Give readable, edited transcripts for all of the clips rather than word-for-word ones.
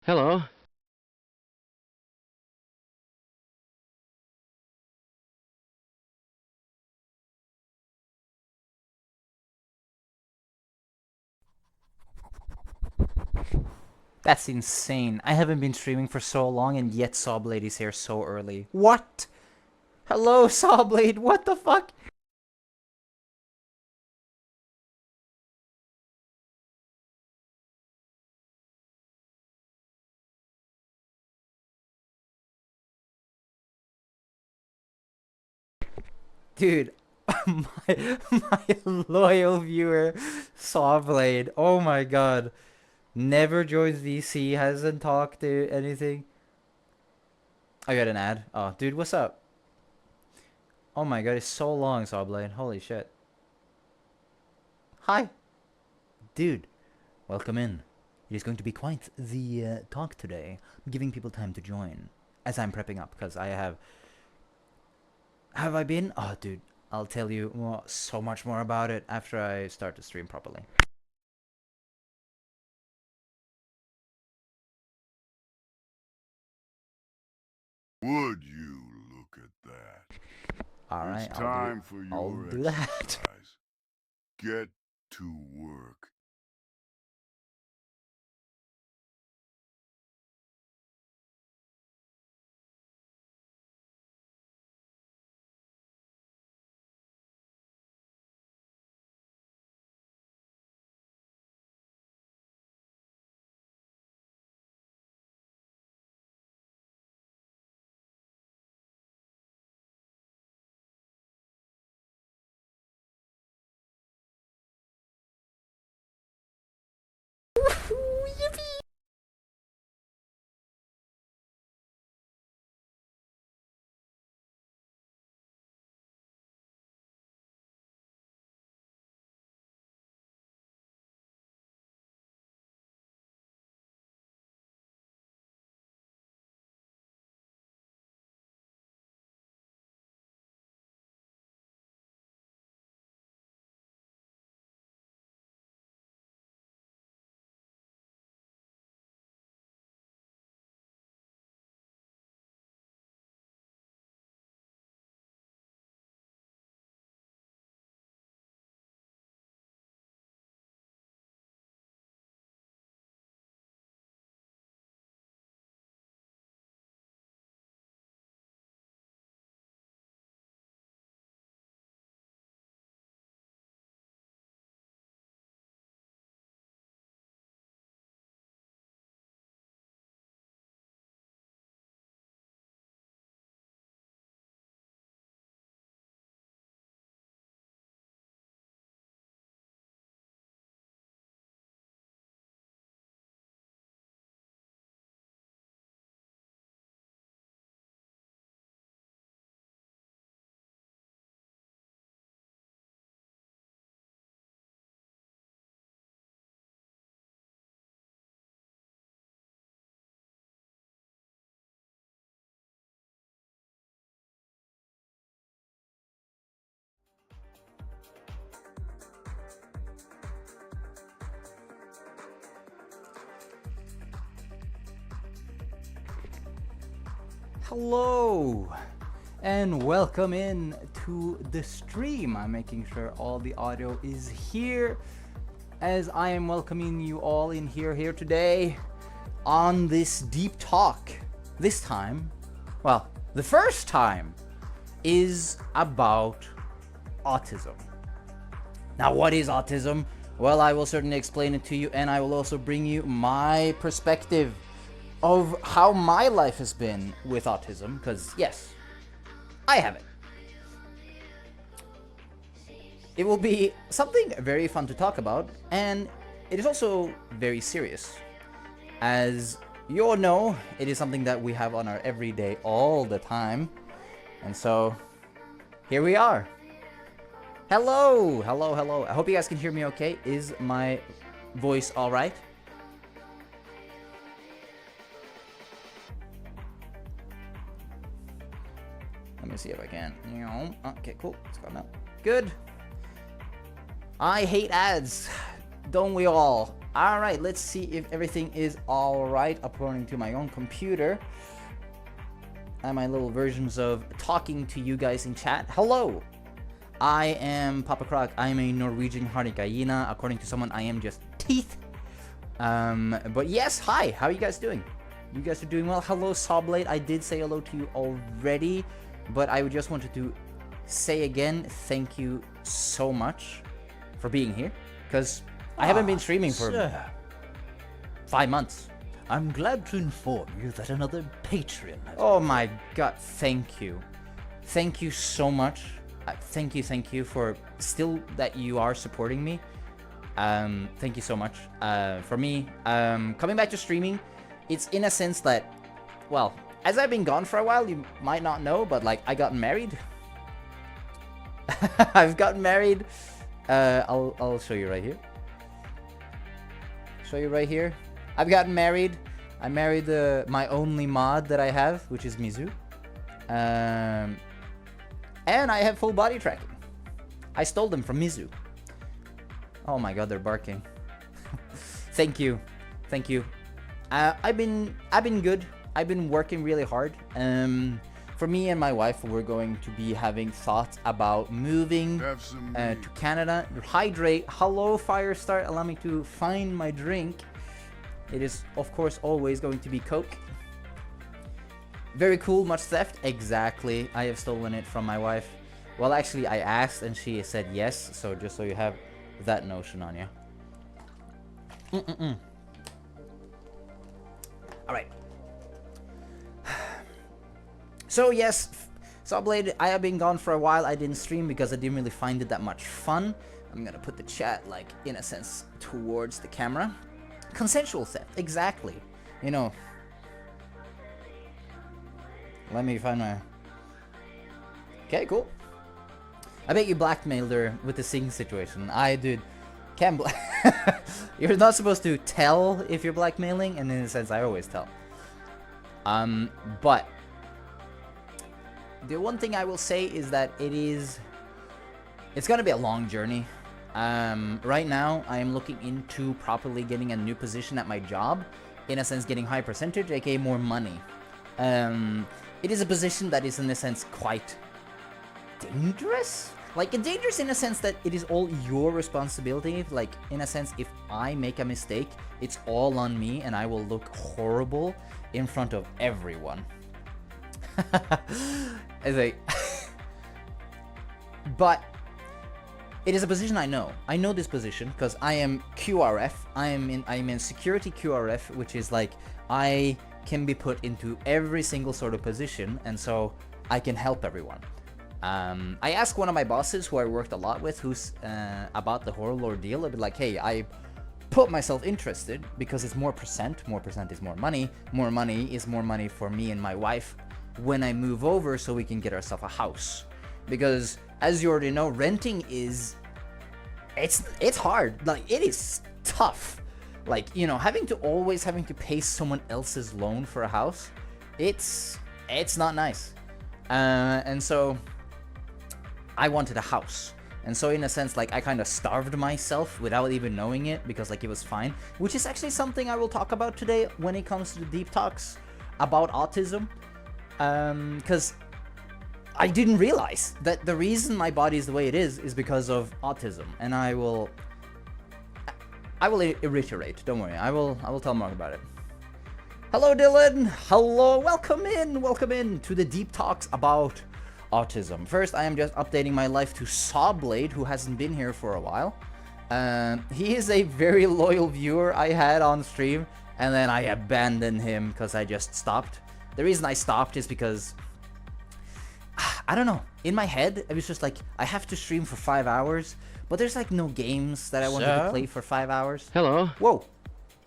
Hello. That's insane. I haven't been streaming for so long and yet Sawblade is here so early. What? Hello, Sawblade, what the fuck? Dude, my loyal viewer, Sawblade. Oh my god. Never joins VC, hasn't talked to anything. I got an ad. Oh, dude, what's up? Oh my god, it's so long, Sawblade. Holy shit. Hi. Dude, welcome in. It is going to be quite the talk today. I'm giving people time to join as I'm prepping up because I have. Have I been? Oh, dude, I'll tell you so much more about it after I start to stream properly. Would you look at that? All right, It's time for I'll your do that. exercise. Get to work. Hello, and welcome in to the stream. I'm making sure all the audio is here as I am welcoming you all in here today on this deep talk. This time, well, the first time is about autism. Now, what is autism? Well, I will certainly explain it to you, and I will also bring you my perspective of how my life has been with autism, because yes, I have it. It will be something very fun to talk about, and it is also very serious. As you all know, it is something that we have on our everyday all the time, and so here we are. Hello, hello, hello. I hope you guys can hear me okay. Is my voice all right? Let me see if I can. Okay, cool. It's gone now. Good. I hate ads. Don't we all? All right, let's see if everything is all right according to my own computer. And my little versions of talking to you guys in chat. Hello, I am Papa Krok. I am a Norwegian hardygaina. According to someone, I am just teeth. But yes, hi. How are you guys doing? You guys are doing well. Hello, Sawblade. I did say hello to you already, but I just wanted to say again, thank you so much for being here, because I haven't been streaming for 5 months. I'm glad to inform you that another Patreon has... Oh my god, thank you. Thank you so much. Thank you for still that you are supporting me. Thank you so much. For me, coming back to streaming, it's in a sense that, well, as I've been gone for a while, you might not know, but like I got married. I've gotten married. I'll show you right here. Show you right here. I've gotten married. I married my only mod that I have, which is Mizu. And I have full body tracking. I stole them from Mizu. Oh my god, they're barking. Thank you. Thank you. I've been good. I've been working really hard. For me and my wife, we're going to be having thoughts about moving to Canada. Hydrate. Hello, Firestart. Allow me to find my drink. It is, of course, always going to be Coke. Very cool. Much theft. Exactly. I have stolen it from my wife. Well, actually, I asked and she said yes. So just so you have that notion on you. All right. So yes, Sawblade, I have been gone for a while. I didn't stream because I didn't really find it that much fun. I'm gonna put the chat, like, in a sense, towards the camera. Consensual theft, exactly. You know. Let me find my... Okay, cool. I bet you blackmailed her with the sing situation. I did. Can't You're not supposed to tell if you're blackmailing, and in a sense, I always tell. But the one thing I will say is that it's gonna be a long journey. Right now, I am looking into properly getting a new position at my job. In a sense, getting high percentage, aka more money. It is a position that is, in a sense, quite dangerous. Like, dangerous in a sense that it is all your responsibility. Like, in a sense, if I make a mistake, it's all on me and I will look horrible in front of everyone. But it is a position I know. I know this position because I am QRF. I'm in security QRF, which is like I can be put into every single sort of position, and so I can help everyone. I asked one of my bosses who I worked a lot with, who's about the whole ordeal. I'd be like, hey, I put myself interested because it's more percent is more money is more money for me and my wife when I move over, so we can get ourselves a house. Because as you already know, renting is it's hard. Like, it is tough. Like, you know, having to pay someone else's loan for a house, it's not nice. And so I wanted a house. And so in a sense, like, I kind of starved myself without even knowing it, because like it was fine, which is actually something I will talk about today when it comes to the deep talks about autism. Because I didn't realize that the reason my body is the way it is because of autism. And I will reiterate, don't worry, I will tell more about it. Hello, Dylan. Hello, welcome in to the deep talks about autism. First, I am just updating my life to Sawblade, who hasn't been here for a while. He is a very loyal viewer I had on stream, and then I abandoned him because I just stopped. The reason I stopped is because I don't know. In my head, it was just like, I have to stream for 5 hours, but there's like no games that I wanted to play for 5 hours. Hello. Whoa.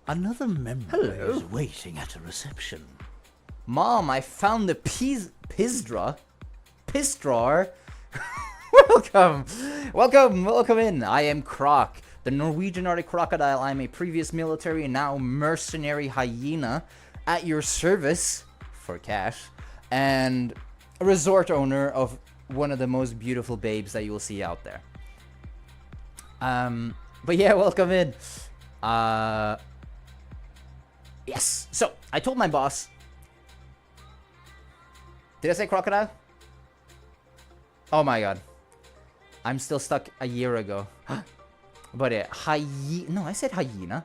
Another member Hello. is waiting at a reception. Mom, I found the Pizdra. Welcome in. I am Krok, the Norwegian Arctic crocodile. I'm a previous military and now mercenary hyena at your service for cash, and a resort owner of one of the most beautiful babes that you will see out there. But yeah, welcome in. Yes. So I told my boss. Did I say crocodile? Oh my god. I'm still stuck a year ago. But hyena. No, I said hyena.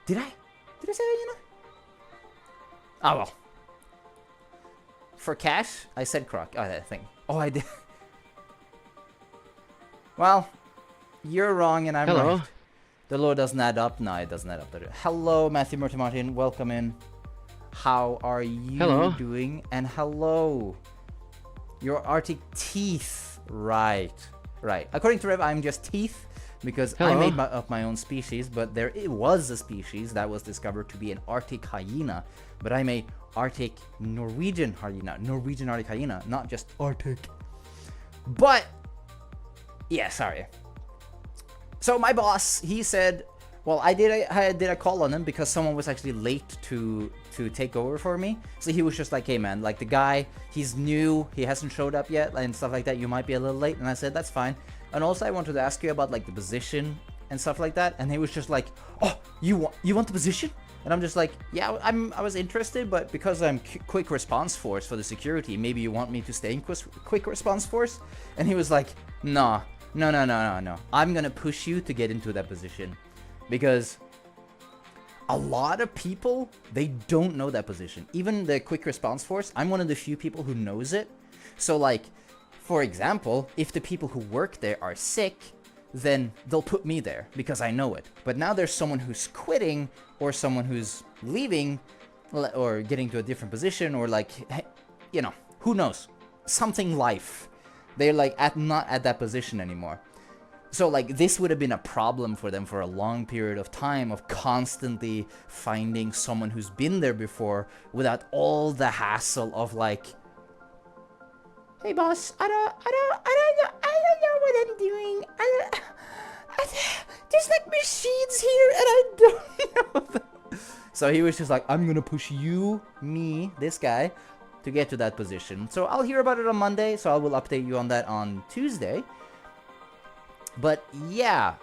Did I? Did I say hyena? Oh well. For cash, I said Krok. Oh, that thing. Oh, I did. Well, you're wrong and I'm Hello. right. The law doesn't add up. No, it doesn't add up. Hello, Matthew Martin. Welcome in. How are you doing? And hello. Your Arctic teeth. Right. Right. According to Rev, I'm just teeth because I made up my own species, but it was a species that was discovered to be an Arctic hyena. But I'm a Arctic Norwegian hyena. Norwegian Arctic hyena, not just Arctic. But, yeah, sorry. So my boss, he said, well, I did a call on him because someone was actually late to take over for me. So he was just like, hey man, like the guy, he's new, he hasn't showed up yet and stuff like that. You might be a little late. And I said, that's fine. And also I wanted to ask you about like the position and stuff like that. And he was just like, oh, you want the position? And I'm just like, yeah, I was interested, but because I'm quick response force for the security, maybe you want me to stay in quick response force? And he was like, no. I'm gonna push you to get into that position. Because a lot of people, they don't know that position. Even the quick response force, I'm one of the few people who knows it. So like, for example, if the people who work there are sick, then they'll put me there because I know it. But now there's someone who's quitting or someone who's leaving or getting to a different position or like, you know, who knows? Something life. They're like not at that position anymore. So like this would have been a problem for them for a long period of time of constantly finding someone who's been there before without all the hassle of like, hey boss, I don't know what I'm doing. There's like machines here and I don't know them. So he was just like, I'm gonna push you, me, this guy, to get to that position. So I'll hear about it on Monday, so I will update you on that on Tuesday. But yeah,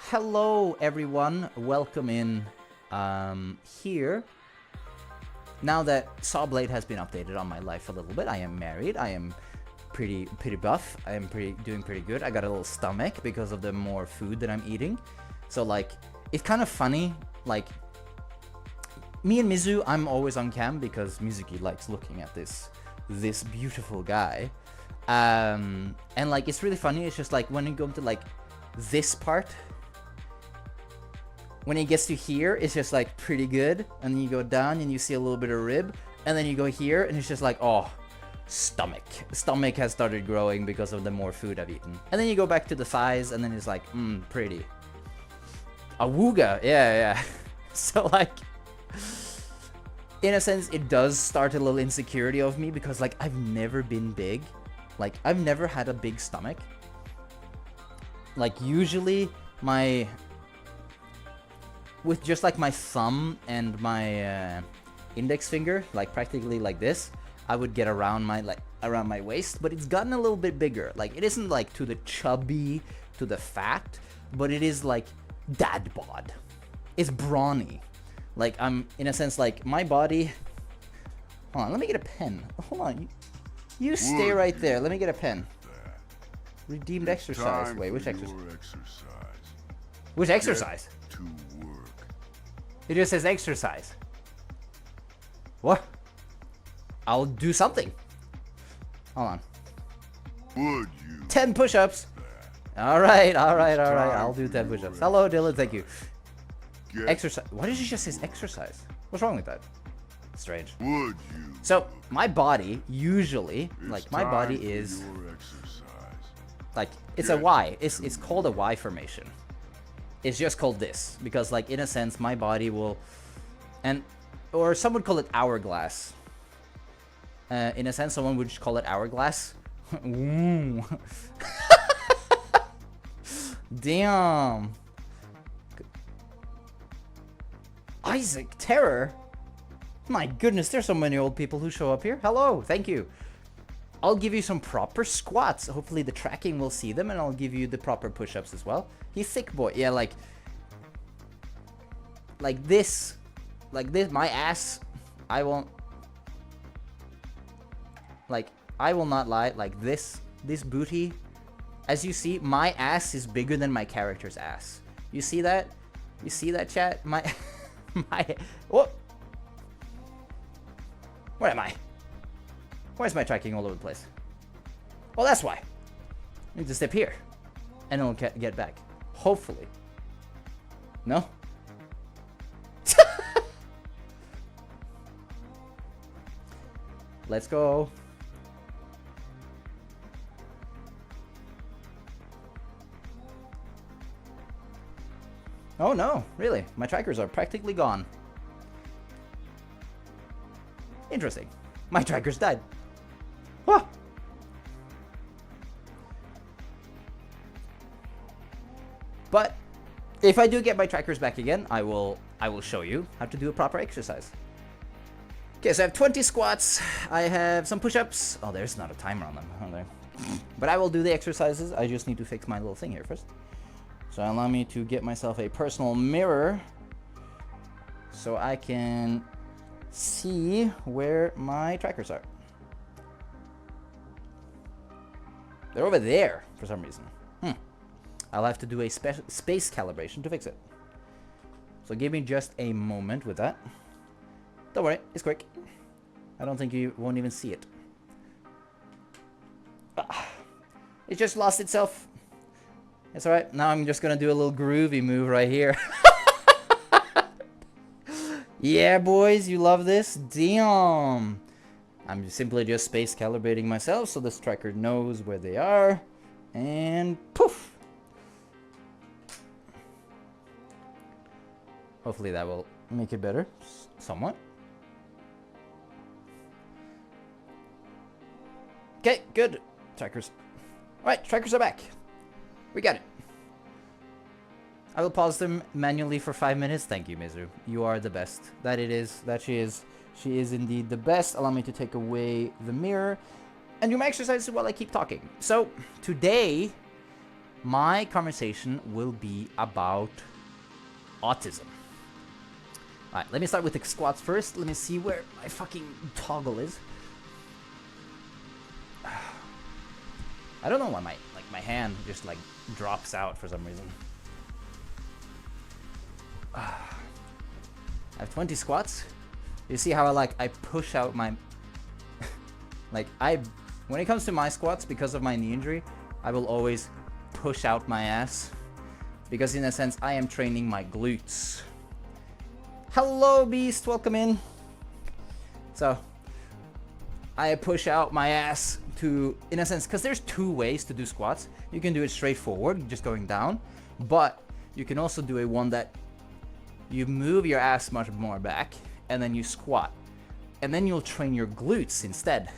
hello everyone, welcome in here. Now that Sawblade has been updated on my life a little bit, I am married, I am pretty buff, I am doing pretty good. I got a little stomach because of the more food that I'm eating. So like, it's kind of funny, like, me and Mizu, I'm always on cam because Mizuki likes looking at this beautiful guy. And like, it's really funny, it's just like, when you go into like, this part, when it gets to here, it's just like pretty good, and then you go down and you see a little bit of rib, and then you go here and it's just like, oh, stomach has started growing because of the more food I've eaten. And then you go back to the thighs and then it's like, pretty awooga. Yeah. So like, in a sense, it does start a little insecurity of me because like, I've never been big, like I've never had a big stomach. Like usually with just like my thumb and my index finger, like practically like this, I would get around my waist, but it's gotten a little bit bigger. Like it isn't like to the chubby, to the fat, but it is like dad bod. It's brawny. Like I'm, in a sense, like my body, hold on, let me get a pen. Hold on, you stay right there. Let me get a pen. Redeemed exercise. Wait, which exercise? Which exercise? To work. It just says exercise. What? I'll do something. Hold on. Would you? 10 push-ups. All right. I'll do 10 push-ups. Hello, Dylan. Thank you. Exercise. Why did you just say exercise? What's wrong with that? Strange. Would you? So my body usually, like my body is like, it's a Y. It's called a Y formation. It's just called this because like, in a sense, my body will, or some would call it hourglass. In a sense, someone would just call it hourglass. Damn. Isaac Terror. My goodness, there's so many old people who show up here. Hello, thank you. I'll give you some proper squats. Hopefully the tracking will see them, and I'll give you the proper push-ups as well. He's thick boy. Yeah, like this. Like this. My ass. I won't. Like, I will not lie. Like this booty. As you see, my ass is bigger than my character's ass. You see that? You see that, chat? My... Oh! Where am I? Why is my tracking all over the place? Oh, that's why. I need to step here. And it'll get back. Hopefully. No? Let's go. Oh no, really? My trackers are practically gone. Interesting. My trackers died. Ah! But if I do get my trackers back again, I will show you how to do a proper exercise. Okay, so I have 20 squats. I have some push-ups. Oh, there's not a timer on them, are there? But I will do the exercises. I just need to fix my little thing here first. So allow me to get myself a personal mirror so I can see where my trackers are. They're over there for some reason. I'll have to do a space calibration to fix it. So give me just a moment with that. Don't worry, it's quick. I don't think you won't even see it. It just lost itself. It's alright. Now I'm just gonna do a little groovy move right here. Yeah, boys, you love this? Damn. I'm simply just space calibrating myself so this tracker knows where they are. And poof. Hopefully that will make it better. Somewhat. Okay, good. Trackers. Alright, trackers are back. We got it. I will pause them manually for 5 minutes. Thank you, Mizu. You are the best. That it is. That she is. She is indeed the best. Allow me to take away the mirror and do my exercises while I keep talking. So, today, my conversation will be about autism. Alright, let me start with the squats first. Let me see where my fucking toggle is. I don't know why my hand just like drops out for some reason. I have 20 squats. You see how I push out my when it comes to my squats, because of my knee injury, I will always push out my ass because in a sense I am training my glutes. Hello Beast, welcome in. So I push out my ass to, in a sense, because there's two ways to do squats. You can do it straight forward, just going down, but you can also do a one that you move your ass much more back and then you squat, and then you'll train your glutes instead.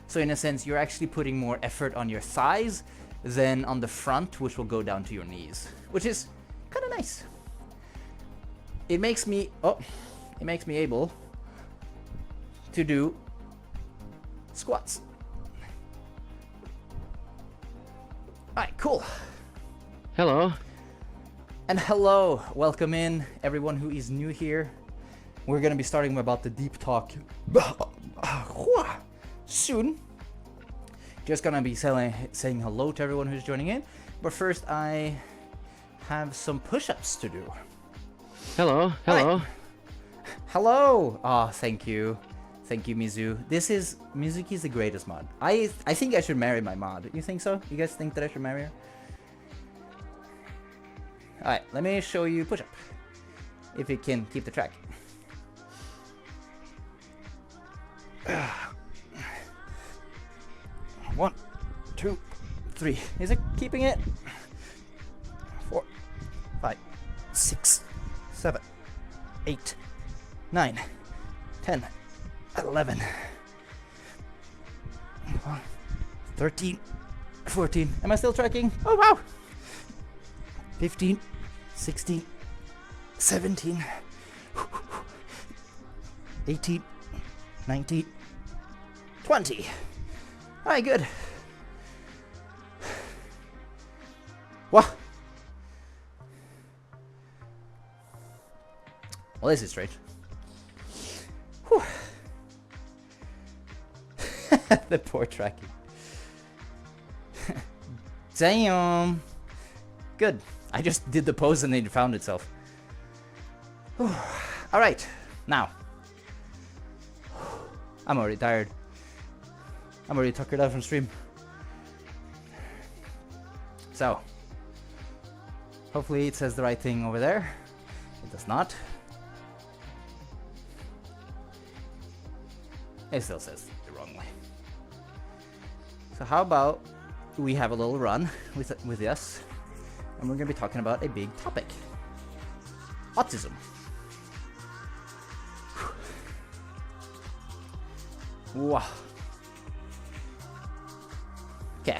So in a sense, you're actually putting more effort on your thighs than on the front, which will go down to your knees, which is kind of nice. It makes me able to do squats. Alright, cool. Hello. And hello, welcome in everyone who is new here. We're gonna be starting about the deep talk soon. Just gonna be saying hello to everyone who's joining in. But first, I have some push-ups to do. Hello. Hello. Hi. Hello. Oh, thank you. Thank you, Mizu. Mizuki's the greatest mod. I think I should marry my mod. You think so? You guys think that I should marry her? Alright, let me show you push-up. If it can keep the track. 1, 2, 3. Is it keeping it? 4, 5, 6, 7, 8, 9, 10, 11, 13, 14. Am I still tracking? Oh wow! 15, 16, 17, 18, 19, 20. Alright, good. What? Well, this is strange. Whew. The poor tracking. Damn. Good. I just did the pose and it found itself. Alright, now. I'm already tired. I'm already tuckered out from stream. So, hopefully it says the right thing over there. It does not. It still says the wrong way. So how about we have a little run with us, and we're going to be talking about a big topic. Autism. Wow. Okay.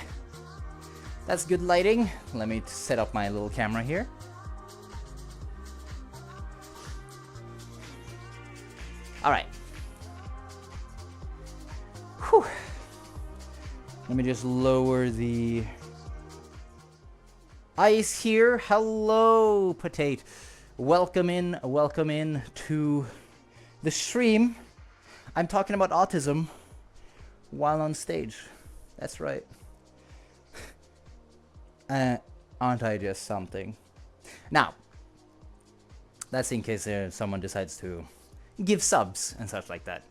That's good lighting. Let me set up my little camera here. Alright. Whew. Let me just lower the ice here. Hello, Potato. Welcome in to the stream. I'm talking about autism while on stage. That's right. Aren't I just something? Now, that's in case someone decides to give subs and such like that.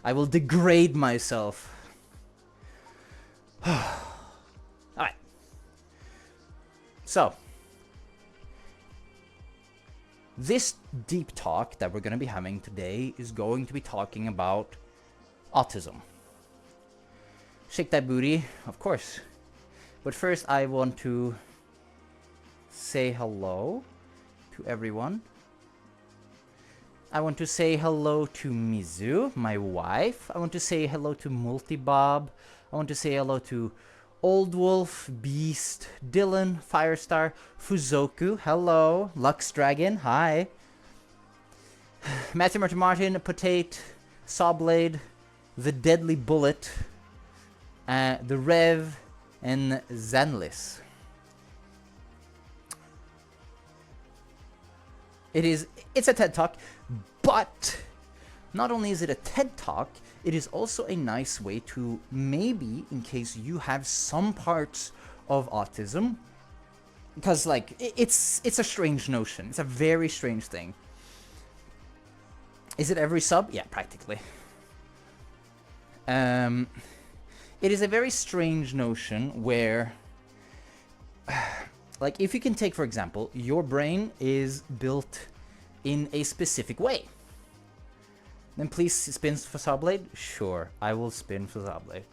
I will degrade myself. Alright. So, this deep talk that we're going to be having today is going to be talking about autism. Shake that booty, of course. But first I want to say hello to everyone. I want to say hello to Mizu, my wife. I want to say hello to Multibob. I want to say hello to Old Wolf, Beast, Dylan, Firestar, Fuzoku, hello, Lux Dragon, hi. Matthew Martin, Potate, Sawblade, The Deadly Bullet, The Rev, and Zanlis. It's a TED Talk, but not only is it a TED Talk, it is also a nice way to maybe, in case you have some parts of autism, because like it's a strange notion. It's a very strange thing. Is it every sub? Yeah, practically. It is a very strange notion where, like, if you can take, for example, your brain is built in a specific way. Then please spin for Sawblade? Sure, I will spin for Sawblade.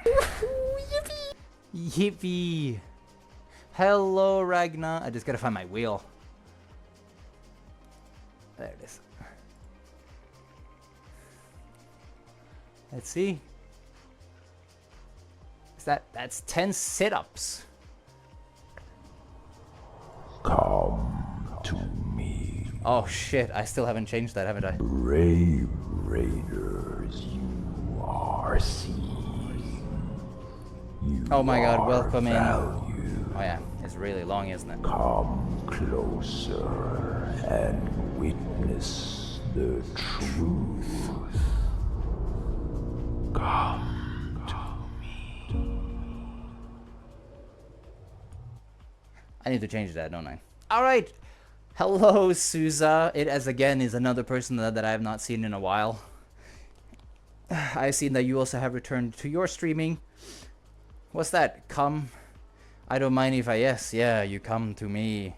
Yippee! Yippee! Hello, Ragna. I just gotta find my wheel. There it is. Let's see. That's 10 sit-ups. Come to me, Oh shit, I still haven't changed that, haven't I? brave raiders. You are seen. You Oh my god, are welcome in. valued. Oh yeah, it's really long, isn't it? Come closer and witness the truth. Come to me. I need to change that, don't I? Alright! Hello, Souza. It again is another person that I have not seen in a while. I've seen that you also have returned to your streaming. What's that? Come. I don't mind if I yes, yeah, you come to me.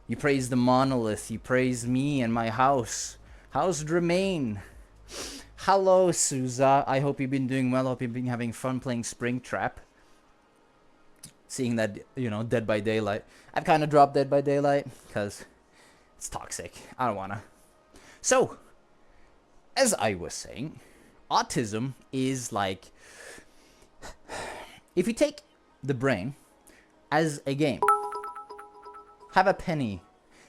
You praise the monolith, you praise me and my house. How's Remain? Hello, Souza. I hope you've been doing well. I hope you've been having fun playing Springtrap. Seeing that, you know, Dead by Daylight. I've kind of dropped Dead by Daylight because it's toxic. I don't wanna. So, as I was saying, autism is like, if you take the brain as a game. Have a penny.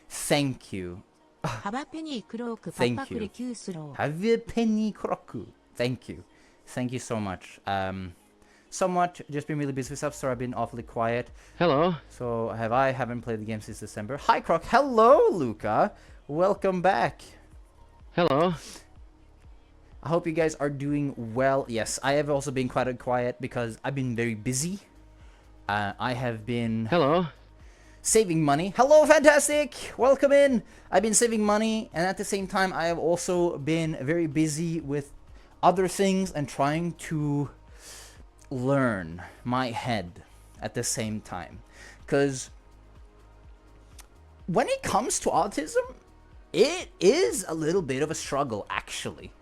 Thank you. Have a penny, Krok, Thank Papa you. Krok, slow. Have a penny, Krok. Thank you. Thank you so much. Somewhat, just been really busy with stuff, so I've been awfully quiet. Hello. So haven't played the game since December. Hi, Krok. Hello, Luca. Welcome back. Hello. I hope you guys are doing well. Yes, I have also been quite quiet because I've been very busy. I have been Hello. saving money. Hello, fantastic. Welcome in. I've been saving money, and at the same time, I have also been very busy with other things and trying to learn my head at the same time. Because when it comes to autism, it is a little bit of a struggle, actually.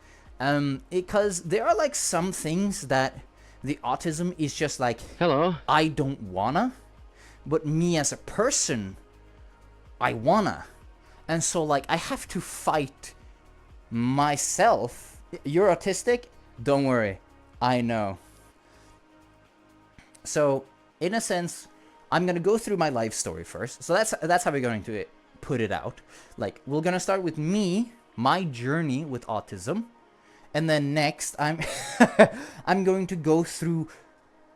Because there are like some things that the autism is just like, Hello. I don't wanna, but me as a person, I wanna. And so like I have to fight myself. You're autistic? Don't worry, I know. So in a sense, I'm gonna go through my life story first. So that's how we're going to put it out. Like, we're gonna start with me, my journey with autism, and then next I'm I'm going to go through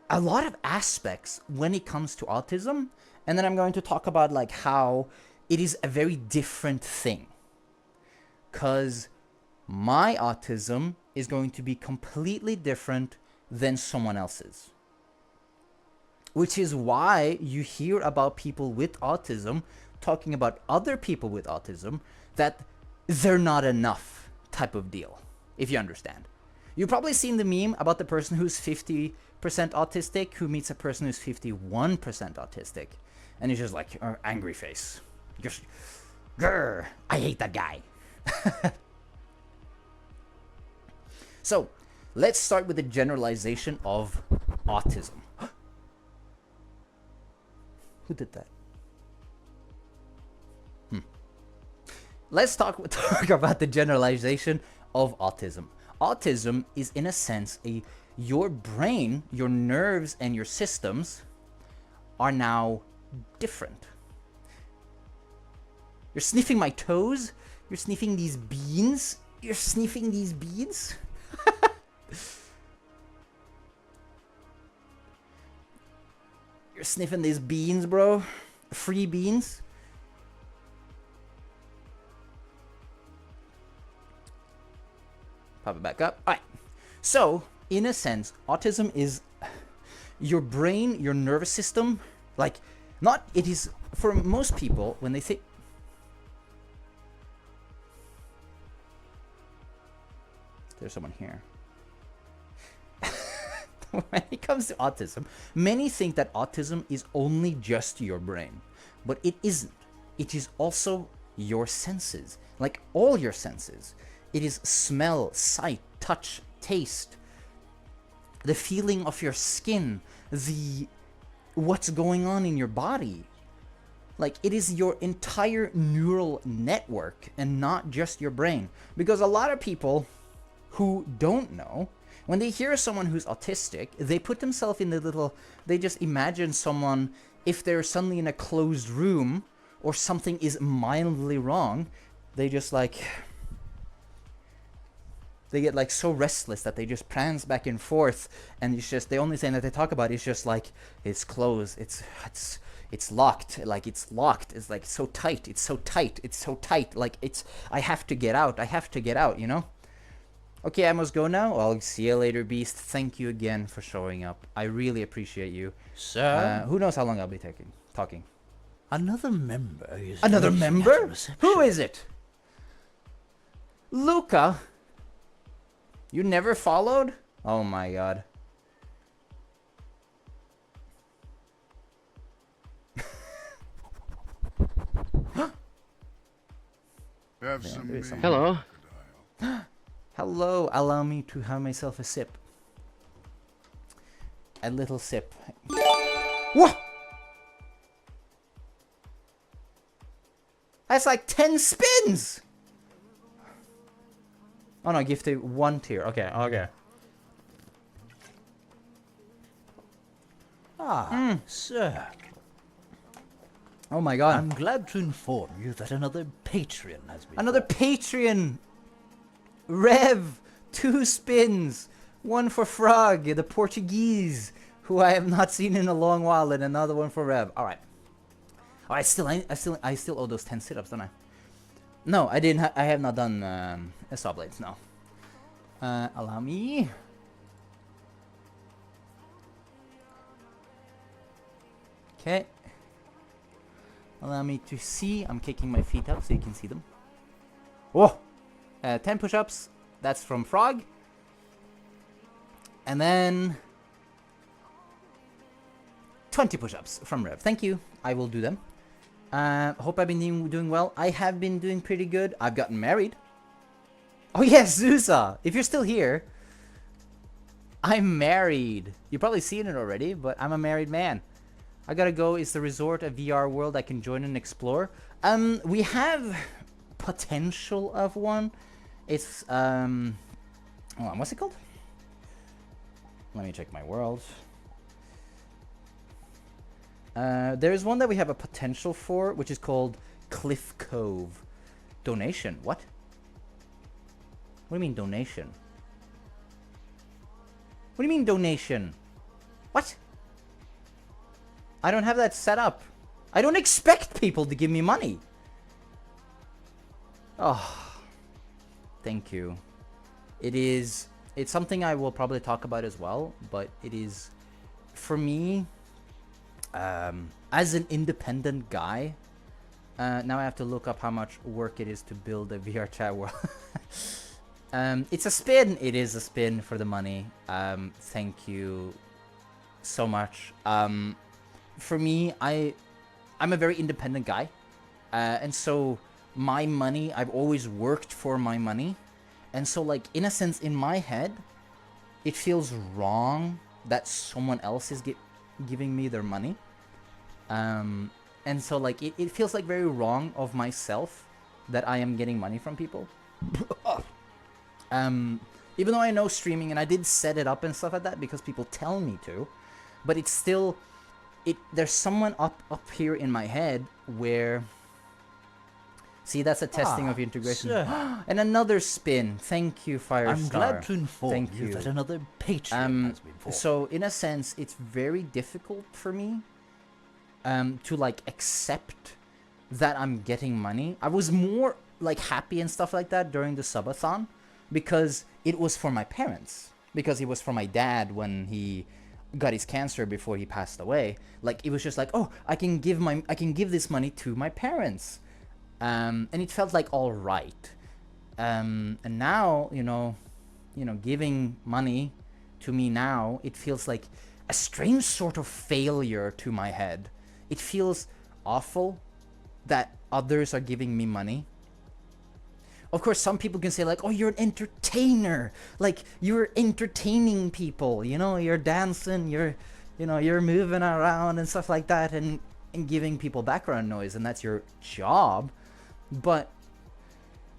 a lot of aspects when it comes to autism, and then I'm going to talk about like how it is a very different thing, cause my autism is going to be completely different than someone else's. Which is why you hear about people with autism talking about other people with autism, that they're not enough type of deal, if you understand. You've probably seen the meme about the person who's 50% autistic who meets a person who's 51% autistic. And he's just like, angry face. Just, grr, I hate that guy. So, let's start with the generalization of autism. Who did that? Let's talk about the generalization of autism. Autism is, in a sense, your brain, your nerves, and your systems are now different. You're sniffing my toes. You're sniffing these beans. You're sniffing these beans. You're sniffing these beans, bro. Free beans. Pop it back up. All right. So, in a sense, autism is your brain, your nervous system. Like, not, it is, for most people, when they think, there's someone here. When it comes to autism, many think that autism is only just your brain, but it isn't. It is also your senses, like all your senses. It is smell, sight, touch, taste, the feeling of your skin, what's going on in your body. Like, it is your entire neural network and not just your brain. Because a lot of people who don't know, when they hear someone who's autistic, they put themselves in they just imagine someone, if they're suddenly in a closed room or something is mildly wrong, they just like, they get like so restless that they just prance back and forth, and it's just, the only thing that they talk about is just like, it's closed, it's locked, like it's locked, it's like so tight, it's so tight, it's so tight, like I have to get out, you know? Okay, I must go now. I'll see you later, Beast. Thank you again for showing up. I really appreciate you. Sir? Who knows how long I'll be talking. Another member is... Another waiting at member? reception. Who is it? Luca? You never followed? Oh my god. Have some meat, Hello. crocodile. Hello, allow me to have myself a sip. A little sip. What? That's like 10 spins! Oh no, gifted 1 tier. Okay, okay. Ah, sir. Oh my god. I'm glad to inform you that another Patreon has been... Another Patreon! Rev! 2 spins! One for Frog, the Portuguese, who I have not seen in a long while, and another one for Rev. All right. Oh, I still owe those 10 sit-ups, don't I? No, I didn't. I have not done saw blades. No. Allow me. Okay. Allow me to see. I'm kicking my feet up so you can see them. Oh! 10 push-ups. That's from Frog. And then 20 push-ups from Rev. Thank you. I will do them. Hope I've been doing well. I have been doing pretty good. I've gotten married. Oh yes, Zusa! If you're still here, I'm married. You've probably seen it already, but I'm a married man. I gotta go. Is the resort a VR world I can join and explore? We have potential of one. It's hold on, what's it called? Let me check my world. There's one that we have a potential for, which is called Cliff Cove. Donation? What? What do you mean donation? What do you mean donation? What? I don't have that set up. I don't expect people to give me money. Oh, thank you. It's something I will probably talk about as well, but it is, for me, as an independent guy, now I have to look up how much work it is to build a VR chat world. It's a spin. It is a spin for the money. Thank you so much. For me, I'm a very independent guy, and so my money, I've always worked for my money, and so like in a sense in my head, it feels wrong that someone else is giving me their money. And so like it feels like very wrong of myself that I am getting money from people. Even though I know streaming and I did set it up and stuff like that because people tell me to, but it's still, there's someone up here in my head where, see, that's a testing of integration. And another spin. Thank you, Firestar. I'm glad to inform Thank you that another Patreon has been formed. So in a sense, it's very difficult for me to like accept that I'm getting money. I was more like happy and stuff like that during the subathon because it was for my parents, because it was for my dad when he got his cancer before he passed away. Like it was just like, oh, I can give this money to my parents, and it felt like all right. And now you know giving money to me now, it feels like a strange sort of failure to my head. It feels awful that others are giving me money. Of course, some people can say like, oh, you're an entertainer. Like, you're entertaining people, you're dancing, you're moving around and stuff like that and giving people background noise, and that's your job. But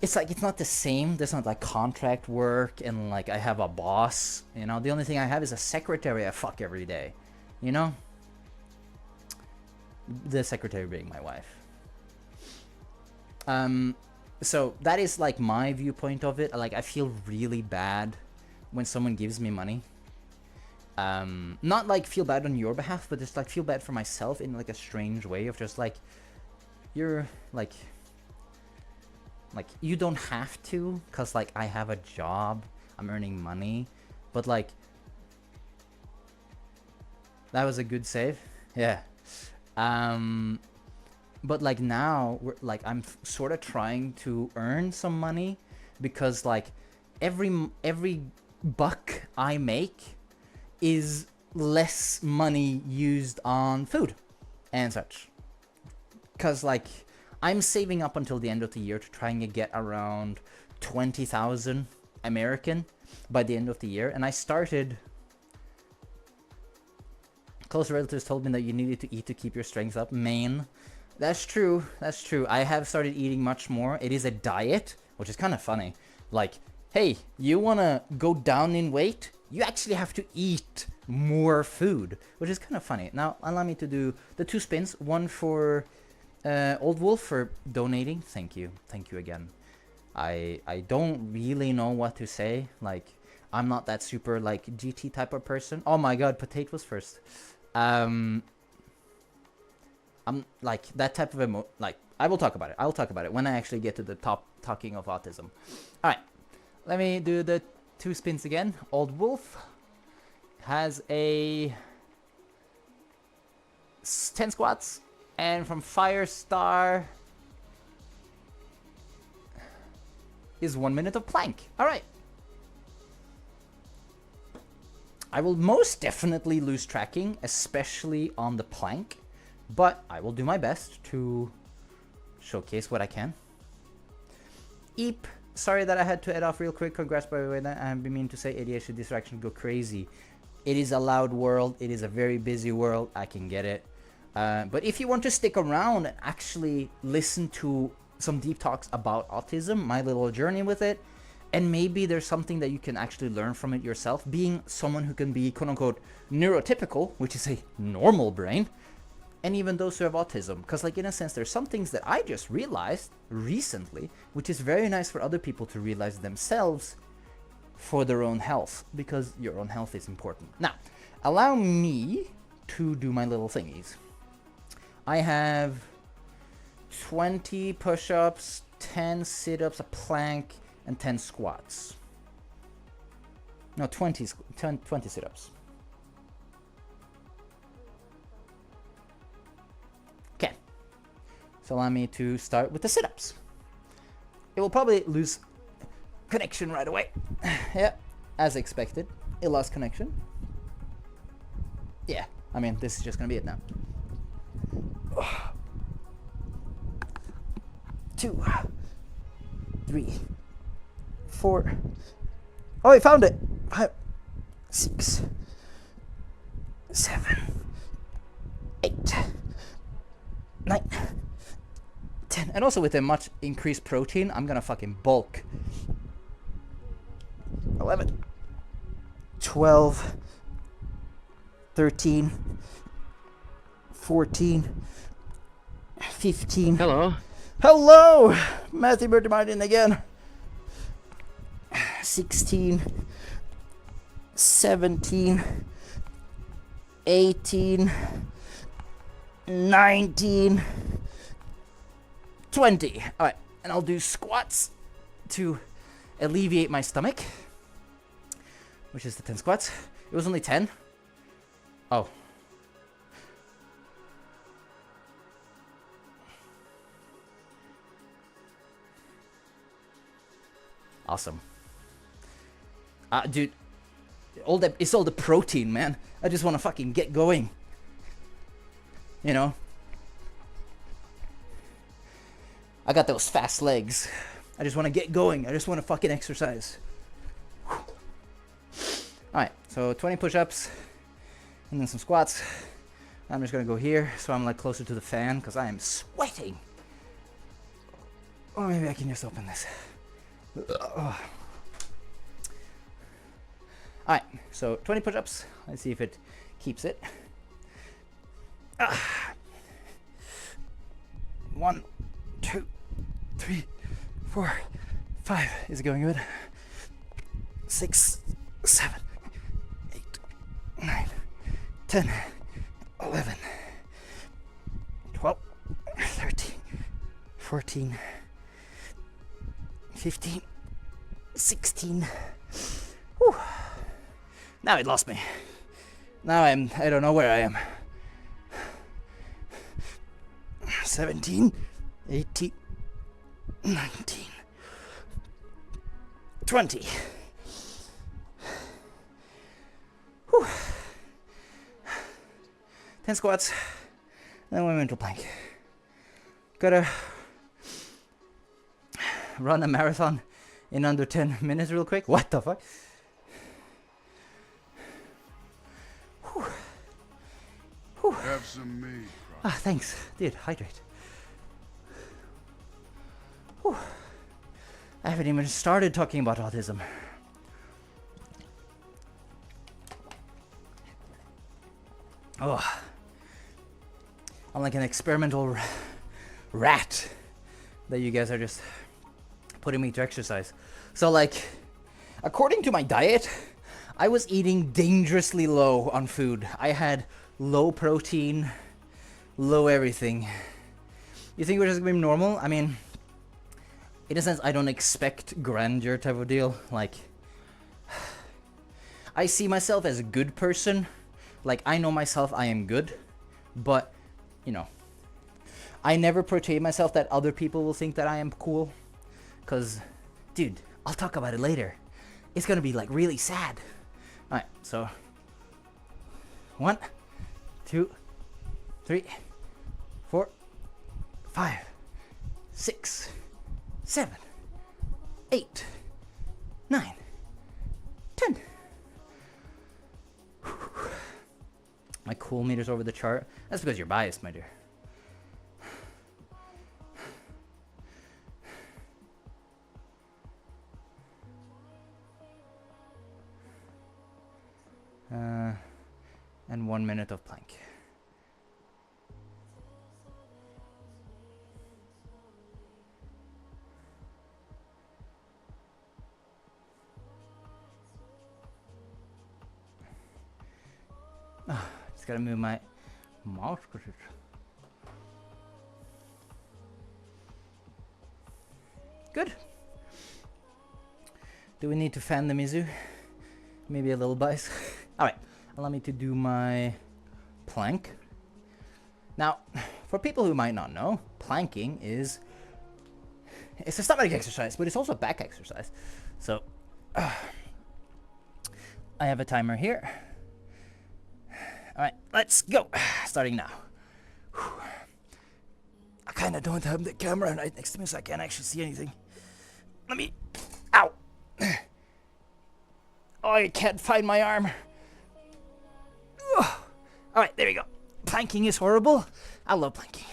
it's like, it's not the same. There's not like contract work and like I have a boss, The only thing I have is a secretary I fuck every day, The secretary being my wife. So that is like my viewpoint of it. Like I feel really bad when someone gives me money. Not like feel bad on your behalf, but just like feel bad for myself in like a strange way of just like, you're like you don't have to, cause like I have a job, I'm earning money, but like that was a good save. Yeah. But like now I'm sort of trying to earn some money, because like every buck I make is less money used on food and such, because like I'm saving up until the end of the year to try and get around 20,000 American by the end of the year. And I started, close relatives told me that you needed to eat to keep your strength up. Man, that's true. That's true. I have started eating much more. It is a diet, which is kind of funny. Like, hey, you want to go down in weight? You actually have to eat more food, which is kind of funny. Now, allow me to do the 2 spins. One for Old Wolf for donating. Thank you. Thank you again. I don't really know what to say. Like, I'm not that super like GT type of person. Oh my god, potatoes first. I'm like that type of like I will talk about it. I will talk about it when I actually get to the talking of autism. All right, let me do the 2 spins again. Old Wolf has a 10 squats, and from Firestar is 1 minute of plank. All right. I will most definitely lose tracking, especially on the plank, but I will do my best to showcase what I can. Eep, sorry that I had to head off real quick. Congrats, by the way. I have been meaning to say ADHD distraction go crazy. It is a loud world. It is a very busy world. I can get it. But if you want to stick around and actually listen to some deep talks about autism, my little journey with it, and maybe there's something that you can actually learn from it yourself, being someone who can be quote-unquote neurotypical, which is a normal brain, and even those who have autism. Because like in a sense, there's some things that I just realized recently, which is very nice for other people to realize themselves for their own health, because your own health is important. Now, allow me to do my little thingies. I have 20 push-ups, 10 sit-ups, a plank, and 10 squats. No, 20 sit-ups. Okay. So allow me to start with the sit-ups. It will probably lose connection right away. Yeah, as expected. It lost connection. Yeah, I mean, this is just gonna be it now. 2, 3, 4. Oh, I found it. 5, 6, 7, 8, 9, 10. And also with a much increased protein, I'm gonna fucking bulk. 11, 12, 13, 14, 15. Hello. Hello! Matthew Bertie Martin again. 16, 17, 18, 19, 20. Alright, and I'll do squats to alleviate my stomach, which is the 10 squats. It was only 10. Oh. Awesome. Dude, it's all the protein, man. I just want to fucking get going. You know? I got those fast legs. I just want to get going. I just want to fucking exercise. Alright, so 20 push-ups. And then some squats. I'm just going to go here so I'm like closer to the fan because I am sweating. Or maybe I can just open this. Alright, so 20 push-ups. Let's see if it keeps it. 1, 2, 3, 4, 5. Is it going good? 6, 7, 8, 9, 10, 11, 12, 13, 14, 15, 16. Whew. Now it lost me. Now I don't know where I am. 17, 18, 19, 20. Whew. 10 squats, and then we went to plank. Gotta run a marathon in under 10 minutes real quick. What the fuck? Whew. Whew. Have some meat. Ah, thanks. Dude, hydrate. Whew. I haven't even started talking about autism. Oh. I'm like an experimental rat that you guys are just putting me to exercise. So like, according to my diet, I was eating dangerously low on food. I had low protein, low everything. You think we're just gonna be normal? I mean, in a sense, I don't expect grandeur type of deal. Like, I see myself as a good person. Like, I know myself, I am good. But, you know, I never portray myself that other people will think that I am cool. Because, dude, I'll talk about it later. It's gonna be, like, really sad. Alright, so 1, 2, 3, 4, 5, 6, 7, 8, 9, 10. My cool meter's over the chart. That's because you're biased, my dear. And 1 minute of plank. Just gotta move my mouse. Good. Do we need to fan the Mizu? Maybe a little bias. Alright, allow me to do my plank. Now, for people who might not know, planking is... it's a stomach exercise, but it's also a back exercise. So, I have a timer here. Alright, let's go. Starting now. I kind of don't have the camera right next to me, so I can't actually see anything. Let me... ow! Oh, I can't find my arm. Alright, there we go. Planking is horrible. I love planking.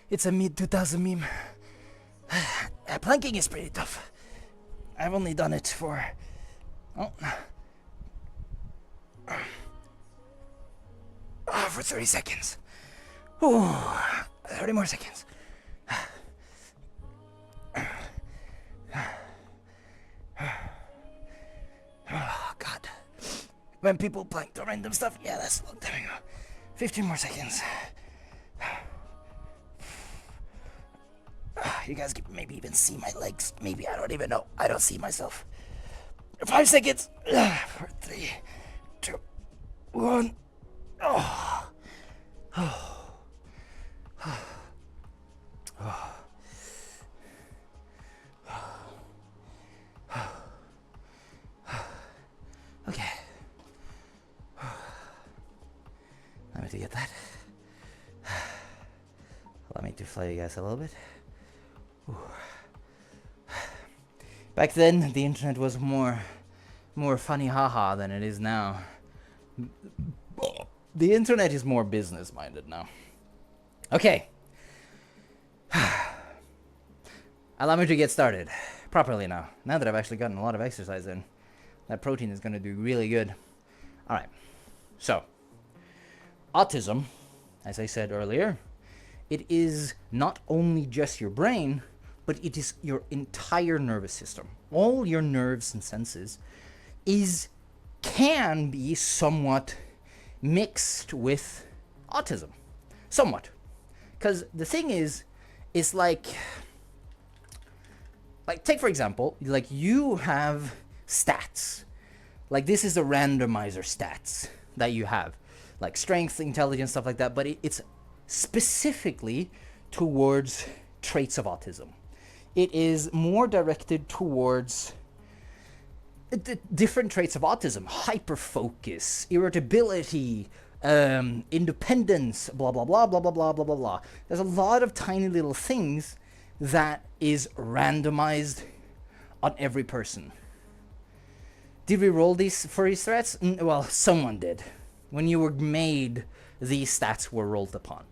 It's a mid-2000 meme. Planking is pretty tough. I've only done it for... for 30 seconds. Ooh, 30 more seconds. Oh, God. When people plank the random stuff, yeah, that's a long time ago. 15 more seconds. You guys can maybe even see my legs. Maybe, I don't even know. I don't see myself. 5 seconds. 4, 3, 2, 1. Oh. Oh. Oh. Oh. Okay. Let me to get that. Allow me to fly you guys a little bit. Ooh. Back then, the internet was more funny haha than it is now. The internet is more business-minded now. Okay. Allow me to get started properly now. Now that I've actually gotten a lot of exercise in, that protein is going to do really good. All right. So, autism, as I said earlier, it is not only just your brain, but it is your entire nervous system. All your nerves and senses can be somewhat mixed with autism. Somewhat. Because the thing is, it's like take for example, like you have stats. Like this is a randomizer stats that you have. Like strength, intelligence, stuff like that. But it's specifically towards traits of autism. It is more directed towards different traits of autism. Hyperfocus, irritability, independence, blah, blah, blah, blah, blah, blah, blah, blah, blah. There's a lot of tiny little things that is randomized on every person. Did we roll these for these threats? Well, someone did. When you were made, these stats were rolled upon.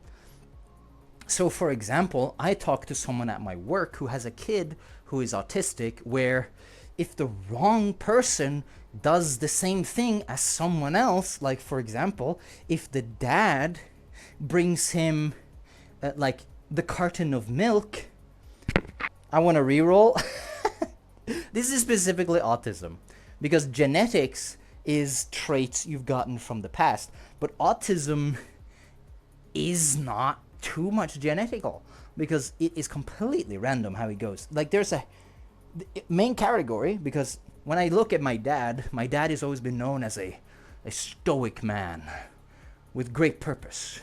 So, for example, I talked to someone at my work who has a kid who is autistic, where if the wrong person does the same thing as someone else, like, for example, if the dad brings him, like, the carton of milk, I want to re-roll. This is specifically autism. because genetics is traits you've gotten from the past, but autism is not too much genetical because it is completely random how it goes. Like there's a main category, because when I look at my dad has always been known as a stoic man with great purpose.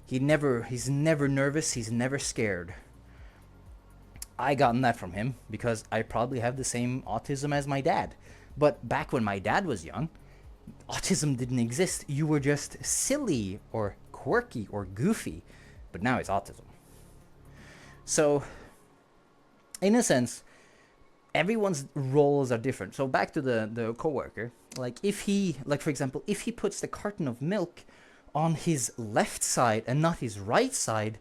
He's never nervous, he's never scared. I gotten that from him because I probably have the same autism as my dad. But back when my dad was young, autism didn't exist. You were just silly or quirky or goofy, but now it's autism. So, in a sense, everyone's roles are different. So back to the coworker, for example, if he puts the carton of milk on his left side and not his right side,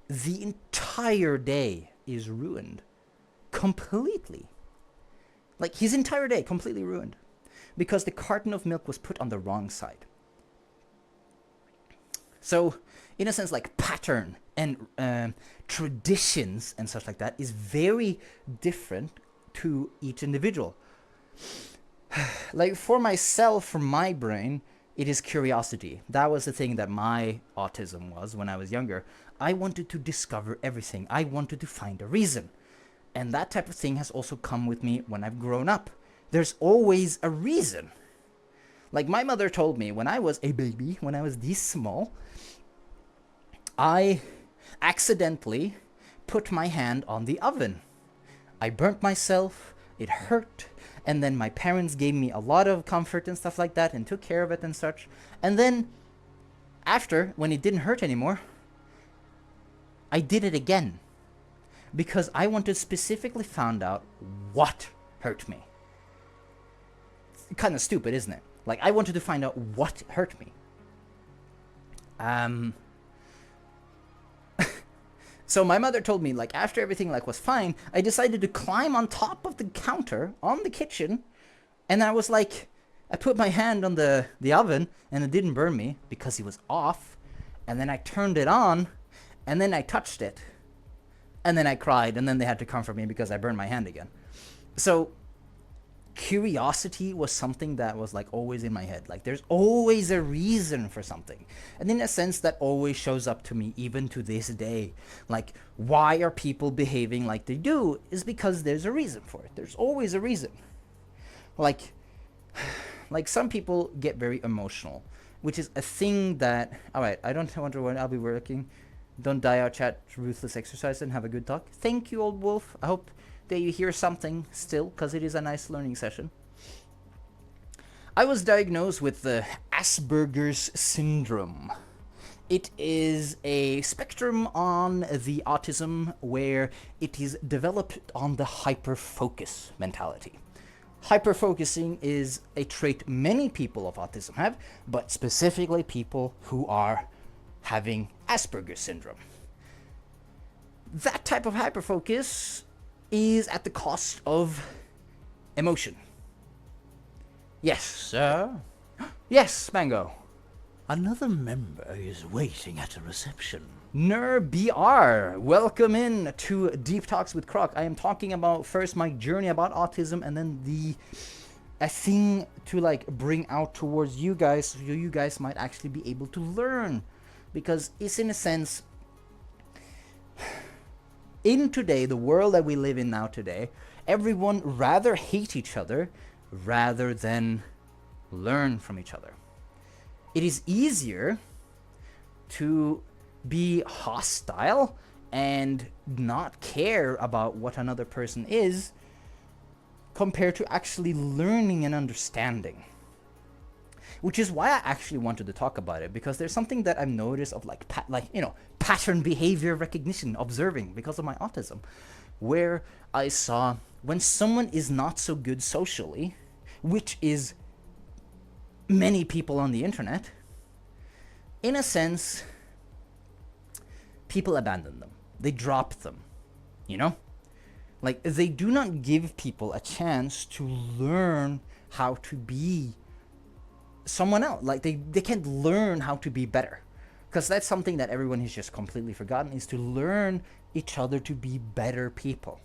the entire day is ruined. Completely. Like his entire day completely ruined. Because the carton of milk was put on the wrong side. So, in a sense, like pattern and traditions and such like that is very different to each individual. Like for myself, for my brain, it is curiosity. That was the thing that my autism was when I was younger. I wanted to discover everything. I wanted to find a reason. And that type of thing has also come with me when I've grown up. There's always a reason. Like my mother told me when I was a baby, when I was this small, I accidentally put my hand on the oven. I burnt myself, it hurt, and then my parents gave me a lot of comfort and stuff like that and took care of it and such. And then after, when it didn't hurt anymore, I did it again because I wanted to specifically find out what hurt me. It's kind of stupid, isn't it? Like I wanted to find out what hurt me. So my mother told me, like, after everything like was fine, I decided to climb on top of the counter on the kitchen, and I was like, I put my hand on the oven, and it didn't burn me because it was off, and then I turned it on, and then I touched it, and then I cried, and then they had to comfort me because I burned my hand again. So curiosity was something that was like always in my head. Like there's always a reason for something, and in a sense that always shows up to me even to this day. Like why are people behaving like they do is because there's a reason for it. There's always a reason. Like some people get very emotional, which is a thing that, all right, I don't wonder when I'll be working. Don't die out, chat, ruthless exercise, and have a good talk. Thank you, old wolf. I hope that you hear something still, because it is a nice learning session. I was diagnosed with the Asperger's syndrome. It is a spectrum on the autism where it is developed on the hyperfocus mentality. Hyperfocusing is a trait many people of autism have, but specifically people who are having Asperger's syndrome. That type of hyperfocus is at the cost of emotion. Yes, sir. Yes, Mango. Another member is waiting at a reception. BR, welcome in to Deep Talks with Krok. I am talking about first my journey about autism, and then a thing to like bring out towards you guys, so you guys might actually be able to learn, because it's in a sense, in today, the world that we live in now today, everyone rather hate each other rather than learn from each other. It is easier to be hostile and not care about what another person is compared to actually learning and understanding. Which is why I actually wanted to talk about it, because there's something that I've noticed of pattern behavior recognition, observing because of my autism, where I saw when someone is not so good socially, which is many people on the internet, in a sense, people abandon them. They drop them, you know? Like, they do not give people a chance to learn how to be someone else. Like, they can't learn how to be better. Because that's something that everyone has just completely forgotten, is to learn each other to be better people.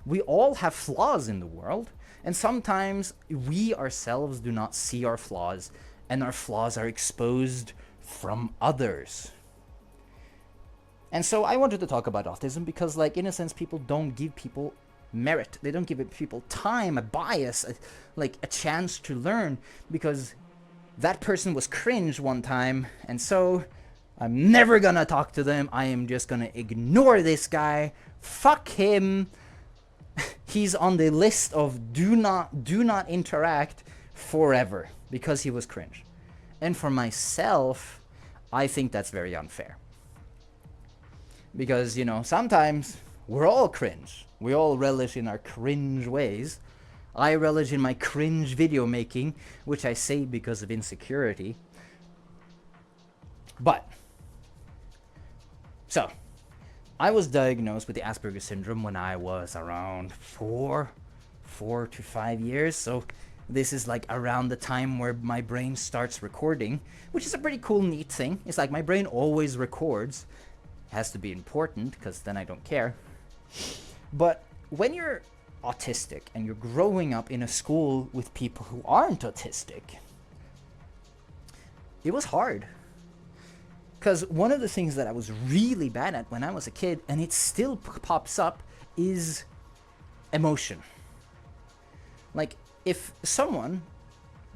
we all have flaws in the world, and sometimes we ourselves do not see our flaws, and our flaws are exposed from others. And so I wanted to talk about autism because, like, in a sense, people don't give people merit. They don't give people time, a bias, like a chance to learn, because that person was cringe one time, and so I'm never gonna talk to them. I am just gonna ignore this guy. Fuck him. He's on the list of do not interact forever because he was cringe. And for myself, I think that's very unfair. Because, you know, sometimes we're all cringe. We all relish in our cringe ways. I relish in my cringe video making, which I say because of insecurity. But, so, I was diagnosed with the Asperger syndrome when I was around 4 to 5 years. So this is like around the time where my brain starts recording, which is a pretty cool, neat thing. It's like my brain always records. Has to be important because then I don't care. But when you're autistic and you're growing up in a school with people who aren't autistic, it was hard. Because one of the things that I was really bad at when I was a kid, and it still pops up, is emotion. Like, if someone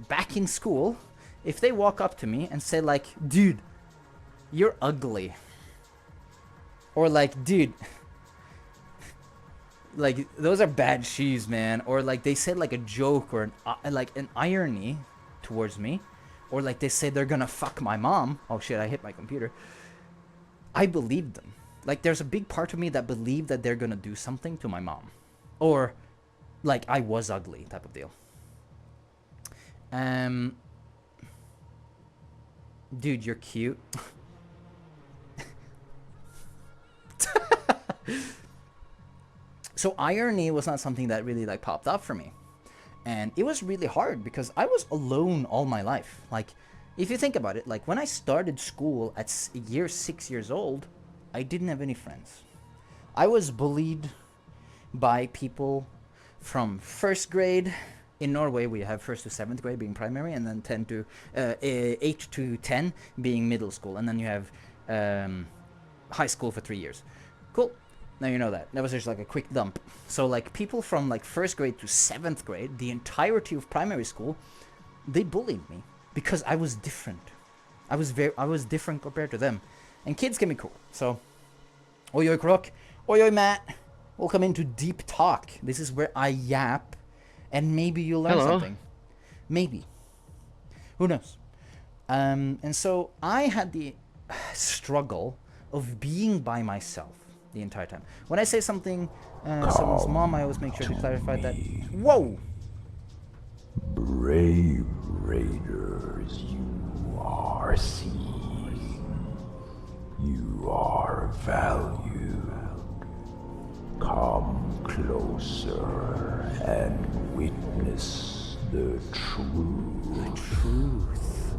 back in school, if they walk up to me and say like, dude, you're ugly. Or like, dude, like, those are bad shoes, man. Or like they said like a joke or an irony towards me. Or like they say they're gonna fuck my mom. Oh shit, I hit my computer. I believed them. Like, there's a big part of me that believed that they're gonna do something to my mom. Or like I was ugly type of deal. Dude, you're cute. So irony was not something that really like popped up for me. And it was really hard because I was alone all my life. Like, if you think about it, like when I started school at 6 years old, I didn't have any friends. I was bullied by people from first grade. In Norway, we have 1st to 7th grade being primary, and then 8 to 10 being middle school. And then you have high school for 3 years. Cool. Now you know that. That was just like a quick dump. So like people from like 1st grade to 7th grade, the entirety of primary school, they bullied me because I was different. I was different compared to them. And kids can be cool. So, oi oi Krok, oi oi Matt. Welcome into Deep Talk. This is where I yap, and maybe you'll learn something. Maybe. Who knows? And so I had the struggle of being by myself the entire time. When I say something, someone's mom, I always make sure to clarify that. Whoa! Brave raiders, you are seen. You are valued. Come closer and witness the truth. The truth.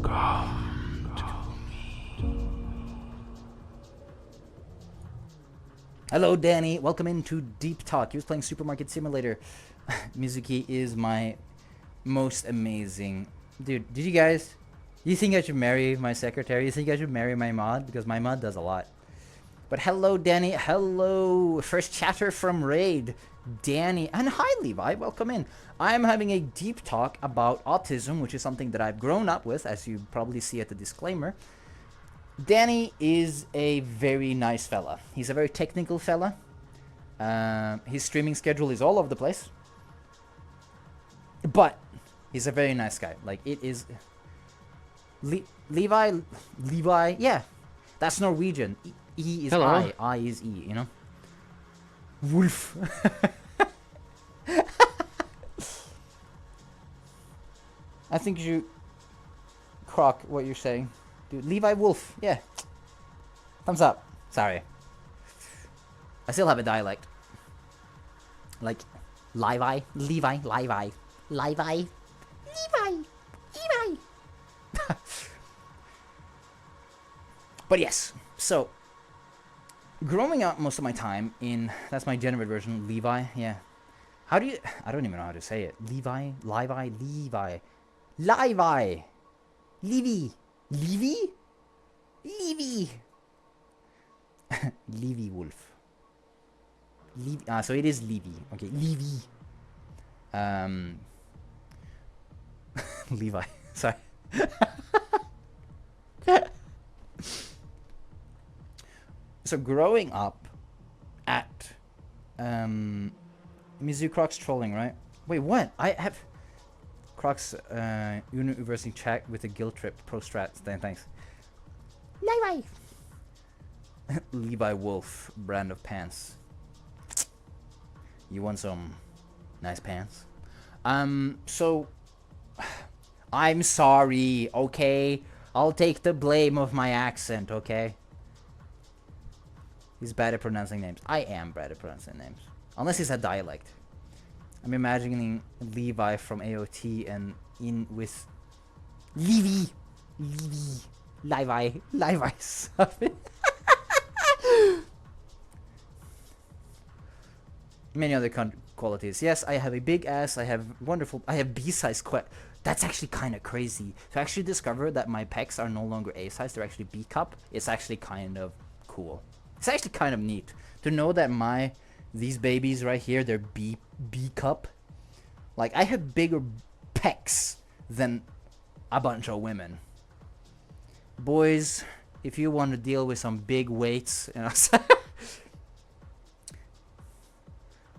Come to me. Hello, Danny. Welcome into Deep Talk. He was playing Supermarket Simulator. Mizuki is my most amazing... Dude, did you guys... You think I should marry my secretary? You think I should marry my mod? Because my mod does a lot. But hello, Danny. Hello. First chatter from Raid. Danny. And hi, Levi. Welcome in. I'm having a deep talk about autism, which is something that I've grown up with, as you probably see at the disclaimer. Danny is a very nice fella. He's a very technical fella. His streaming schedule is all over the place. But he's a very nice guy. Like, it is... Levi, yeah. That's Norwegian. E is Hello. I is E, you know? Wolf. I think you... Krok, what you're saying. Dude, Levi Wolf, yeah. Thumbs up. Sorry. I still have a dialect. Like, Levi, Levi, Levi, Levi, Levi, Levi. But yes, so growing up most of my time in, that's my generated version, Levi, yeah. How do you, I don't even know how to say it. Levi, Levi, Levi, Levi, Levi, Levi, Levi, Levi Wolf. Levi, so it is Levi. Okay, Levi. Levi. Sorry. So growing up at Mizu Krok's trolling, right? Wait, what? I have Krok's university chat with a guilt trip pro strats. Thanks. Levi. Levi Wolf brand of pants. You want some nice pants? So I'm sorry, okay? I'll take the blame of my accent, okay? He's bad at pronouncing names. I am bad at pronouncing names. Unless he's a dialect. I'm imagining Levi from AOT and in with Levi. Levi. Many other qualities. Yes, I have a big ass. I have B-size That's actually kind of crazy. To actually discover that my pecs are no longer A-size, they're actually B-cup, it's actually kind of cool. It's actually kind of neat to know that these babies right here, they're B-cup. Like, I have bigger pecs than a bunch of women. Boys, if you want to deal with some big weights, you know.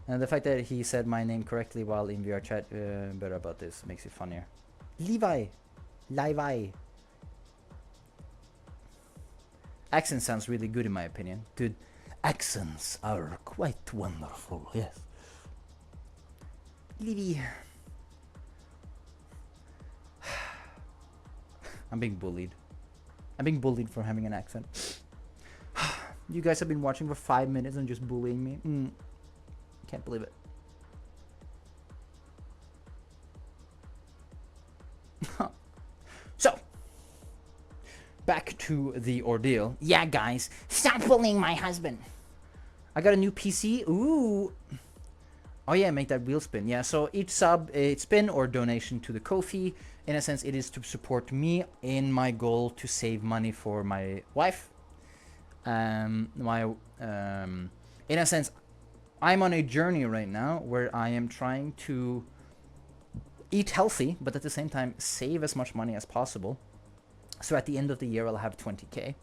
And the fact that he said my name correctly while in VR chat, better about this, makes it funnier. Levi. Accent sounds really good in my opinion. Dude, accents are quite wonderful, yes. Levi. I'm being bullied. I'm being bullied for having an accent. You guys have been watching for 5 minutes and just bullying me. Can't believe it. So, back to the ordeal. Yeah, guys, stop bullying my husband. I got a new PC. Ooh. Oh yeah, make that wheel spin. Yeah, so each sub, spin or donation to the Ko-fi, in a sense, it is to support me in my goal to save money for my wife. In a sense, I'm on a journey right now where I am trying to eat healthy, but at the same time save as much money as possible. So at the end of the year, I'll have 20k.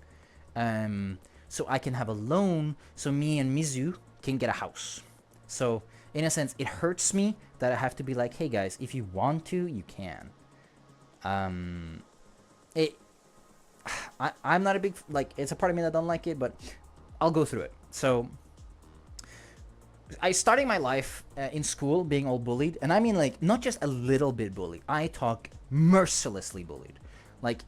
So I can have a loan so me and Mizu can get a house. So in a sense, it hurts me that I have to be like, hey guys, if you want to, you can. I'm not a big, like, it's a part of me that don't like it, but I'll go through it. So I starting my life in school being all bullied, and I mean like not just a little bit bullied. I talk mercilessly bullied. Like,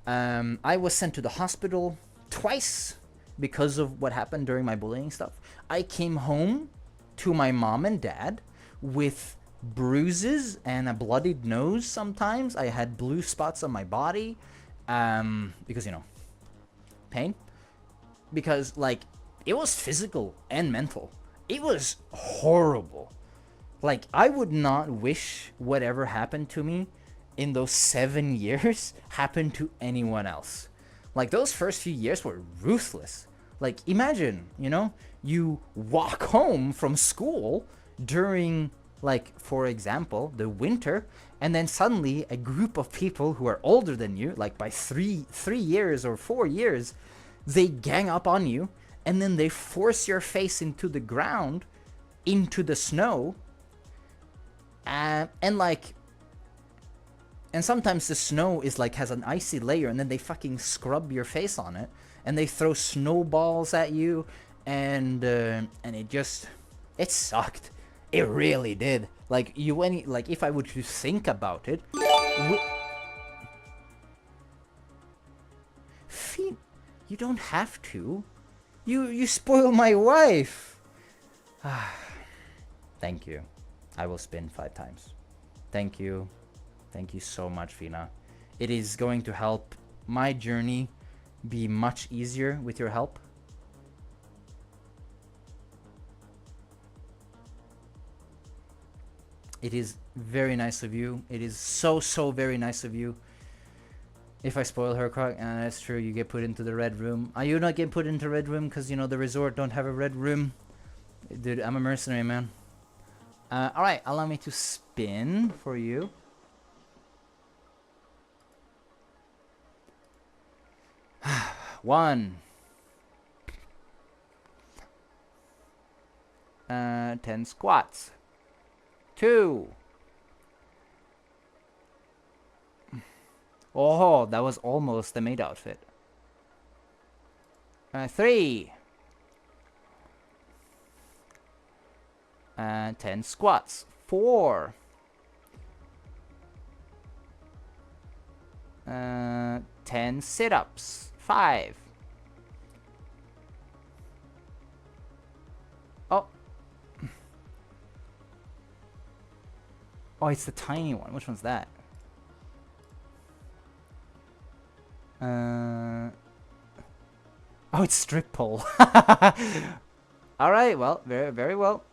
I was sent to the hospital twice because of what happened during my bullying stuff. I came home to my mom and dad with bruises and a bloodied nose. Sometimes I had blue spots on my body because, you know, pain. Because like it was physical and mental. It was horrible. Like, I would not wish whatever happened to me in those 7 years happened to anyone else. Like, those first few years were ruthless. Like, imagine, you know, you walk home from school during, like, for example, the winter, and then suddenly a group of people who are older than you, like by 3 years or 4 years, they gang up on you. And then they force your face into the ground, into the snow, and sometimes the snow is like has an icy layer, and then they fucking scrub your face on it, and they throw snowballs at you, and it sucked. It really did. Like if I would to think about it, you don't have to. You spoil my wife. Thank you. I will spin 5 times. Thank you. Thank you so much, Fina. It is going to help my journey be much easier with your help. It is very nice of you. It is so, so very nice of you. If I spoil her, Krok, that's true. You get put into the red room. Are you not getting put into red room because, you know, the resort don't have a red room? Dude, I'm a mercenary, man. Alright, allow me to spin for you. One. 10 squats. 2. Oh, that was almost the maid outfit. 3. 10 squats. 4. 10 sit-ups. 5. Oh. Oh, it's the tiny one. Which one's that? Oh, it's strip pole. Alright, well, very, very well.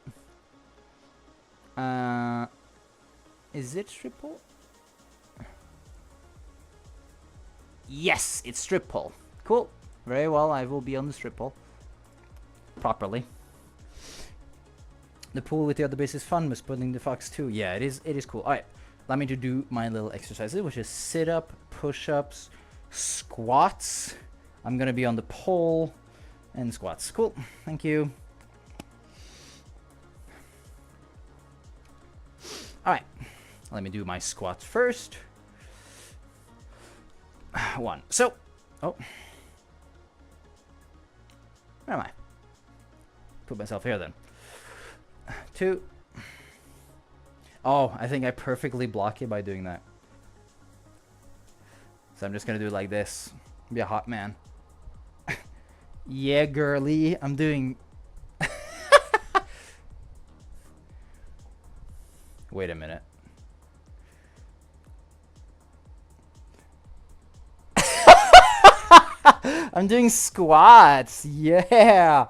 Is it strip pole? Yes, it's strip pole. Cool. Very well, I will be on the strip pole. Properly. The pool with the other base is fun, but spoiling the fox too. Yeah, it is cool. Alright, allow me to do my little exercises, which is sit-up, push-ups, squats. I'm gonna be on the pole and squats. Cool. Thank you. Alright. Let me do my squats first. 1. So. Oh. Where am I? Put myself here then. 2. Oh, I think I perfectly block it by doing that. So I'm just gonna do it like this. Be a hot man. Yeah, girly. I'm doing... Wait a minute. I'm doing squats. Yeah.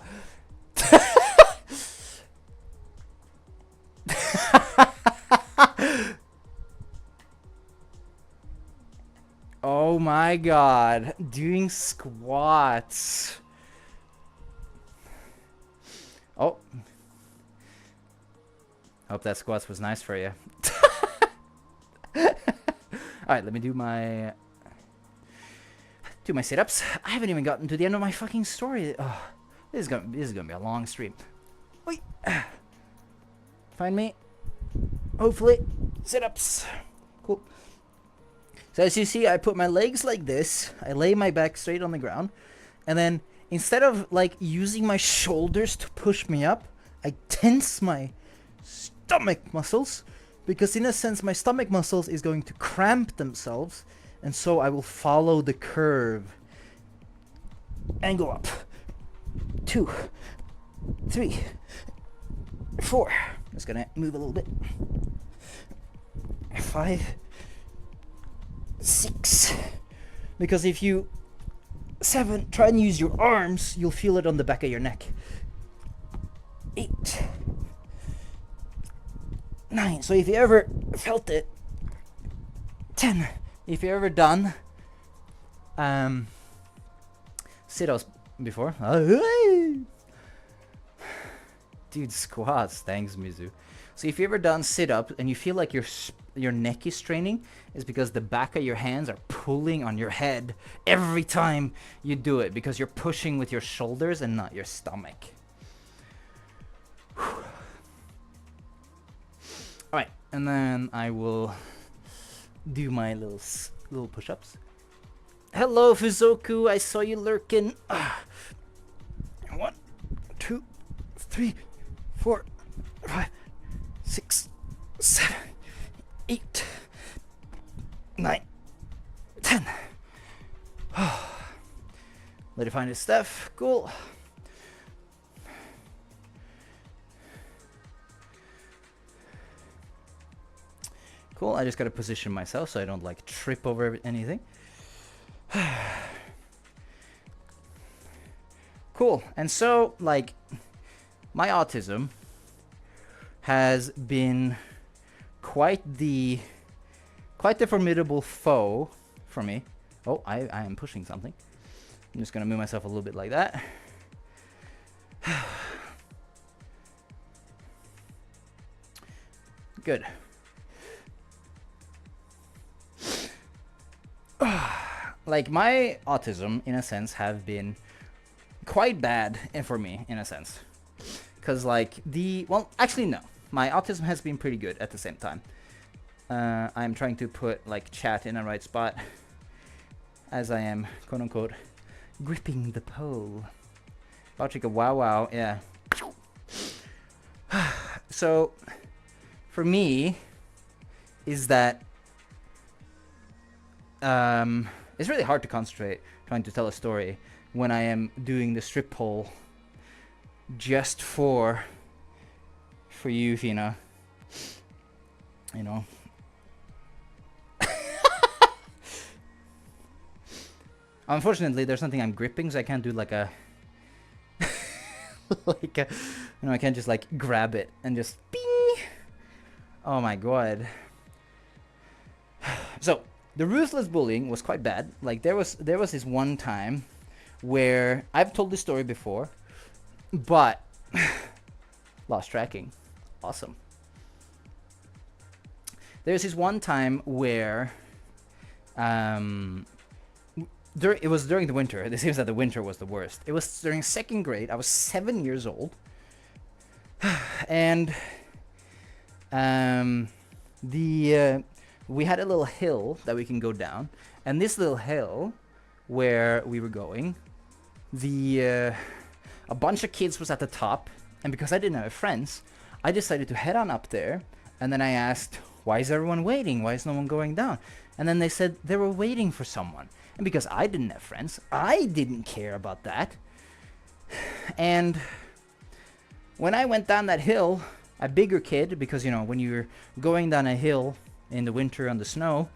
Oh my god, doing squats. Oh. Hope that squats was nice for you. Alright, let me do my sit-ups. I haven't even gotten to the end of my fucking story. Oh, this is gonna be a long stream. Wait. Find me. Hopefully. Sit-ups. Cool. So as you see, I put my legs like this. I lay my back straight on the ground. And then instead of like using my shoulders to push me up, I tense my stomach muscles. Because in a sense, my stomach muscles is going to cramp themselves. And so I will follow the curve. And go up. 2. 3. 4. I'm just gonna move a little bit. 5. 6. Because if you 7 try and use your arms, you'll feel it on the back of your neck. 8. 9. So if you ever felt it. 10. If you ever done sit-ups before. Dude, squats. Thanks, Mizu. So if you ever done sit-up and you feel like your neck is straining, it's because the back of your hands are pulling on your head every time you do it, because you're pushing with your shoulders and not your stomach. Alright, and then I will do my little push-ups. Hello, Fuzoku, I saw you lurking. 1, 2, 3, 4, 5, 6, 7, 8, 9, 10. Let it find his stuff. Cool. Cool. I just gotta position myself so I don't like trip over anything. Cool. And so, like, my autism has been quite the formidable foe for me. Oh, I am pushing something. I'm just gonna move myself a little bit like that. Good. Like, my autism, in a sense, have been quite bad for me, in a sense. Because, like, well, actually, no. My autism has been pretty good at the same time. I'm trying to put, like, chat in the right spot as I am, quote-unquote, gripping the pole. Bouchika wow wow, yeah. So, for me, is that it's really hard to concentrate trying to tell a story when I am doing the strip pole just for you, Fina. You know. Unfortunately, there's something I'm gripping, so I can't do like a like a, you know, I can't just like grab it and just bing. Oh my god. So the ruthless bullying was quite bad. Like, there was this one time where I've told this story before, but lost tracking. Awesome. There's this one time where it was during the winter. It seems that the winter was the worst. It was during second grade. I was 7 years old, and we had a little hill that we can go down, and this little hill where we were going, a bunch of kids was at the top, and because I didn't have friends, I decided to head on up there, and then I asked, why is everyone waiting? Why is no one going down? And then they said they were waiting for someone. And because I didn't have friends, I didn't care about that. And when I went down that hill, a bigger kid, because, you know, when you're going down a hill in the winter on the snow,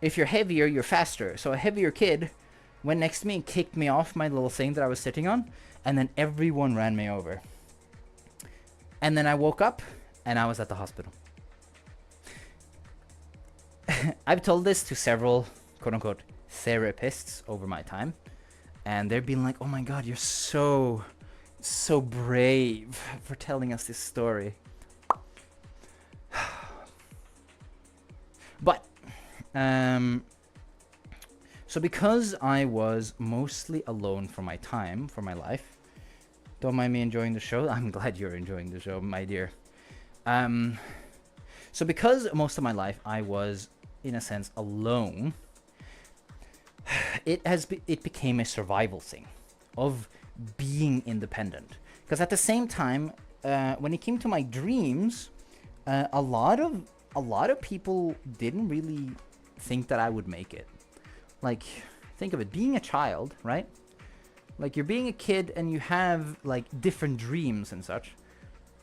if you're heavier, you're faster. So a heavier kid went next to me and kicked me off my little thing that I was sitting on, and then everyone ran me over. And then I woke up, and I was at the hospital. I've told this to several, quote-unquote, therapists over my time, and they've been like, oh my god, you're so brave for telling us this story. But so because I was mostly alone for my time, for my life, don't mind me enjoying the show. I'm glad you're enjoying the show, my dear. So because most of my life I was, in a sense, alone, it became a survival thing of being independent. Because at the same time, when it came to my dreams, a lot of people didn't really think that I would make it. Like, think of it, being a child, right? Like, you're being a kid and you have like different dreams and such.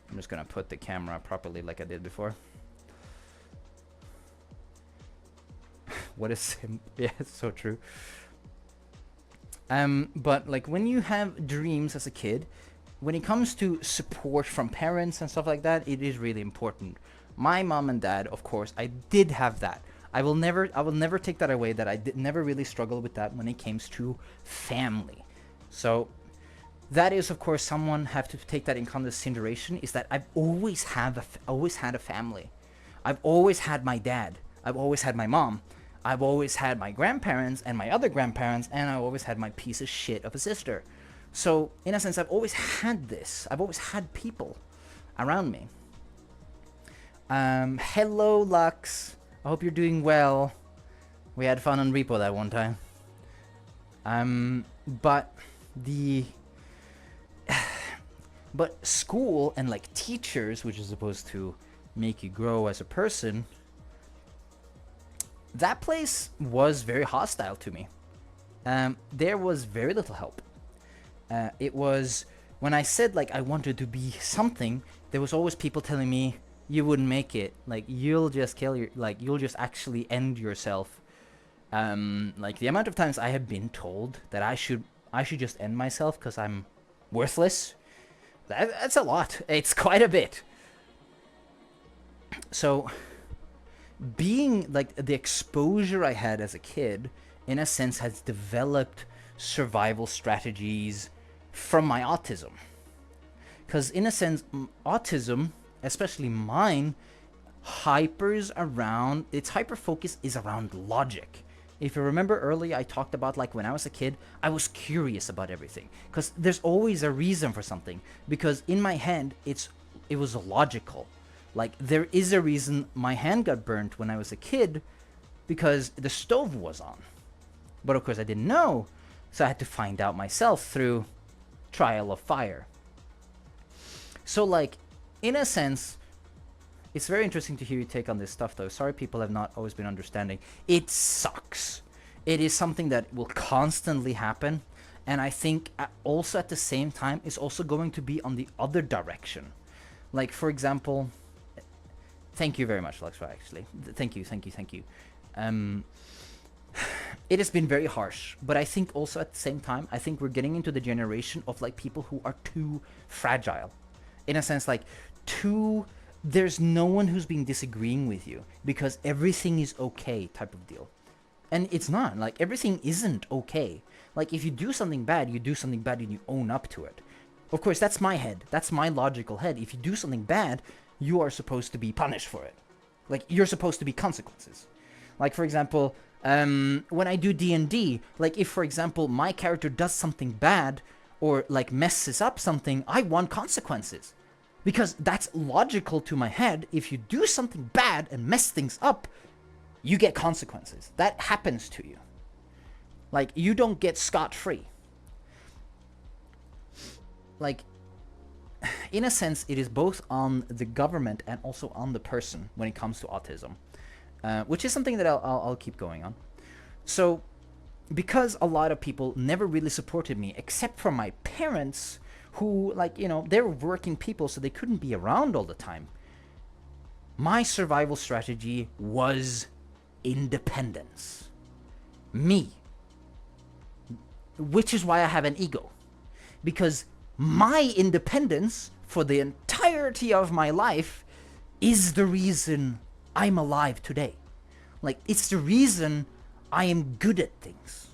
I'm just gonna put the camera properly like I did before. What is yeah, it's so true. But like, when you have dreams as a kid, when it comes to support from parents and stuff like that, it is really important. My mom and dad, of course, I did have that. I will never take that away, that I did never really struggle with that when it came to family. So that is, of course, someone have to take that in consideration, is that I've always had a family. I've always had my dad. I've always had my mom. I've always had my grandparents and my other grandparents, and I always had my piece of shit of a sister. So, in a sense, I've always had this. I've always had people around me. Hello, Lux. I hope you're doing well. We had fun on Repo that one time. But school and like teachers, which is supposed to make you grow as a person, that place was very hostile to me. There was very little help. It was, when I said like I wanted to be something, there was always people telling me, you wouldn't make it, like you'll just you'll just actually end yourself. Like, the amount of times I have been told that I should just end myself because I'm worthless, that's a lot. It's quite a bit. So being like the exposure I had as a kid, in a sense, has developed survival strategies from my autism. Because in a sense, autism, especially mine, its hyper focus is around logic. If you remember earlier, I talked about like when I was a kid, I was curious about everything because there's always a reason for something. Because in my head, it was logical. Like there is a reason my hand got burnt when I was a kid because the stove was on. But of course I didn't know, so I had to find out myself through trial of fire. So like, in a sense, it's very interesting to hear your take on this stuff though. Sorry people have not always been understanding. It sucks. It is something that will constantly happen. And I think also at the same time, it's also going to be on the other direction. Like, for example, thank you very much, Luxra, actually. Thank you. It has been very harsh, but I think also at the same time, I think we're getting into the generation of like people who are too fragile. In a sense, like there's no one who's been disagreeing with you because everything is okay type of deal. And it's not. Like, everything isn't okay. Like, if you do something bad, you do something bad and you own up to it. Of course, that's my head. That's my logical head. If you do something bad, you are supposed to be punished for it. Like, you're supposed to be consequences. Like, for example, when I do D&D, like, if, for example, my character does something bad or, like, messes up something, I want consequences. Because that's logical to my head. If you do something bad and mess things up, you get consequences. That happens to you. Like, you don't get scot-free. Like, in a sense, it is both on the government and also on the person when it comes to autism. Which is something that I'll keep going on. So, because a lot of people never really supported me, except for my parents, who, like, you know, they're working people, so they couldn't be around all the time. My survival strategy was independence. Me. Which is why I have an ego. Because my independence for the entirety of my life is the reason I'm alive today. Like, it's the reason I am good at things.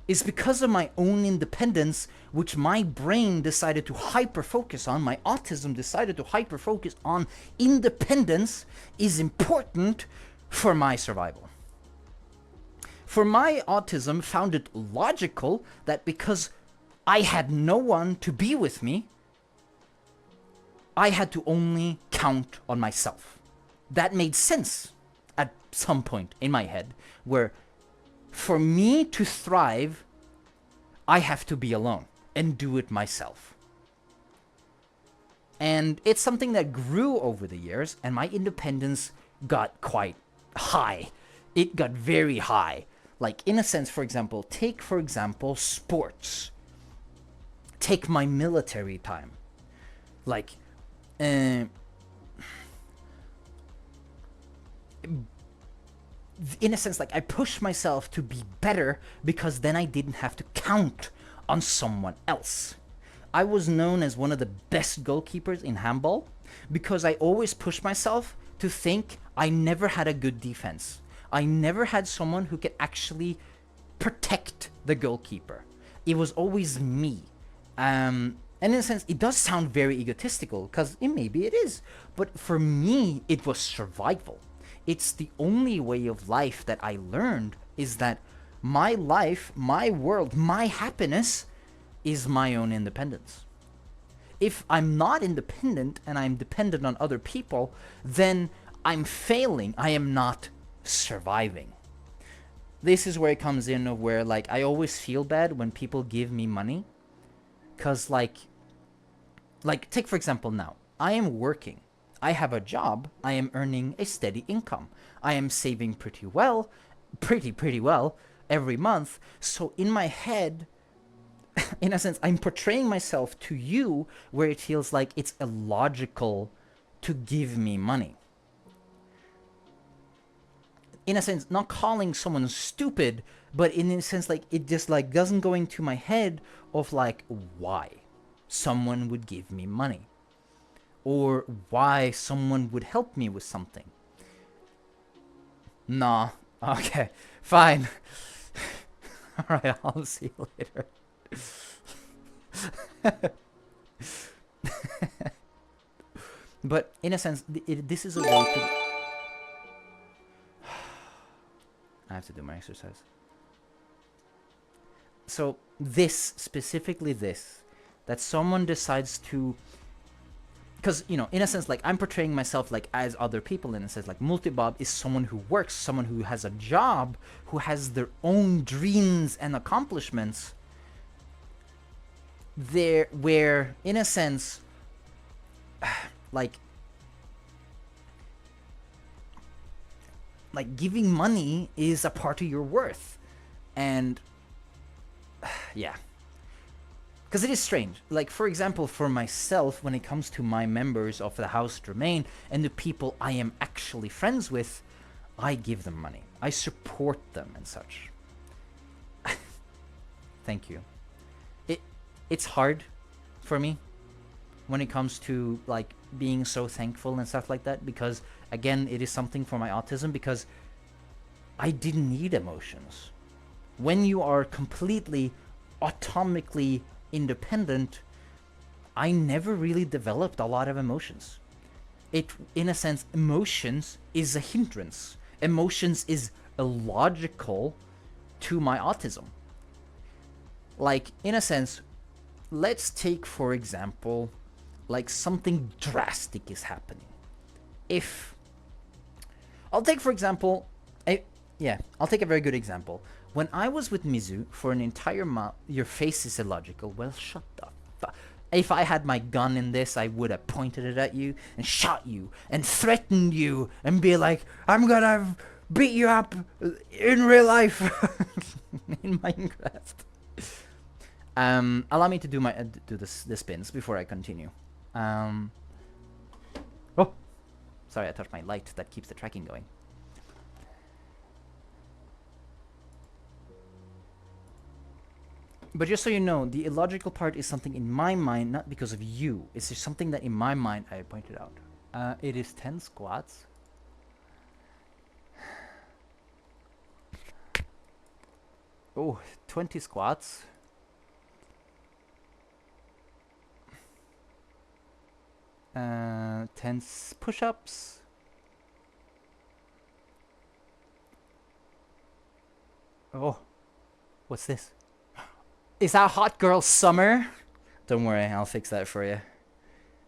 It's because of my own independence, which my brain decided to hyper-focus on, my autism decided to hyper-focus on. Independence is important for my survival. For my autism, found it logical that because I had no one to be with me, I had to only count on myself. That made sense at some point in my head, where for me to thrive, I have to be alone and do it myself. And it's something that grew over the years, and my independence got quite high. It got very high. Like, in a sense, for example, take, for example, sports. Take my military time. Like, in a sense, like, I pushed myself to be better because then I didn't have to count on someone else. I was known as one of the best goalkeepers in handball because I always pushed myself to think I never had a good defense. I never had someone who could actually protect the goalkeeper. It was always me. And in a sense, it does sound very egotistical, because maybe it is. But for me, it was survival. It's the only way of life that I learned, is that my life, my world, my happiness is my own independence. If I'm not independent and I'm dependent on other people, then I'm failing. I am not surviving. This is where it comes in, of where, like, I always feel bad when people give me money. Because, like, take for example now, I am working. I have a job. I am earning a steady income. I am saving pretty well every month. So in my head, in a sense, I'm portraying myself to you where it feels like it's illogical to give me money. In a sense, not calling someone stupid, but in a sense, like, it just, like, doesn't go into my head of, like, why someone would give me money. Or why someone would help me with something. Nah. Okay. Fine. Alright, I'll see you later. But in a sense, this is a way to... I have to do my exercise. So this, specifically this, that someone decides to... Because, you know, in a sense, like, I'm portraying myself, like, as other people, in a sense, like, Multibob is someone who works, someone who has a job, who has their own dreams and accomplishments. There, where, in a sense, like giving money is a part of your worth. And, yeah. Because it is strange. Like, for example, for myself, when it comes to my members of the House Domain and the people I am actually friends with, I give them money. I support them and such. Thank you. It's hard for me when it comes to, like, being so thankful and stuff like that, because, again, it is something for my autism, because I didn't need emotions. When you are completely atomically independent, I never really developed a lot of emotions. It, in a sense, emotions is a hindrance. Emotions is illogical to my autism. Like, in a sense, let's take, for example, like, something drastic is happening. If I'll take, for example, I'll take a very good example. When I was with Mizu for an entire month, your face is illogical. Well, shut the fuck. If I had my gun in this, I would have pointed it at you and shot you and threatened you and be like, I'm gonna beat you up in real life in Minecraft. Allow me to do my the spins before I continue. Oh, sorry, I touched my light that keeps the tracking going. But just so you know, the illogical part is something in my mind, not because of you. It's just something that in my mind I pointed out. It is 10 squats. Oh, 20 squats. Uh, 10 push-ups. Oh, what's this? Is that Hot Girl Summer? Don't worry, I'll fix that for you.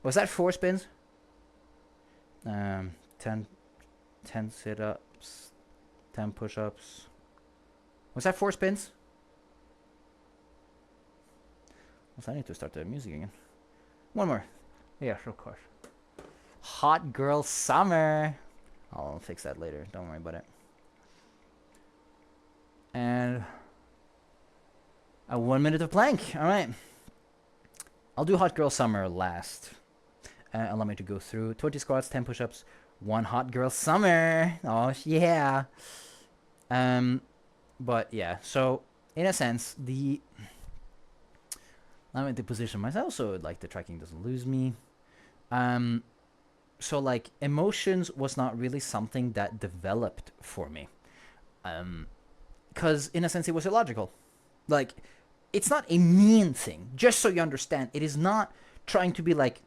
Was that 4 spins? 10 sit-ups, 10 push-ups. Was that 4 spins? I need to start the music again. One more. Yes, of course. Hot Girl Summer. I'll fix that later. Don't worry about it. And a 1 minute of plank. All right. I'll do Hot Girl Summer last. Allow me to go through 20 squats, 10 push-ups, 1 Hot Girl Summer. Oh, yeah. But yeah, so in a sense, I'm in the position myself, so like the tracking doesn't lose me. So like emotions was not really something that developed for me. Because in a sense it was illogical. Like, it's not a mean thing. Just so you understand, it is not trying to be like,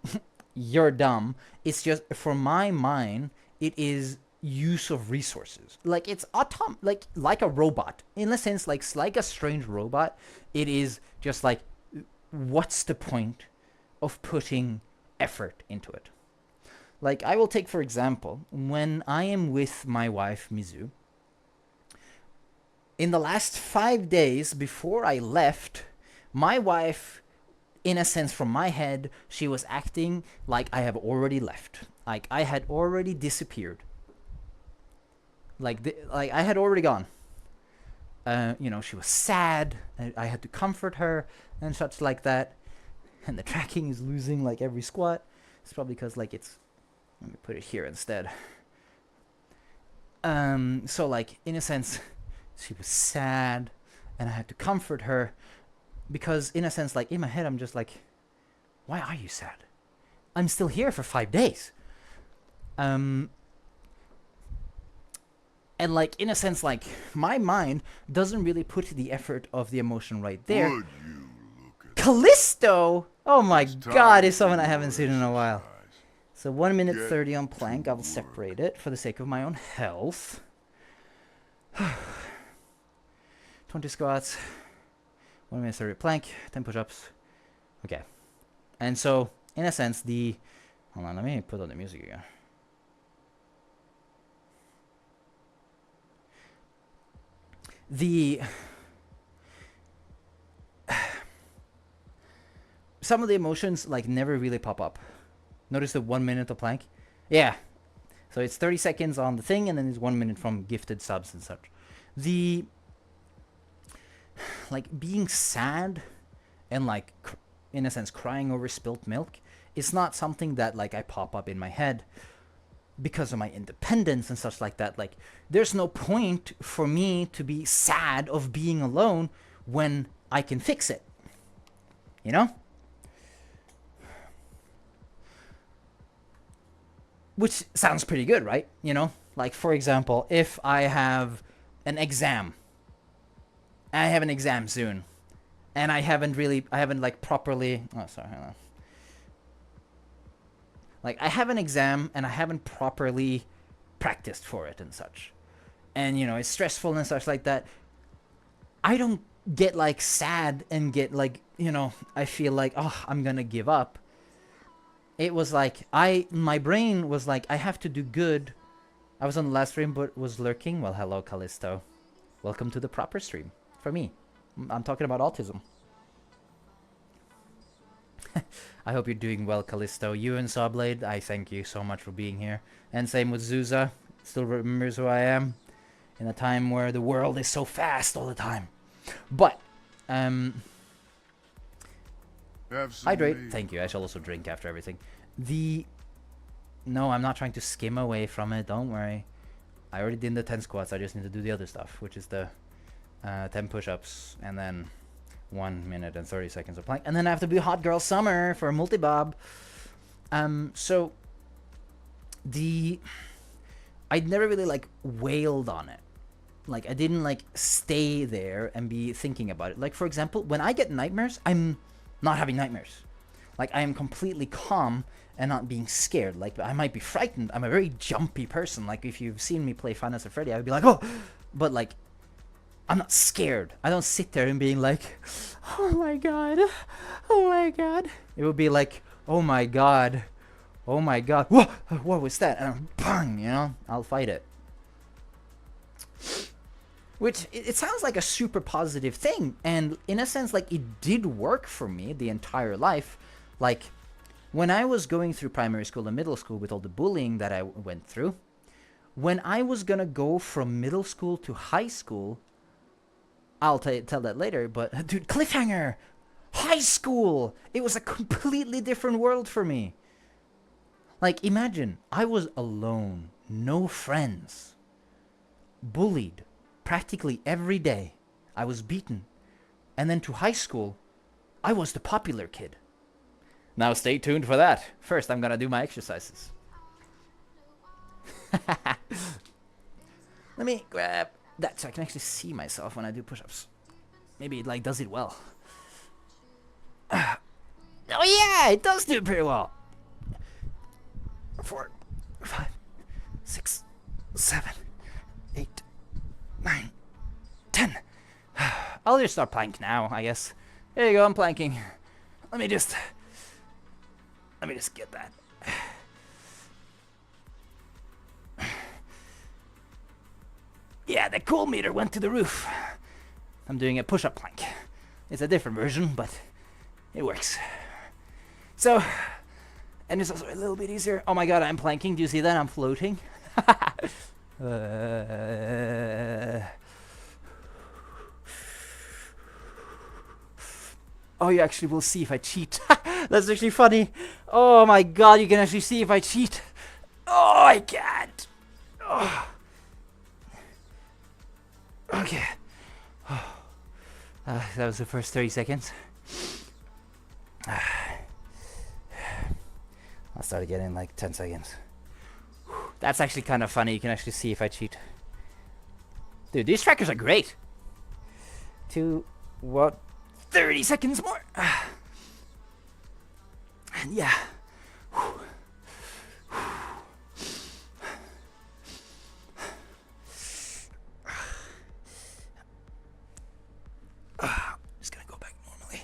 you're dumb. It's just, for my mind, it is use of resources. Like, it's like a robot. In a sense, like a strange robot. It is just like, what's the point of putting effort into it? Like, I will take, for example, when I am with my wife, Mizu, in the last 5 days before I left, my wife, in a sense, from my head, she was acting like I have already left. Like, I had already disappeared. Like I had already gone. You know, she was sad. I had to comfort her and such like that. And the tracking is losing like every squat. It's probably because like it's... Let me put it here instead. So like, in a sense, she was sad and I had to comfort her because, in a sense, like in my head, I'm just like, why are you sad? I'm still here for 5 days. And like in a sense, like my mind doesn't really put the effort of the emotion right there. Would you look at Callisto! Oh my It's time god, is for someone I your haven't seen in a while. exercise. So 1 minute Get 30 on plank. I will to separate it for the sake of my own health. 20 squats. 1 minute 30 plank. 10 push-ups. Okay. And so, in a sense, the... Hold on, let me put on the music again. Some of the emotions like never really pop up. Notice the 1 minute of plank? Yeah. So it's 30 seconds on the thing, and then it's 1 minute from gifted subs and such. The like being sad and like in a sense crying over spilt milk is not something that like I pop up in my head because of my independence and such like that. Like there's no point for me to be sad of being alone when I can fix it. You know? Which sounds pretty good, right? You know? Like for example, if I have an exam. I have an exam soon. And I haven't like properly, oh sorry, hold on. Like I have an exam and I haven't properly practiced for it and such. And you know, it's stressful and such like that. I don't get like sad and get like, you know, I feel like, oh, I'm gonna give up. It was like, my brain was like, I have to do good. I was on the last stream but was lurking. Well, hello Callisto. Welcome to the proper stream. For me. I'm talking about autism. I hope you're doing well, Callisto. You and Sawblade, I thank you so much for being here. And same with Zuza. Still remembers who I am. In a time where the world is so fast all the time. But, hydrate. meat. Thank you. I shall also drink after everything. No, I'm not trying to skim away from it. Don't worry. I already did the 10 squats. I just need to do the other stuff, which is the 10 push-ups and then 1 minute and 30 seconds of plank. And then I have to do Hot Girl Summer for a multi-bob. So I'd never really like wailed on it. Like I didn't like stay there and be thinking about it. Like for example, when I get nightmares, I'm not having nightmares. Like I am completely calm and not being scared. Like I might be frightened. I'm a very jumpy person. Like if you've seen me play Five Nights at Freddy, I would be like, oh, but like I'm not scared. I don't sit there and being like, oh my god, oh my god. It would be like, oh my god, what was that? And I'm bang, you know, I'll fight it. Which, it sounds like a super positive thing. And in a sense, like it did work for me the entire life. Like when I was going through primary school and middle school with all the bullying that I went through, when I was gonna go from middle school to high school, I'll tell that later, but dude, cliffhanger! High school! It was a completely different world for me. Like, imagine, I was alone, no friends, bullied practically every day. I was beaten. And then to high school, I was the popular kid. Now stay tuned for that. First, I'm gonna do my exercises. Let me grab that so I can actually see myself when I do push-ups. Maybe it like does it well. Oh yeah, it does do it pretty well. 4, 5, 6, 7, 8, 9, 10. I'll just start plank now, I guess. There you go, I'm planking. Let me just get that. Yeah, the cool meter went to the roof. I'm doing a push-up plank. It's a different version, but it works. So, and it's also a little bit easier. Oh my god, I'm planking. Do you see that? I'm floating. Oh, you actually will see if I cheat. That's actually funny. Oh my god, you can actually see if I cheat. Oh, I can't. Oh. Okay. Oh. That was the first 30 seconds. I'll start again in like 10 seconds. That's actually kind of funny. You can actually see if I cheat. Dude, these trackers are great. 30 seconds more. And yeah. Just gonna go back normally.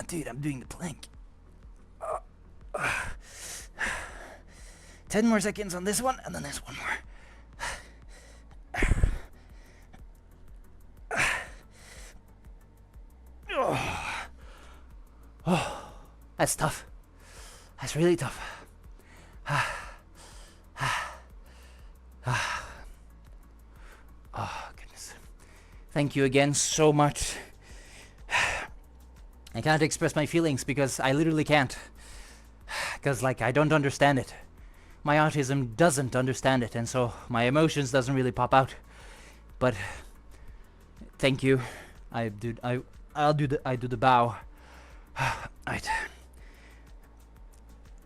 Dude, I'm doing the plank. 10 more seconds on this one, and then there's one more. Oh, that's tough. That's really tough. Oh, goodness. Thank you again so much. I can't express my feelings because I literally can't. Because, like, I don't understand it. My autism doesn't understand it, and so my emotions doesn't really pop out. But thank you. I do the bow. Alright.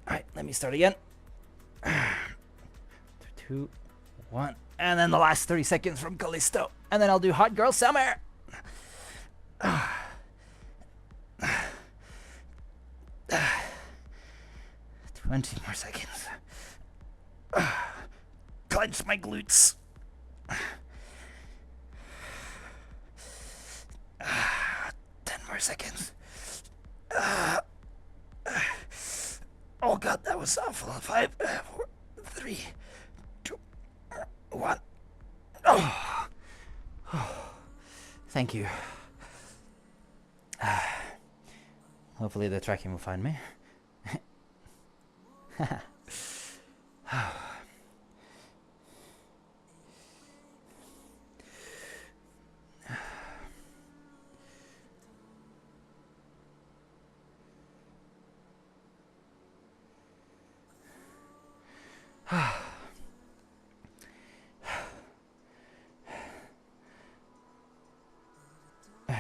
Alright, let me start again. 2, 1, and then the last 30 seconds from Callisto. And then I'll do Hot Girl Summer. 20 more seconds. Clench my glutes. 10 more seconds. Oh god, that was awful. 5, 4, 3, 2, 1. Oh. Thank you. Hopefully the tracking will find me.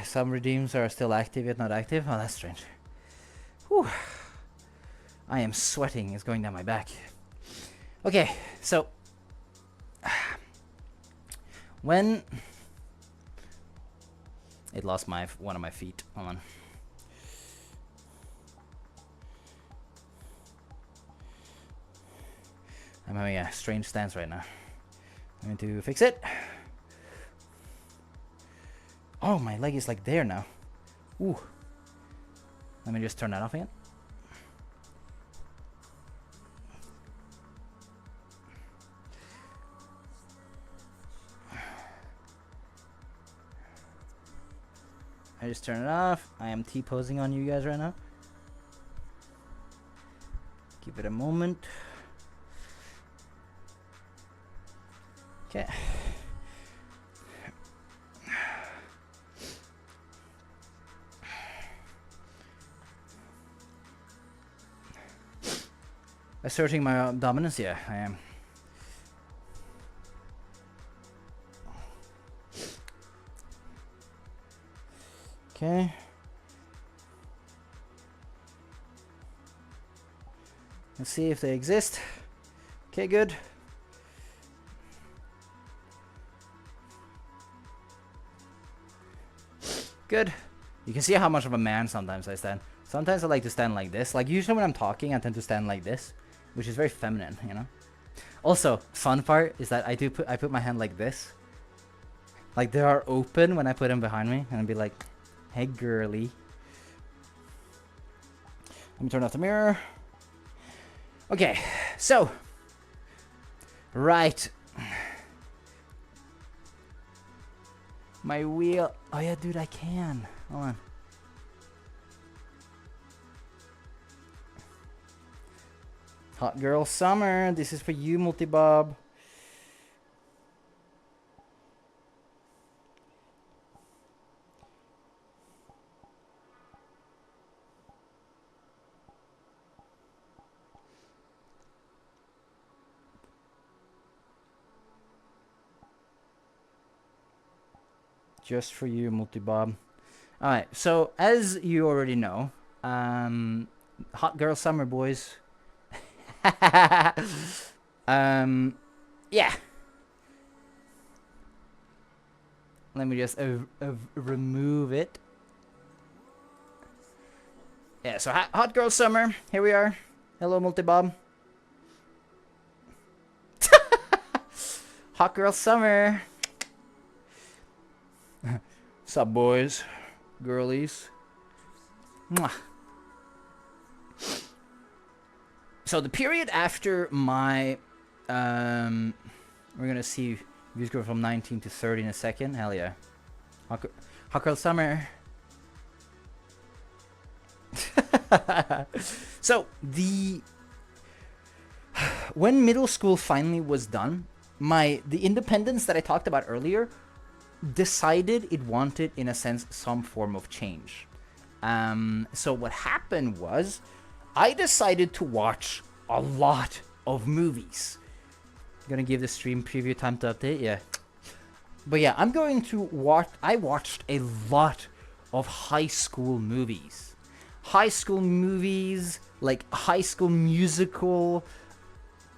Some redeems are still active yet not active. Oh, that's strange. Whew. I am sweating. It's going down my back. Okay, so when it lost one of my feet. Hold on. I'm having a strange stance right now. I'm going to fix it. Oh, my leg is like there now. Ooh. Let me just turn that off again. I just turn it off. I am T-posing on you guys right now. Give it a moment. Okay. Asserting my dominance? Yeah, I am. Okay. Let's see if they exist. Okay, good. Good. You can see how much of a man sometimes I stand. Sometimes I like to stand like this. Like usually when I'm talking, I tend to stand like this, which is very feminine, you know. Also, fun part is that I put my hand like this. Like they are open when I put them behind me, and I'd be like, "Hey, girly." Let me turn off the mirror. Okay, so right. My wheel. Oh yeah, dude, I can. Hold on. Hot Girl Summer. This is for you, Multibob. Just for you, Multibob. Alright, so as you already know, Hot Girl Summer, boys. Yeah. Let me just remove it. Yeah, so Hot Girl Summer. Here we are. Hello, Multibob. Hot Girl Summer. Sup, boys, girlies. Mwah. So the period after my, we're gonna see views go from 19 to 30 in a second. Hell yeah. Hot Girl Summer. So when middle school finally was done, the independence that I talked about earlier decided it wanted, in a sense, some form of change. So what happened was, I decided to watch a lot of movies. Gonna give the stream preview time to update, yeah. But yeah, I'm going to watch. I watched a lot of high school movies. High school movies, like High School Musical,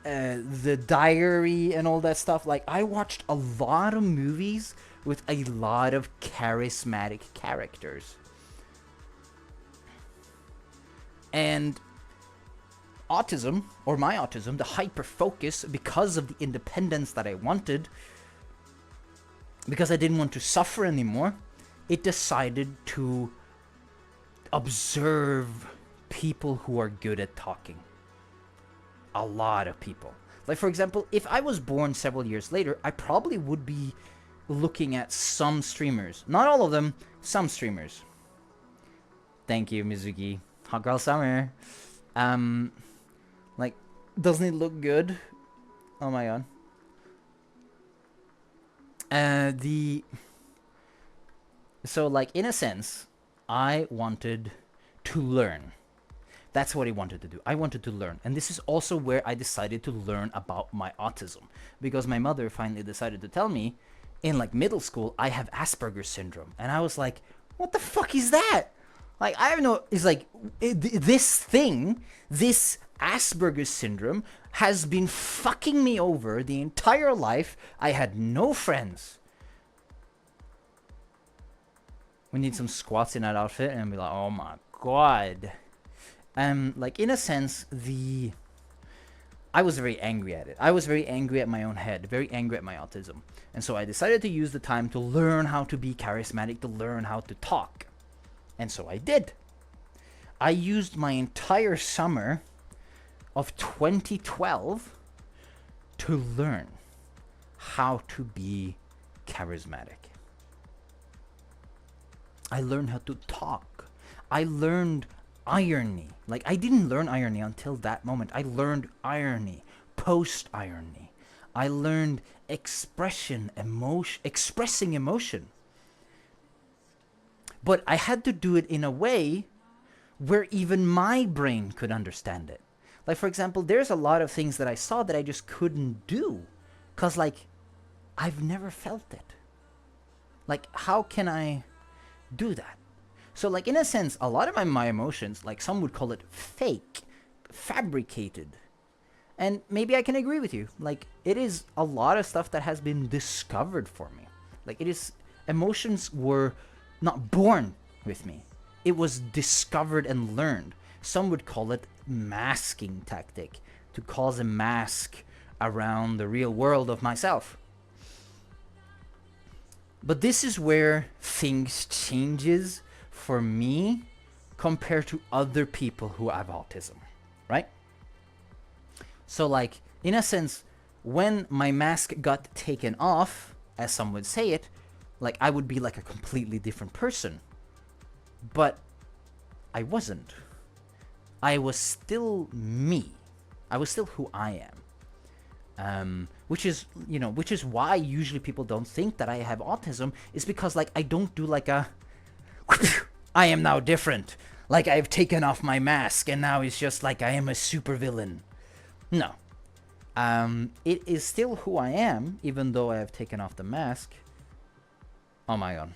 The Diary, and all that stuff. Like, I watched a lot of movies with a lot of charismatic characters. And autism, or my autism, the hyper focus, because of the independence that I wanted, because I didn't want to suffer anymore, it decided to observe people who are good at talking. A lot of people. Like, for example, if I was born several years later, I probably would be looking at some streamers. Not all of them, some streamers. Thank you, Mizuki. Hot Girl Summer. Like, doesn't it look good? Oh my god. So, like, in a sense, I wanted to learn. That's what I wanted to do. I wanted to learn. And this is also where I decided to learn about my autism. Because my mother finally decided to tell me, in, like, middle school, I have Asperger syndrome. And I was like, what the fuck is that? Like, I have no... It's like, this thing, this Asperger syndrome, has been fucking me over the entire life. I had no friends. We need some squats in that outfit, and be like, oh my god. Like, in a sense, I was very angry at it. I was very angry at my own head, very angry at my autism. And so I decided to use the time to learn how to be charismatic, to learn how to talk. And so I did. I used my entire summer of 2012 to learn how to be charismatic. I learned how to talk. I learned irony. Like, I didn't learn irony until that moment. I learned irony, post-irony. I learned expressing emotion. But I had to do it in a way where even my brain could understand it. Like, for example, there's a lot of things that I saw that I just couldn't do. Because, like, I've never felt it. Like, how can I do that? So, like, in a sense, a lot of my emotions, like, some would call it fake, fabricated. And maybe I can agree with you. Like, it is a lot of stuff that has been discovered for me. Like, it is... Emotions were not born with me. It was discovered and learned. Some would call it masking tactic, to cause a mask around the real world of myself. But this is where things changes for me compared to other people who have autism, right? So, like, in a sense, when my mask got taken off, as some would say it, like, I would be like a completely different person. But I wasn't. I was still me. I was still who I am. Which is, you know, which is why usually people don't think that I have autism, is because, like, I don't do like a I am now different. Like, I've taken off my mask and now it's just like I am a supervillain. No. It is still who I am, even though I have taken off the mask. Oh my god.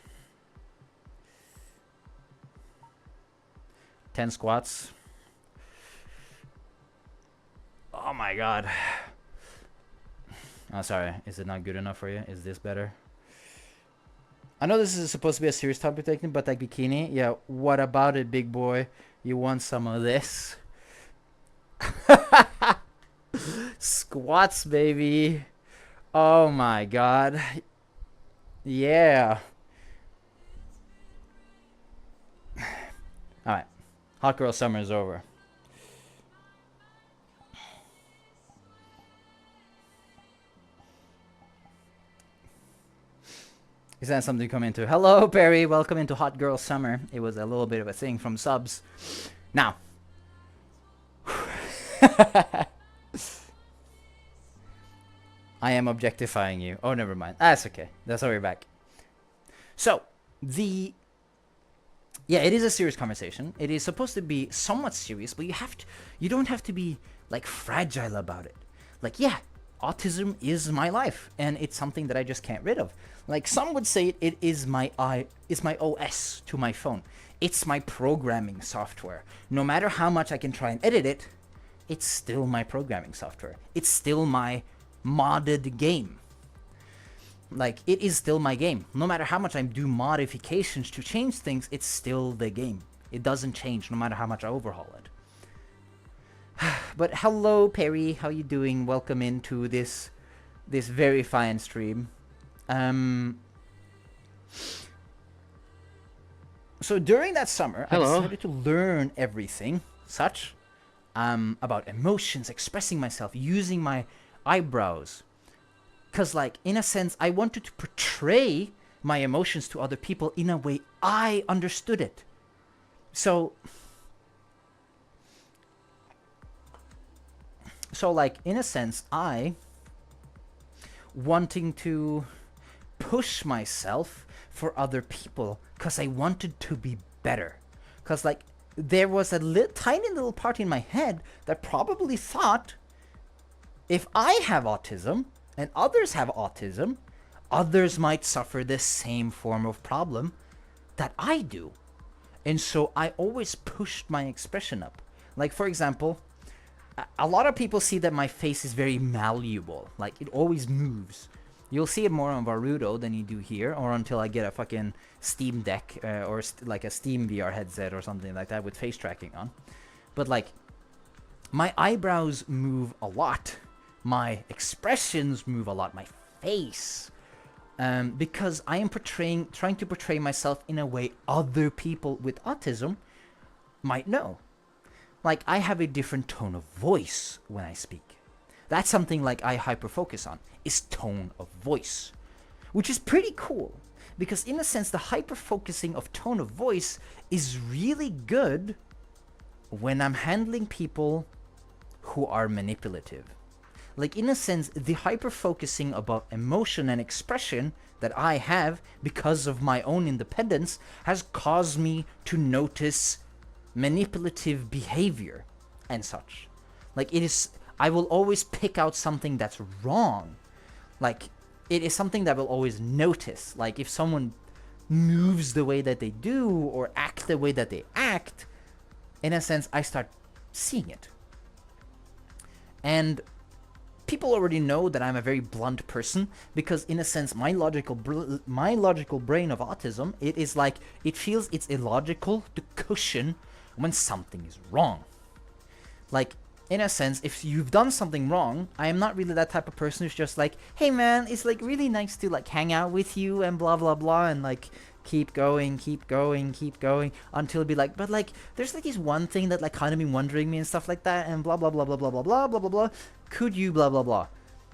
10 squats. Oh my god. Oh, sorry. Is it not good enough for you? Is this better? I know this is supposed to be a serious topic, taking, but like bikini, yeah. What about it, big boy? You want some of this? Squats, baby. Oh my god. Yeah. All right. Hot girl summer is over. Is that something to come into? Hello, Perry. Welcome into Hot Girl Summer. It was a little bit of a thing from subs. Now. I am objectifying you. Oh, never mind. That's okay. That's why we're back. So, yeah, it is a serious conversation. It is supposed to be somewhat serious, but you don't have to be like fragile about it. Like, yeah, autism is my life, and it's something that I just can't rid of. Like some would say, it is my OS to my phone. It's my programming software. No matter how much I can try and edit it, it's still my programming software. It's still my modded game. Like, it is still my game. No matter how much I do modifications to change things, it's still the game. It doesn't change no matter how much I overhaul it. But hello, Perry. How you doing? Welcome into this very fine stream. So during that summer, Hello. I decided to learn everything about emotions, expressing myself, using my eyebrows. Because, like, in a sense, I wanted to portray my emotions to other people in a way I understood it. So like, in a sense, I wanting to push myself for other people because I wanted to be better. Because, like, there was a tiny little part in my head that probably thought, if I have autism and others have autism, others might suffer the same form of problem that I do. And so I always pushed my expression up. Like, for example, a lot of people see that my face is very malleable. Like, it always moves. You'll see it more on Varudo than you do here, or until I get a fucking Steam Deck or like a Steam VR headset or something like that with face tracking on. But, like, my eyebrows move a lot. My expressions move a lot. My face. Because I am trying to portray myself in a way other people with autism might know. Like, I have a different tone of voice when I speak. That's something like I hyper-focus on, is tone of voice. Which is pretty cool, because in a sense, the hyper-focusing of tone of voice is really good when I'm handling people who are manipulative. Like, in a sense, the hyper-focusing about emotion and expression that I have because of my own independence has caused me to notice manipulative behavior and such. Like, I will always pick out something that's wrong. Like, it is something that I will always notice. Like, if someone moves the way that they do or act the way that they act, in a sense, I start seeing it. And people already know that I'm a very blunt person, because in a sense, my logical brain of autism, it feels it's illogical to cushion when something is wrong. Like, in a sense, if you've done something wrong, I am not really that type of person who's just like, hey man, it's like really nice to like hang out with you and blah blah blah, and like keep going until it'd be like, but like there's like this one thing that like kind of been wondering me and stuff like that, and blah blah blah blah blah blah blah blah blah blah. Could you blah blah blah?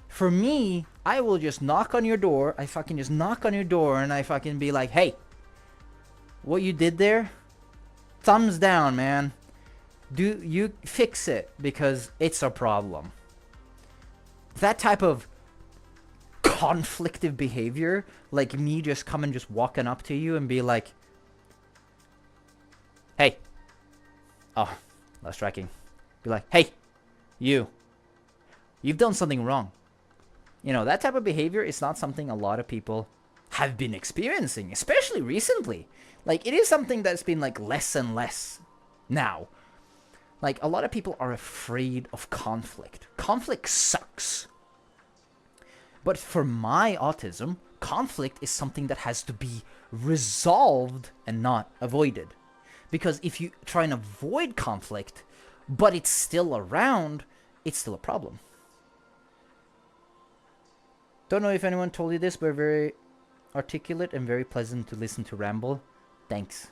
For me, I will just knock on your door. I fucking just knock on your door and I fucking be like, hey, what you did there? Thumbs down, man. Do you fix it, because it's a problem. That type of conflictive behavior, like me just walking up to you and be like, hey, oh, last tracking. Be like, hey, you've done something wrong. You know, that type of behavior is not something a lot of people have been experiencing, especially recently. Like, it is something that's been like less and less now. Like, a lot of people are afraid of conflict. Conflict sucks. But for my autism, conflict is something that has to be resolved and not avoided. Because if you try and avoid conflict, but it's still around, it's still a problem. Don't know if anyone told you this, but very articulate and very pleasant to listen to ramble. Thanks.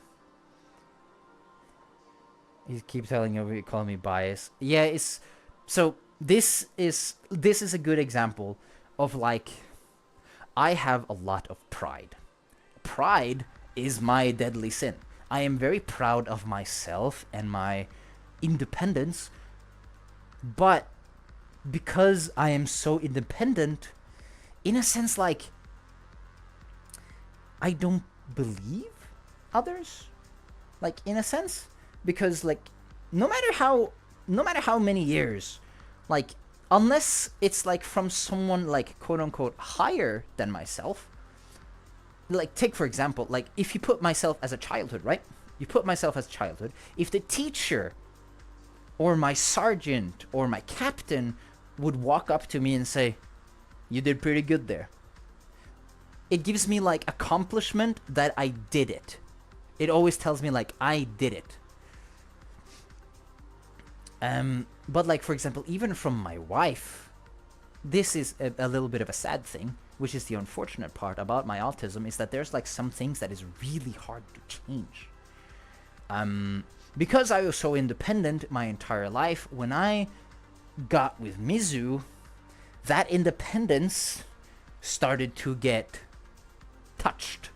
He keeps telling you, calling me biased. Yeah, it's so this is a good example of like, I have a lot of pride. Pride is my deadly sin. I am very proud of myself and my independence, but because I am so independent, in a sense, like, I don't believe others, like, in a sense, because like no matter how many years, like, unless it's like from someone like quote unquote higher than myself, like, take for example, like, if you put myself as a childhood, right? You put myself as childhood. If the teacher or my sergeant or my captain would walk up to me and say, "You did pretty good there," it gives me like accomplishment that I did it. It always tells me like I did it. But like, for example, even from my wife, this is a little bit of a sad thing, which is the unfortunate part about my autism, is that there's like some things that is really hard to change. Because I was so independent my entire life, when I got with Mizu, that independence started to get touched.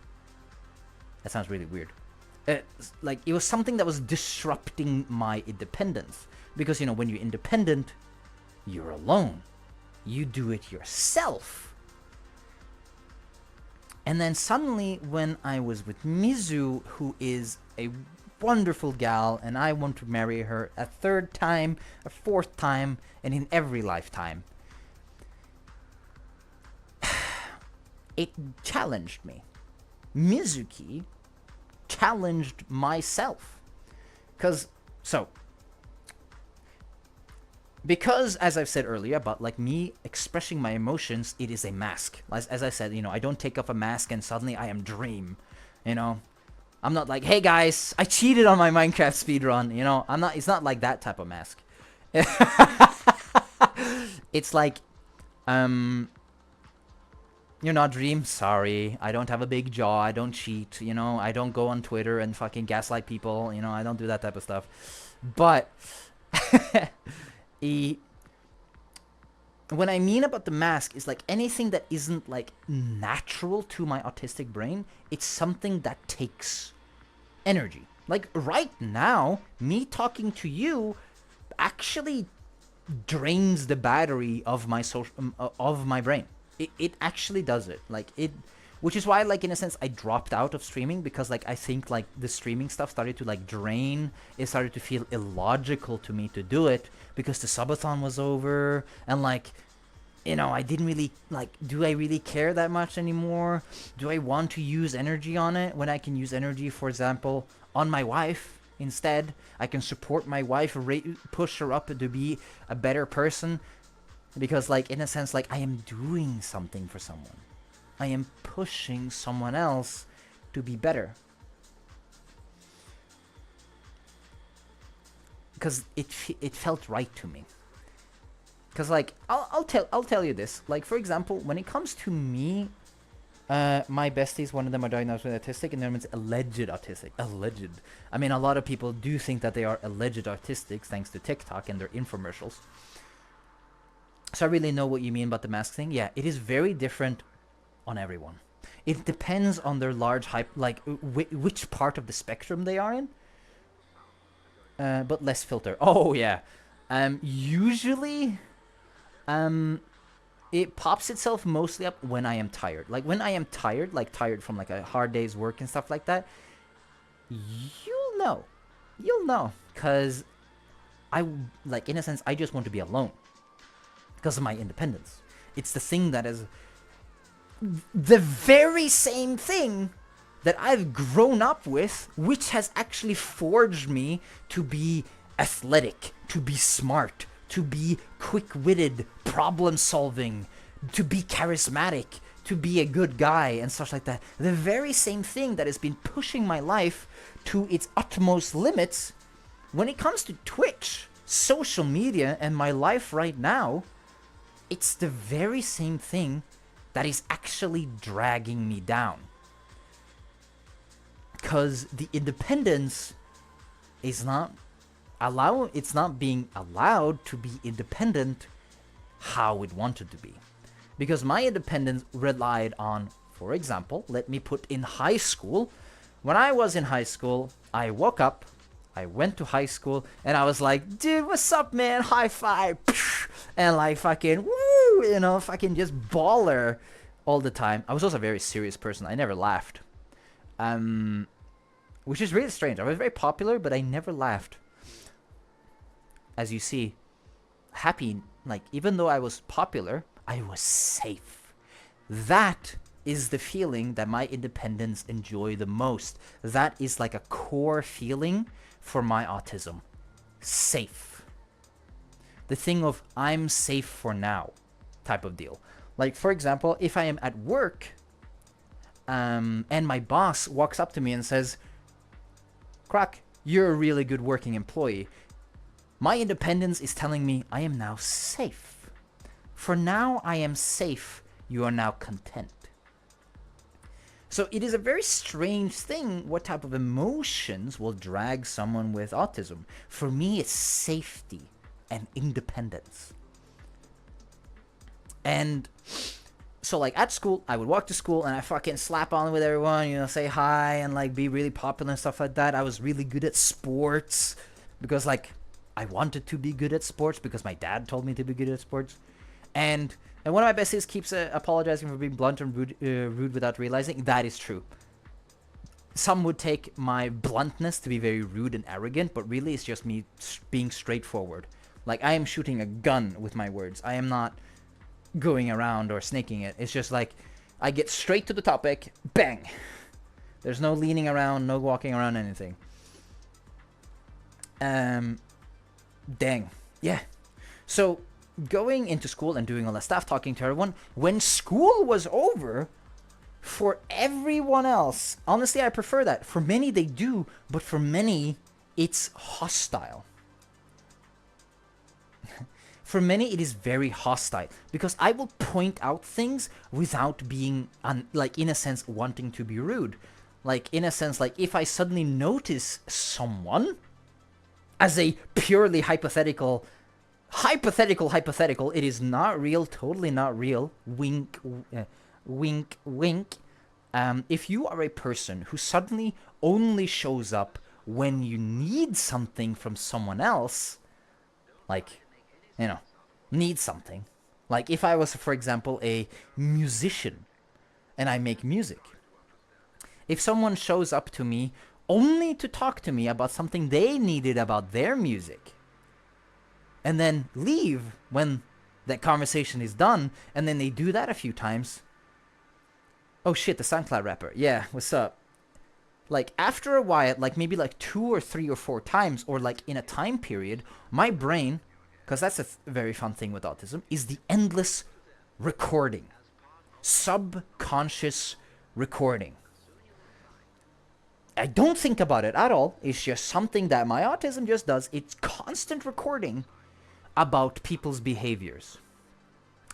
That sounds really weird. Like, it was something that was disrupting my independence. Because, you know, when you're independent, you're alone. You do it yourself. And then suddenly, when I was with Mizu, who is a wonderful gal, and I want to marry her a third time, a fourth time, and in every lifetime, it challenged me. Mizuki challenged myself. Because, as I've said earlier, about like me expressing my emotions, it is a mask. As I said, you know, I don't take off a mask and suddenly I am Dream. You know, I'm not like, "Hey guys, I cheated on my Minecraft speedrun." You know, it's not like that type of mask. It's like, "You're not Dream, sorry. I don't have a big jaw, I don't cheat, you know, I don't go on Twitter and fucking gaslight people, you know, I don't do that type of stuff." But what I mean about the mask is like anything that isn't like natural to my autistic brain, it's something that takes energy. Like right now, me talking to you actually drains the battery of my of my brain. It actually does it. Like it, which is why, like, in a sense, I dropped out of streaming, because like I think like the streaming stuff started to like drain. It started to feel illogical to me to do it because the subathon was over, and like, you know, I didn't really like, do I really care that much anymore? Do I want to use energy on it when I can use energy, for example, on my wife instead? I can support my wife, push her up to be a better person, because like, in a sense, like, I am doing something for someone. I am pushing someone else to be better. Because it felt right to me. Because like, I'll tell you this. Like, for example, when it comes to me, my besties, one of them are diagnosed with autistic, and the other one's alleged autistic. Alleged. I mean, a lot of people do think that they are alleged autistics thanks to TikTok and their infomercials. So I really know what you mean about the mask thing. Yeah, it is very different on everyone. It depends on their large hype, like which part of the spectrum they are in. But less filter. Oh yeah. Usually, it pops itself mostly up when I am tired. Like when I am tired, like tired from like a hard day's work and stuff like that. You'll know, cause I, like, in a sense, I just want to be alone. Because of my independence. It's the thing that is the very same thing that I've grown up with, which has actually forged me to be athletic, to be smart, to be quick-witted, problem-solving, to be charismatic, to be a good guy and such like that. The very same thing that has been pushing my life to its utmost limits, when it comes to Twitch, social media, and my life right now, it's the very same thing that is actually dragging me down. Because the independence is not it's not being allowed to be independent how it wanted to be. Because my independence relied on, for example, let me put in high school. When I was in high school, I woke up, I went to high school, and I was like, dude, what's up, man? High five. And like fucking, woo, you know, fucking just baller all the time. I was also a very serious person. I never laughed. Which is really strange. I was very popular, but I never laughed. As you see, happy, like, even though I was popular, I was safe. That is the feeling that my independence enjoy the most. That is like a core feeling for my autism. Safe. The thing of I'm safe for now type of deal. Like, for example, if I am at work and my boss walks up to me and says, Krok, you're a really good working employee. My independence is telling me I am now safe. For now, I am safe. You are now content. So it is a very strange thing what type of emotions will drag someone with autism. For me, it's safety and independence. And so like at school, I would walk to school and I fucking slap on with everyone, you know, say hi and like be really popular and stuff like that. I was really good at sports because like I wanted to be good at sports because my dad told me to be good at sports. And one of my besties keeps apologizing for being blunt and rude without realizing that is true. Some would take my bluntness to be very rude and arrogant, but really it's just me being straightforward. Like I am shooting a gun with my words. I am not going around or snaking it. It's just like I get straight to the topic, bang. There's no leaning around, no walking around, anything. Dang. Yeah. So going into school and doing all that stuff, talking to everyone, when school was over, for everyone else, honestly, I prefer that. For many, they do, but for many, it's hostile. For many, it is very hostile because I will point out things without being, like, in a sense, wanting to be rude. Like, in a sense, like, if I suddenly notice someone as a purely hypothetical, it is not real, totally not real, wink, wink, wink. If you are a person who suddenly only shows up when you need something from someone else, like, you know, need something. Like if I was, for example, a musician and I make music. If someone shows up to me only to talk to me about something they needed about their music, and then leave when that conversation is done, and then they do that a few times. Oh shit, the SoundCloud rapper. Yeah, what's up? Like after a while, like maybe like 2 or 3 or 4 times, or like in a time period, my brain, because that's a very fun thing with autism, is the endless recording. Subconscious recording. I don't think about it at all. It's just something that my autism just does. It's constant recording about people's behaviors.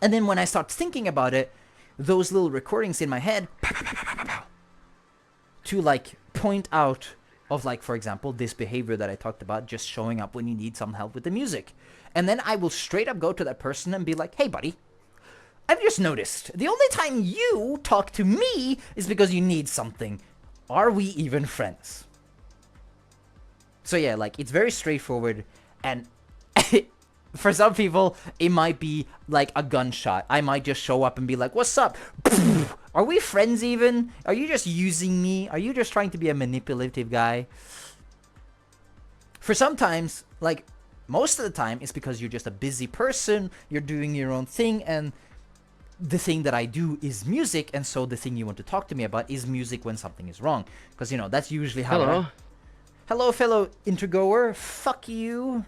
And then when I start thinking about it, those little recordings in my head to like point out of like, for example, this behavior that I talked about, just showing up when you need some help with the music. And then I will straight up go to that person and be like, hey buddy, I've just noticed the only time you talk to me is because you need something. Are we even friends? So yeah, like it's very straightforward, and for some people it might be like a gunshot. I might just show up and be like, what's up? Are we friends even? Are you just using me? Are you just trying to be a manipulative guy? For sometimes, like most of the time, it's because you're just a busy person, you're doing your own thing, and the thing that I do is music, and so the thing you want to talk to me about is music when something is wrong. Because, you know, that's usually how... Hello. Hello, fellow intergoer. Fuck you.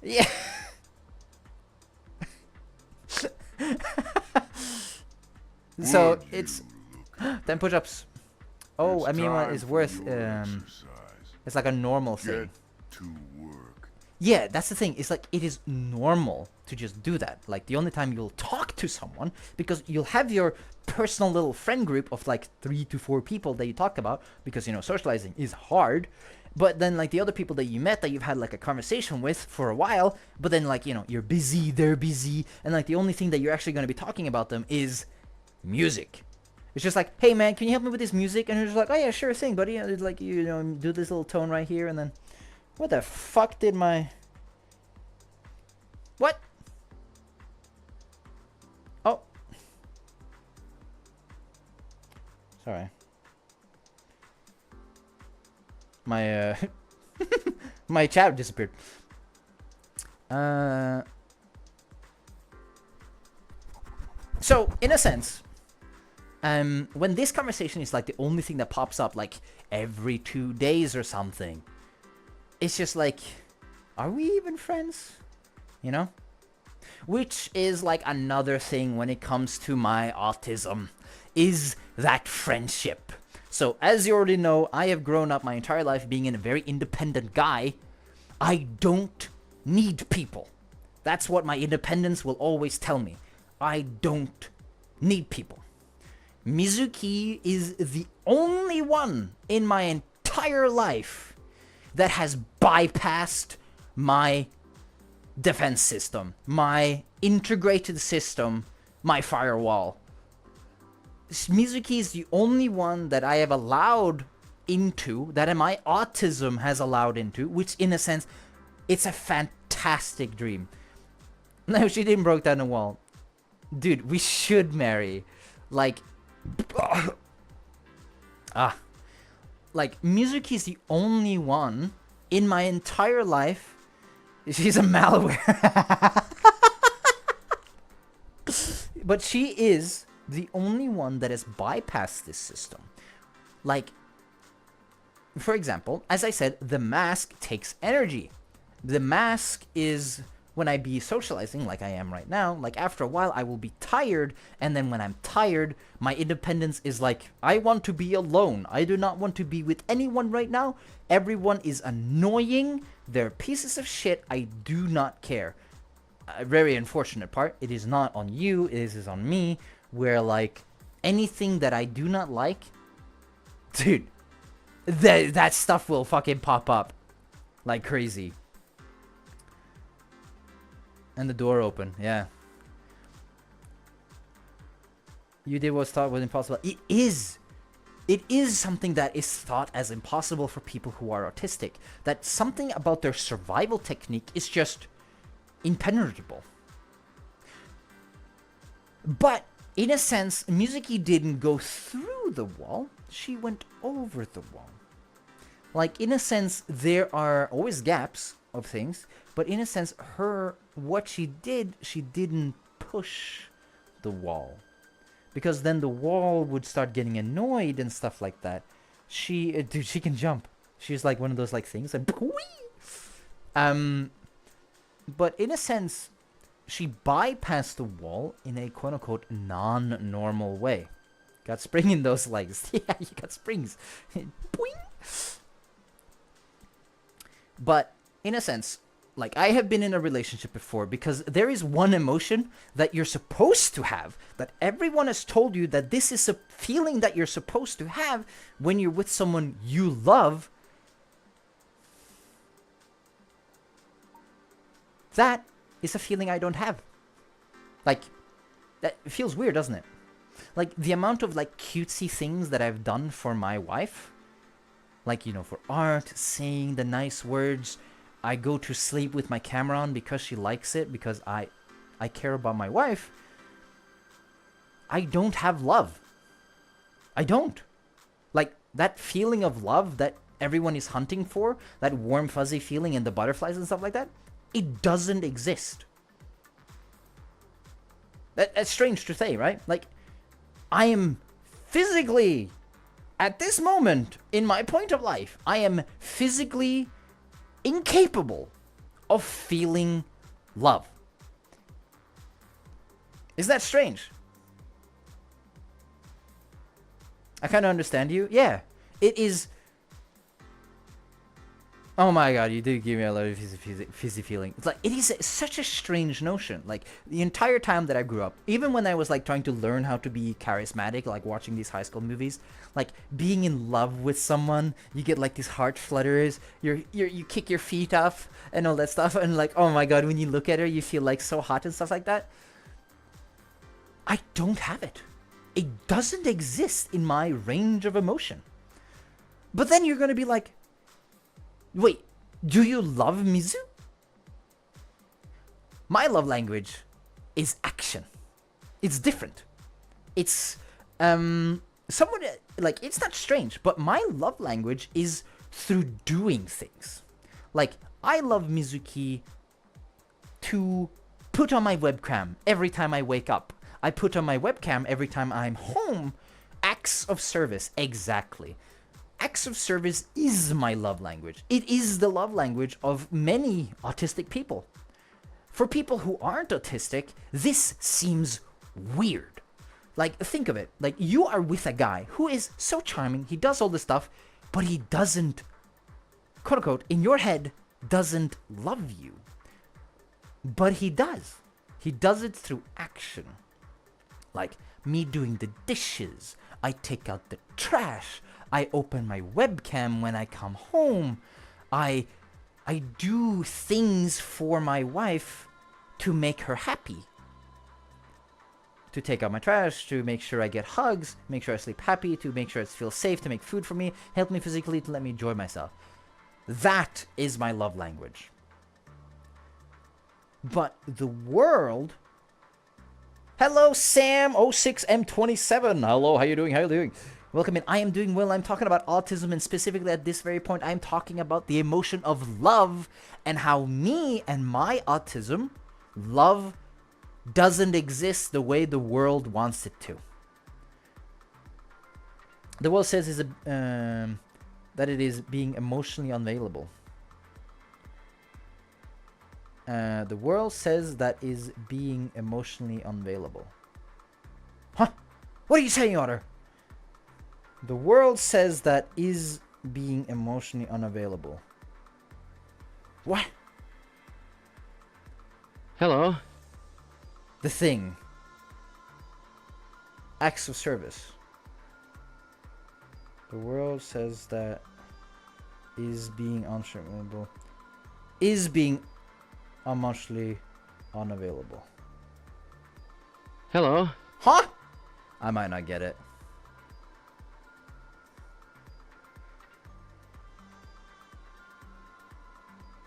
Yeah. So Would it's you look 10 push-ups. Oh, It's I mean, what time is for worth? your exercise. It's like a normal Get thing. to work. Yeah, that's the thing. It's like it is normal to just do that. Like the only time you'll talk to someone, because you'll have your personal little friend group of like 3 to 4 people that you talk about, because you know socializing is hard. But then like the other people that you met that you've had like a conversation with for a while, but then like you know you're busy, they're busy, and like the only thing that you're actually going to be talking about them is music. It's just like, hey man, can you help me with this music? And you're just like, oh yeah, sure thing, buddy. And it's like, you know, do this little tone right here, and then, what the fuck did my... What? Oh. Sorry. My, my chat disappeared. So, in a sense, when this conversation is like the only thing that pops up like every 2 days or something, it's just like, are we even friends? You know? Which is like another thing when it comes to my autism, is that friendship. So as you already know, I have grown up my entire life being a very independent guy. I don't need people. That's what my independence will always tell me. I don't need people. Mizuki is the only one in my entire life that has bypassed my defense system, my integrated system, my firewall. Mizuki is the only one that I have allowed into, that my autism has allowed into, which in a sense, it's a fantastic dream. No, she didn't broke down the wall. Dude, we should marry. Like, like, Mizuki is the only one in my entire life. She's a malware. But she is the only one that has bypassed this system. Like, for example, as I said, the mask takes energy. The mask is, when I be socializing like I am right now, like after a while I will be tired, and then when I'm tired, my independence is like, I want to be alone. I do not want to be with anyone right now. Everyone is annoying. They're pieces of shit. I do not care. A very unfortunate part, it is not on you, it is on me, where like anything that I do not like, dude, that stuff will fucking pop up like crazy. And the door open, yeah. You did what's thought was impossible. It is. It is something that is thought as impossible for people who are autistic. That something about their survival technique is just impenetrable. But in a sense, Mizuki didn't go through the wall. She went over the wall. Like, in a sense, there are always gaps of things, but in a sense, what she did, she didn't push the wall. Because then the wall would start getting annoyed and stuff like that. Dude, she can jump. She's like one of those like things, and but in a sense, she bypassed the wall in a quote-unquote non-normal way. Got spring in those legs. Yeah, you got springs. Boing. But in a sense, like, I have been in a relationship before, because there is one emotion that you're supposed to have, that everyone has told you that this is a feeling that you're supposed to have when you're with someone you love. That is a feeling I don't have. Like, that feels weird, doesn't it? Like, the amount of, like, cutesy things that I've done for my wife. Like, you know, for art, saying the nice words. I go to sleep with my camera on because she likes it, because I care about my wife. I don't have love. I don't. Like, that feeling of love that everyone is hunting for, that warm fuzzy feeling and the butterflies and stuff like that, it doesn't exist. That's strange to say, right? Like, I am physically, at this moment in my point of life, I am physically incapable of feeling love. Is that strange? I kind of understand you. Yeah, it is. Oh my god, you do give me a lot of fizzy feeling. It's like, it is such a strange notion. Like, the entire time that I grew up, even when I was like trying to learn how to be charismatic, like watching these high school movies, like being in love with someone, you get like these heart flutters, you kick your feet off and all that stuff, and like, oh my god, when you look at her, you feel like so hot and stuff like that. I don't have it. It doesn't exist in my range of emotion. But then you're gonna be like, wait, do you love Mizu? My love language is action. It's different. It's somewhat like, it's not strange, but my love language is through doing things. Like, I love Mizuki to put on my webcam every time I wake up. I put on my webcam every time I'm home. Acts of service, exactly. Acts of service is my love language. It is the love language of many autistic people. For people who aren't autistic, this seems weird. Like, think of it. Like, you are with a guy who is so charming, he does all this stuff, but he doesn't, quote unquote, in your head, doesn't love you. But he does. He does it through action. Like, me doing the dishes, I take out the trash, I open my webcam when I come home, I do things for my wife to make her happy. To take out my trash, to make sure I get hugs, make sure I sleep happy, to make sure it feels safe, to make food for me, help me physically, to let me enjoy myself. That is my love language. But the world... Hello, Sam06M27. Hello, how you doing? How you doing? Welcome in. I am doing well. I'm talking about autism, and specifically at this very point, I'm talking about the emotion of love and how me and my autism, love doesn't exist the way the world wants it to. The world says that it is being emotionally unavailable. The world says that is being emotionally unavailable. Huh? What are you saying, Otter? The world says that is being emotionally unavailable. What? Hello. The thing. Acts of service. The world says that is being unavailable. Is being emotionally unavailable. Hello. Huh? I might not get it.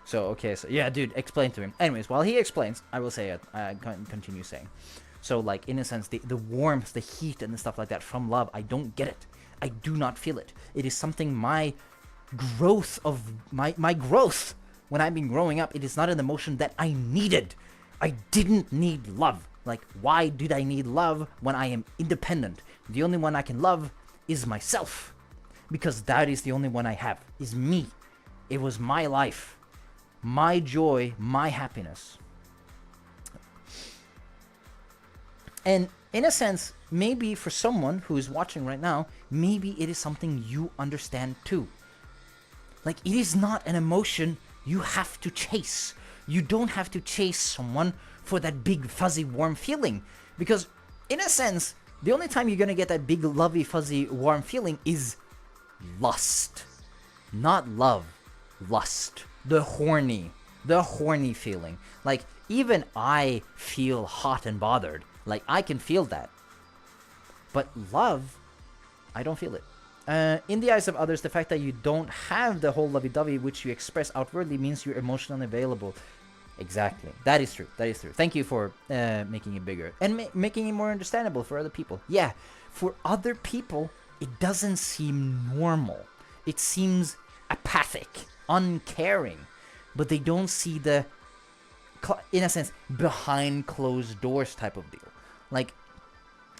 So, okay, so, yeah, dude, explain to him. Anyways, while he explains, I will say it. I continue saying. So, like, in a sense, the warmth, the heat, and the stuff like that from love, I don't get it. I do not feel it. It is something my growth, when I've been growing up, it is not an emotion that I needed. I didn't need love. Like, why did I need love when I am independent? The only one I can love is myself. Because that is the only one I have, is me. It was my life. My joy, my happiness. And in a sense, maybe for someone who is watching right now, maybe it is something you understand too. Like, it is not an emotion you have to chase. You don't have to chase someone for that big, fuzzy, warm feeling. Because, in a sense, the only time you're gonna get that big, lovey, fuzzy, warm feeling is lust. Not love. Lust. The horny feeling. Like, even I feel hot and bothered. Like, I can feel that. But love, I don't feel it. In the eyes of others, the fact that you don't have the whole lovey-dovey which you express outwardly means you're emotionally unavailable. Exactly. That is true. That is true. Thank you for making it bigger. And making it more understandable for other people. Yeah, for other people, it doesn't seem normal. It seems apathic, uncaring. But they don't see the, in a sense, behind closed doors type of deal. Like,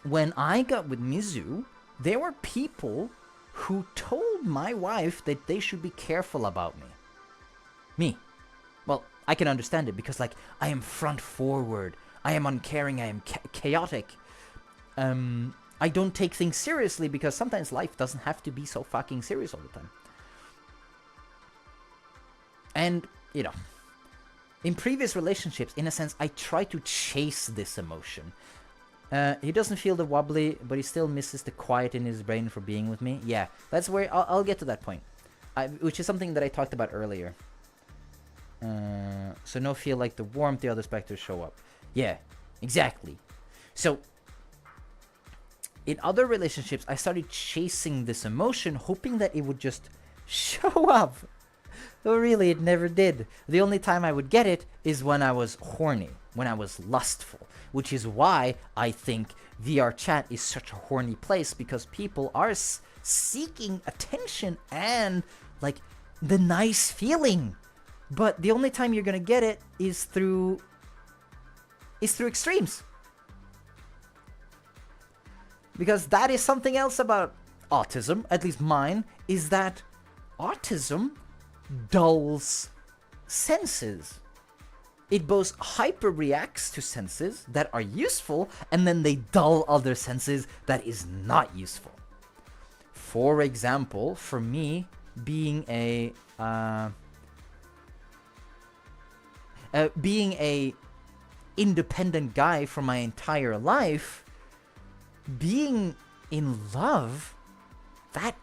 when I got with Mizu, there were people who told my wife that they should be careful about me. Me. Well, I can understand it because, like, I am front forward. I am uncaring. I am chaotic. I don't take things seriously because sometimes life doesn't have to be so fucking serious all the time. And, you know, in previous relationships, in a sense, I try to chase this emotion. He doesn't feel the wobbly, but he still misses the quiet in his brain for being with me. Yeah, that's where I'll get to that point, which is something that I talked about earlier. So no feel like the warmth, the other specters show up. Yeah, exactly. So in other relationships, I started chasing this emotion, hoping that it would just show up. Though really, it never did. The only time I would get it is when I was horny, when I was lustful. Which is why I think VR chat is such a horny place, because people are seeking attention and, like, the nice feeling. But the only time you're gonna get it is through extremes. Because that is something else about autism, at least mine, is that autism dulls senses. It both hyper reacts to senses that are useful, and then they dull other senses that is not useful. For example, for me, being a independent guy for my entire life, being in love, that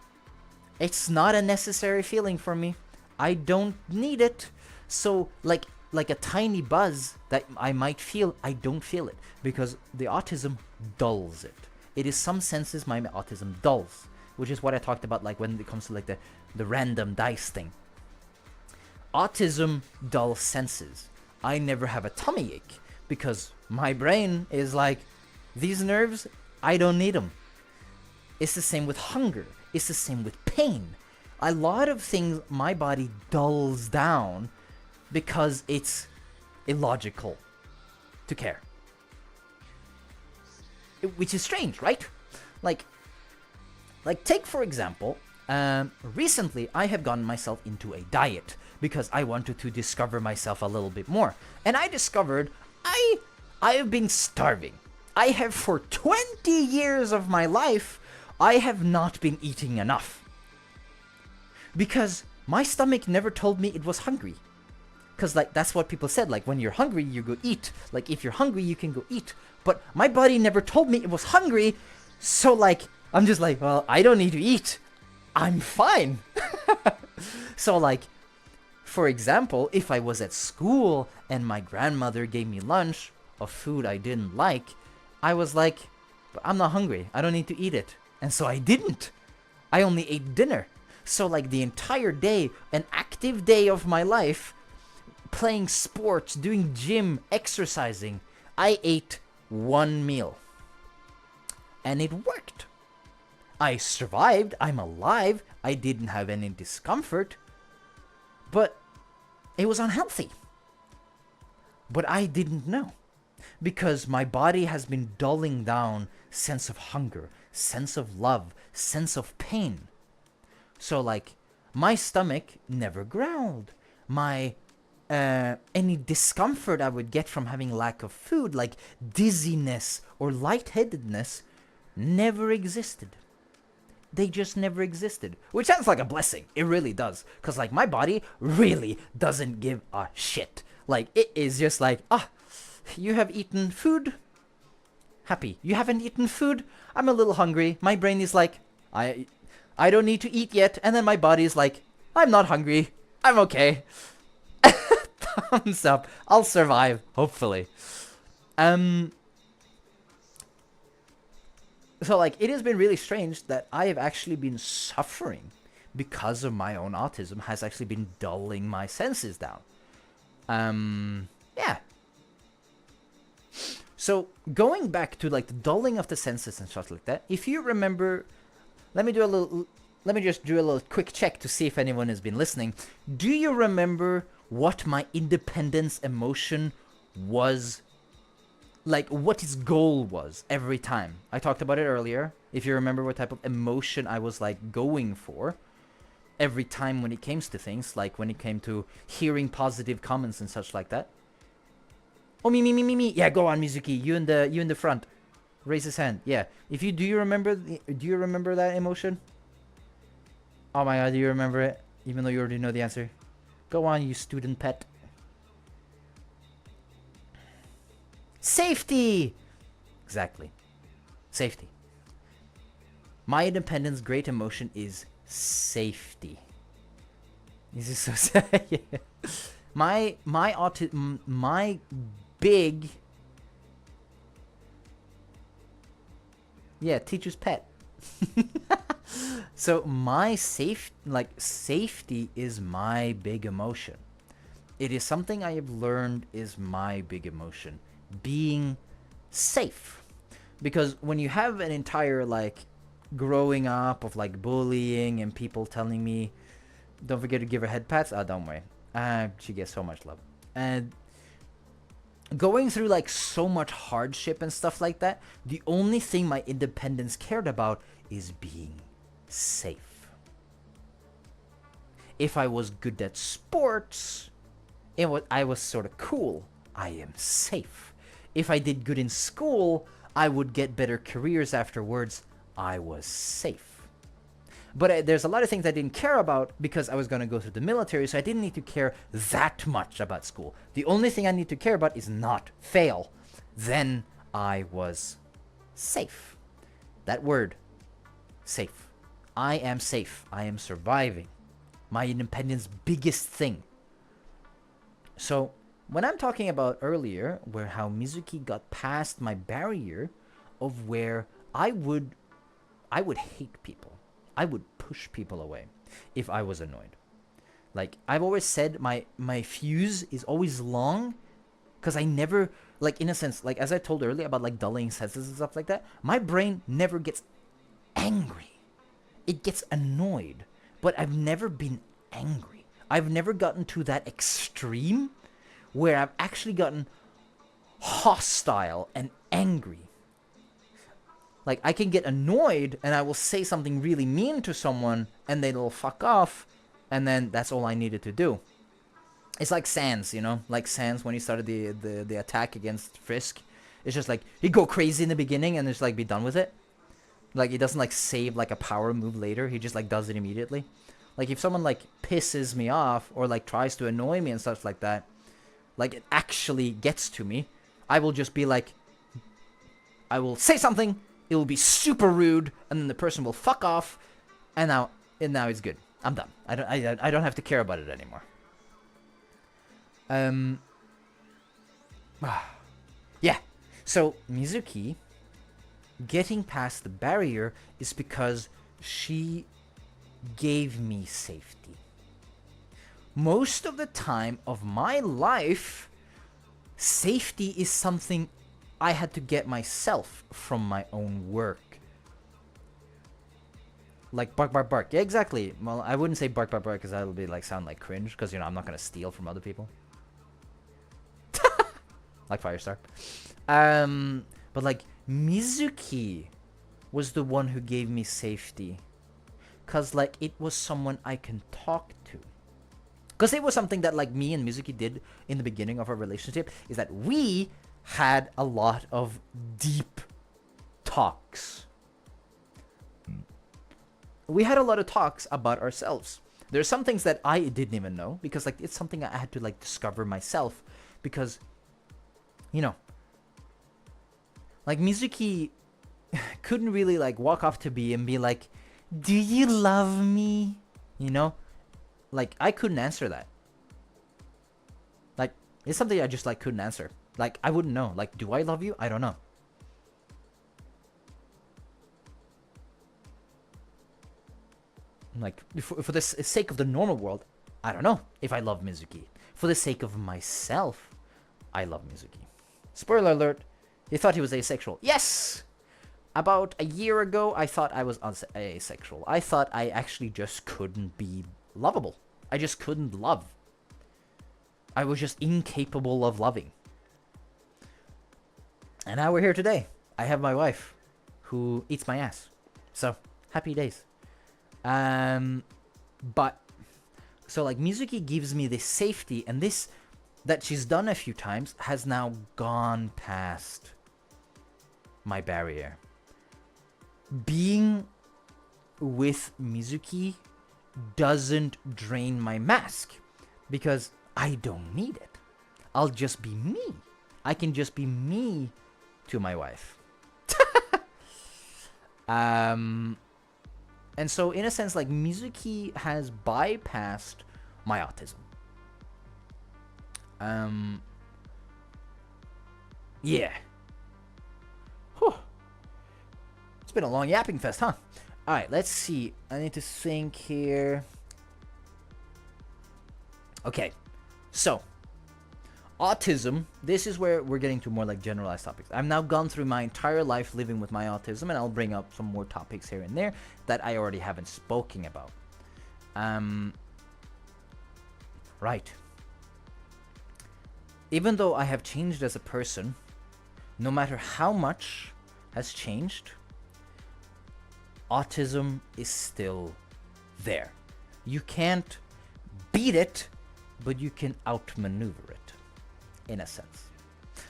it's not a necessary feeling for me. I don't need it. So like a tiny buzz that I might feel, I don't feel it because the autism dulls it. It is some senses my autism dulls, which is what I talked about, like when it comes to like the random dice thing. Autism dulls senses. I never have a tummy ache because my brain is like, these nerves, I don't need them. It's the same with hunger. It's the same with pain. A lot of things my body dulls down because it's illogical to care. Which is strange, right? Like take for example, recently I have gotten myself into a diet because I wanted to discover myself a little bit more. And I discovered I have been starving. I have for 20 years of my life, I have not been eating enough. Because my stomach never told me it was hungry. Because like that's what people said, like when you're hungry you go eat, like if you're hungry you can go eat. But my body never told me it was hungry, so like I'm just like, well, I don't need to eat, I'm fine. So like, for example, if I was at school and my grandmother gave me lunch of food I didn't like, I was like, but I'm not hungry, I don't need to eat it. And so I didn't. I only ate dinner. So like the entire day, an active day of my life, playing sports, doing gym, exercising, I ate one meal. And it worked. I survived, I'm alive, I didn't have any discomfort, but it was unhealthy. But I didn't know. Because my body has been dulling down sense of hunger, sense of love, sense of pain. So like, my stomach never growled. My any discomfort I would get from having lack of food, like dizziness or lightheadedness, never existed. They just never existed. Which sounds like a blessing. It really does. Because like my body really doesn't give a shit. Like it is just like, you have eaten food? Happy. You haven't eaten food? I'm a little hungry. My brain is like, I don't need to eat yet. And then my body is like, I'm not hungry. I'm okay. Thumbs up. I'll survive, hopefully. So like, it has been really strange that I have actually been suffering because of my own autism has actually been dulling my senses down. Yeah. So going back to like the dulling of the senses and stuff like that, if you remember, let me just do a little quick check to see if anyone has been listening. Do you remember what my independence emotion was? Like what its goal was every time? I talked about it earlier. If you remember what type of emotion I was like going for every time when it came to things, like when it came to hearing positive comments and such like that. Oh, me. Yeah, go on, Mizuki. You in the front. Raise his hand. Yeah. If you do, you remember? Do you remember that emotion? Oh my god, do you remember it? Even though you already know the answer. Go on, you student pet. Safety! Exactly. Safety. My independence great emotion is safety. This is so sad. Yeah. My big, yeah, teacher's pet. So my safety is my big emotion. It is something I have learned is my big emotion. Being safe. Because when you have an entire growing up of bullying and people telling me, don't forget to give her head pats. Oh, don't worry. She gets so much love. And going through so much hardship and stuff like that, the only thing my independence cared about is being safe. If I was good at sports, I was sort of cool. I am safe. If I did good in school, I would get better careers afterwards. I was safe. But there's a lot of things I didn't care about because I was going to go through the military, so I didn't need to care that much about school. The only thing I need to care about is not fail. Then I was safe. That word, safe. I am safe. I am surviving. My independence, biggest thing. So when I'm talking about earlier, where how Mizuki got past my barrier of where I would hate people. I would push people away if I was annoyed. I've always said, my fuse is always long because I never, in a sense, as I told earlier about dulling senses and stuff like that, my brain never gets angry. It gets annoyed, but I've never been angry. I've never gotten to that extreme where I've actually gotten hostile and angry. I can get annoyed and I will say something really mean to someone and they'll fuck off, and then that's all I needed to do. It's like Sans, Sans when he started the attack against Frisk. It's just he'd go crazy in the beginning and just be done with it. He doesn't save a power move later. He just does it immediately. If someone pisses me off or tries to annoy me and stuff like that, it actually gets to me, I will just be I will say something. It will be super rude, and then the person will fuck off, and now it's good. I'm done. I don't have to care about it anymore. Yeah. So Mizuki getting past the barrier is because she gave me safety. Most of the time of my life, safety is something I had to get myself from my own work. Bark, bark, bark. Yeah, exactly. Well, I wouldn't say bark, bark, bark because that'll be sound like cringe because, I'm not going to steal from other people. Like Firestar. But Mizuki was the one who gave me safety. Because, it was someone I can talk to. Because it was something that, me and Mizuki did in the beginning of our relationship, is that we had a lot of deep talks. We had a lot of talks about ourselves. There's some things that I didn't even know because it's something I had to discover myself because Mizuki couldn't really walk off to me and be do you love me? I couldn't answer that. It's something I just couldn't answer. I wouldn't know. Do I love you? I don't know. For the sake of the normal world, I don't know if I love Mizuki. For the sake of myself, I love Mizuki. Spoiler alert, he thought he was asexual. Yes! About a year ago, I thought I was asexual. I thought I actually just couldn't be lovable. I just couldn't love. I was just incapable of loving. And now we're here today. I have my wife who eats my ass. So, happy days. But so Mizuki gives me this safety, and this that she's done a few times has now gone past my barrier. Being with Mizuki doesn't drain my mask because I don't need it. I'll just be me. I can just be me to my wife. And so in a sense, like, Mizuki has bypassed my autism. Yeah. Whew. It's been a long yapping fest, huh? Alright, let's see. I need to think here. Okay. So, autism, this is where we're getting to more like generalized topics. I've now gone through my entire life living with my autism, and I'll bring up some more topics here and there that I already haven't spoken about. Right. Even though I have changed as a person, no matter how much has changed, autism is still there. You can't beat it, but you can outmaneuver it, in a sense.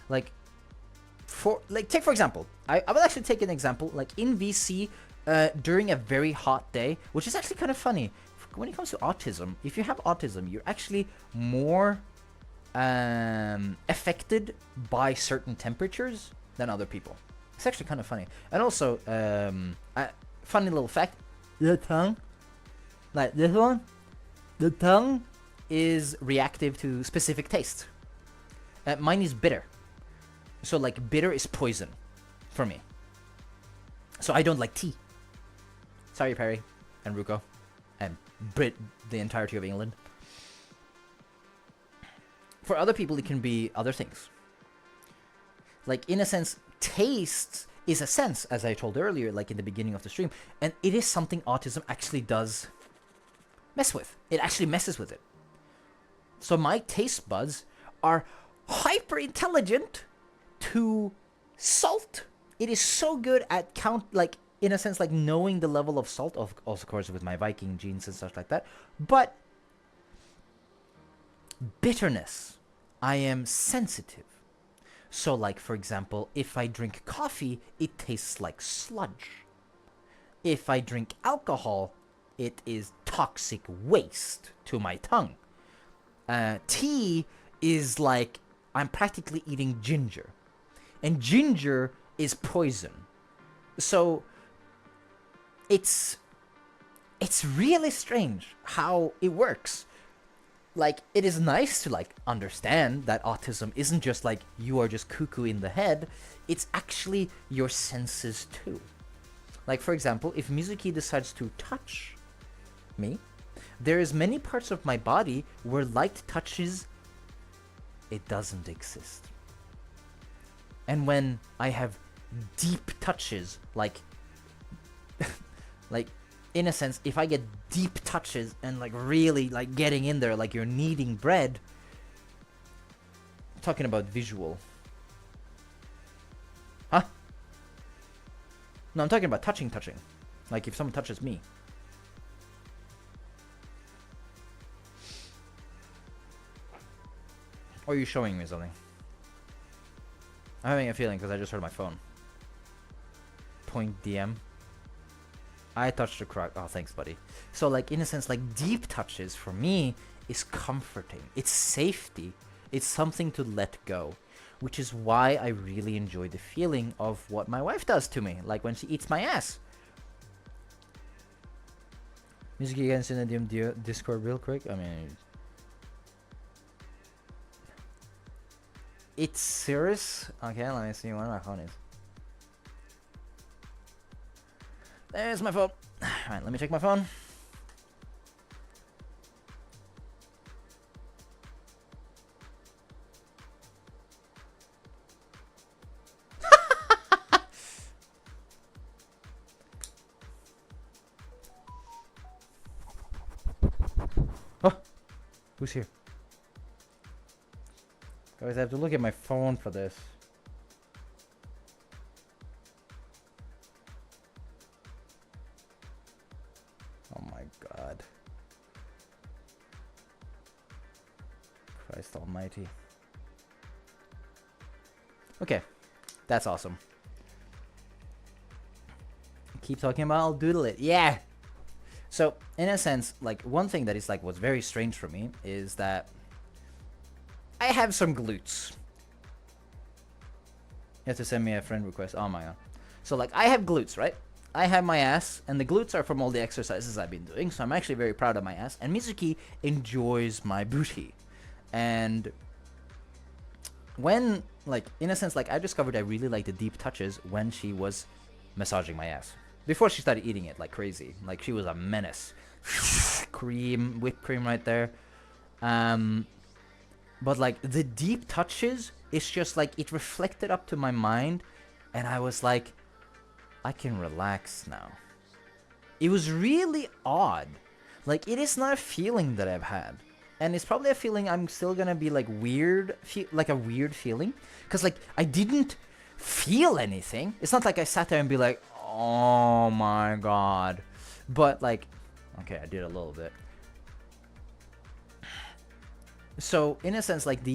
Like, take for example, I will actually take an example, like in VC, during a very hot day, which is actually kind of funny. When it comes to autism, if you have autism, you're actually more affected by certain temperatures than other people. It's actually kind of funny. And also, funny little fact, the tongue, like this one, the tongue is reactive to specific tastes. Mine is bitter. So like bitter is poison for me. So I don't like tea. Sorry, Perry and Ruko and the entirety of England. For other people, it can be other things. Like, in a sense, taste is a sense, as I told earlier, like in the beginning of the stream, and it is something autism actually does mess with. It actually messes with it. So my taste buds are hyper intelligent to salt. It is so good at like, in a sense, like knowing the level of salt, of course with my Viking genes and stuff like that. But bitterness, I am sensitive. So like, for example, if I drink coffee, it tastes like sludge. If I drink alcohol, it is toxic waste to my tongue. Tea is like, I'm practically eating ginger. And ginger is poison. So it's really strange how it works. Like, it is nice to like understand that autism isn't just like you are just cuckoo in the head. It's actually your senses too. Like, for example, if Mizuki decides to touch me, there is many parts of my body where light touches, it doesn't exist. And when I have deep touches, like like, in a sense, if I get deep touches and like really like getting in there, like you're kneading bread, I'm talking about visual. Huh? No, I'm talking about touching. Like if someone touches me. Or are you showing me something? I'm having a feeling because I just heard my phone. Point DM. I touched the Krok. Oh, thanks, buddy. So, like, in a sense, like, deep touches for me is comforting. It's safety. It's something to let go. Which is why I really enjoy the feeling of what my wife does to me. Like, when she eats my ass. Music against in the Discord real quick. I mean... It's serious? Okay, let me see where my phone is. There's my phone. Alright, let me check my phone. Oh, who's here? Guys, I have to look at my phone for this. Oh my god. Christ almighty. Okay, that's awesome. Keep talking about, I'll doodle it. Yeah. So in a sense, like one thing that is like was very strange for me is that I have some glutes. You have to send me a friend request. Oh my god. So like I have glutes, right? I have my ass, and the glutes are from all the exercises I've been doing, so I'm actually very proud of my ass. And Mizuki enjoys my booty. And when, like, in a sense, like, I discovered I really like the deep touches when she was massaging my ass. Before she started eating it like crazy. Like, she was a menace. Cream, whipped cream right there. But, like, the deep touches, it's just, like, it reflected up to my mind, and I was like, I can relax now. It was really odd. Like, it is not a feeling that I've had. And it's probably a feeling I'm still gonna be, like, weird, like a weird feeling. Because, like, I didn't feel anything. It's not like I sat there and be like, oh my god. But, like, okay, I did a little bit. So, in a sense, like,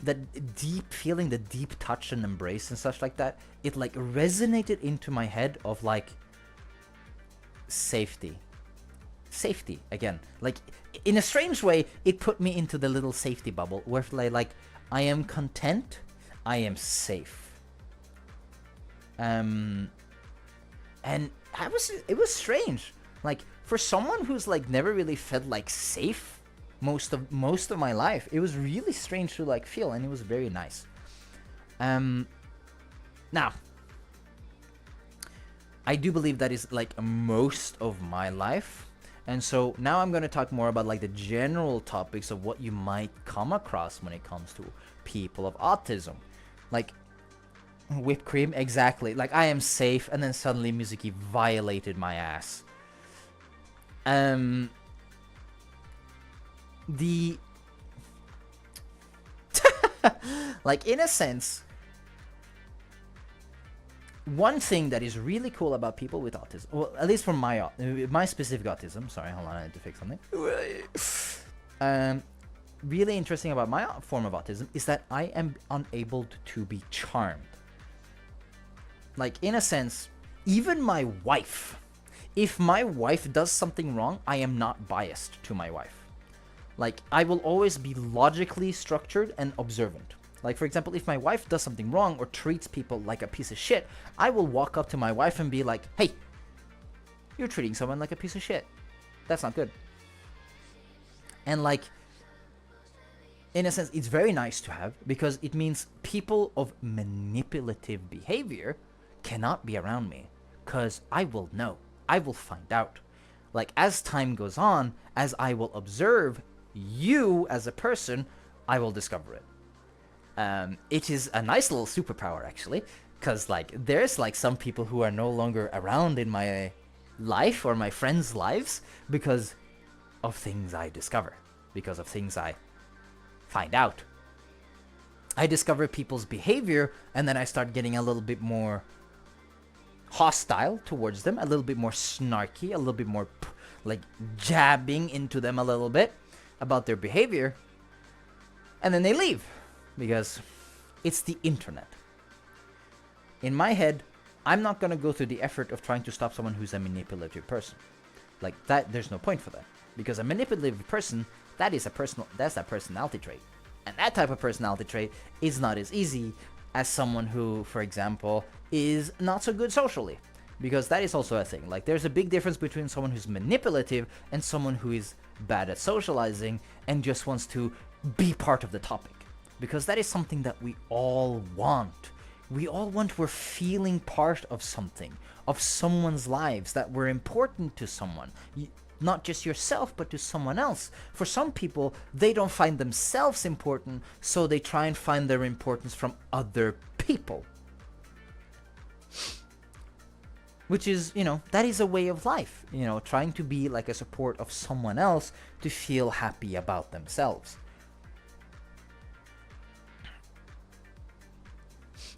that deep feeling, the deep touch and embrace and such like that, it, like, resonated into my head of, like, safety. Safety, again. Like, in a strange way, it put me into the little safety bubble where, like, I am content, I am safe. And it was strange. Like, for someone who's, like, never really felt, like, safe most of my life, it was really strange to, like, feel, and it was very nice. Now, I do believe that is, like, most of my life. And so now I'm going to talk more about, like, the general topics of what you might come across when it comes to people of autism. Like, whipped cream, exactly. Like, I am safe, and then suddenly Mizuki violated my ass. Like, in a sense, one thing that is really cool about people with autism, well, at least from my specific autism, sorry, hold on, I need to fix something. Really interesting about my form of autism is that I am unable to be charmed. Like, in a sense, even my wife, if my wife does something wrong, I am not biased to my wife. Like, I will always be logically structured and observant. Like, for example, if my wife does something wrong or treats people like a piece of shit, I will walk up to my wife and be like, hey, you're treating someone like a piece of shit. That's not good. And, like, in a sense, it's very nice to have, because it means people of manipulative behavior cannot be around me, because I will know. I will find out. Like, as time goes on, as I will observe you as a person, I will discover it. It is a nice little superpower, actually, because, like, there's, like, some people who are no longer around in my life or my friends' lives because of things I discover, because of things I find out. I discover people's behavior, and then I start getting a little bit more hostile towards them, a little bit more snarky, a little bit more, like, jabbing into them a little bit about their behavior, and then they leave. Because it's the internet. In my head, I'm not going to go through the effort of trying to stop someone who's a manipulative person. Like, that, there's no point for that. Because a manipulative person, that's a personality trait. And that type of personality trait is not as easy as someone who, for example, is not so good socially. Because that is also a thing. Like, there's a big difference between someone who's manipulative and someone who is bad at socializing and just wants to be part of the topic. Because that is something that we all want. We all want, we're feeling part of something, of someone's lives, that we're important to someone. Not just yourself, but to someone else. For some people, they don't find themselves important, so they try and find their importance from other people. Which is, you know, that is a way of life. You know, trying to be like a support of someone else to feel happy about themselves.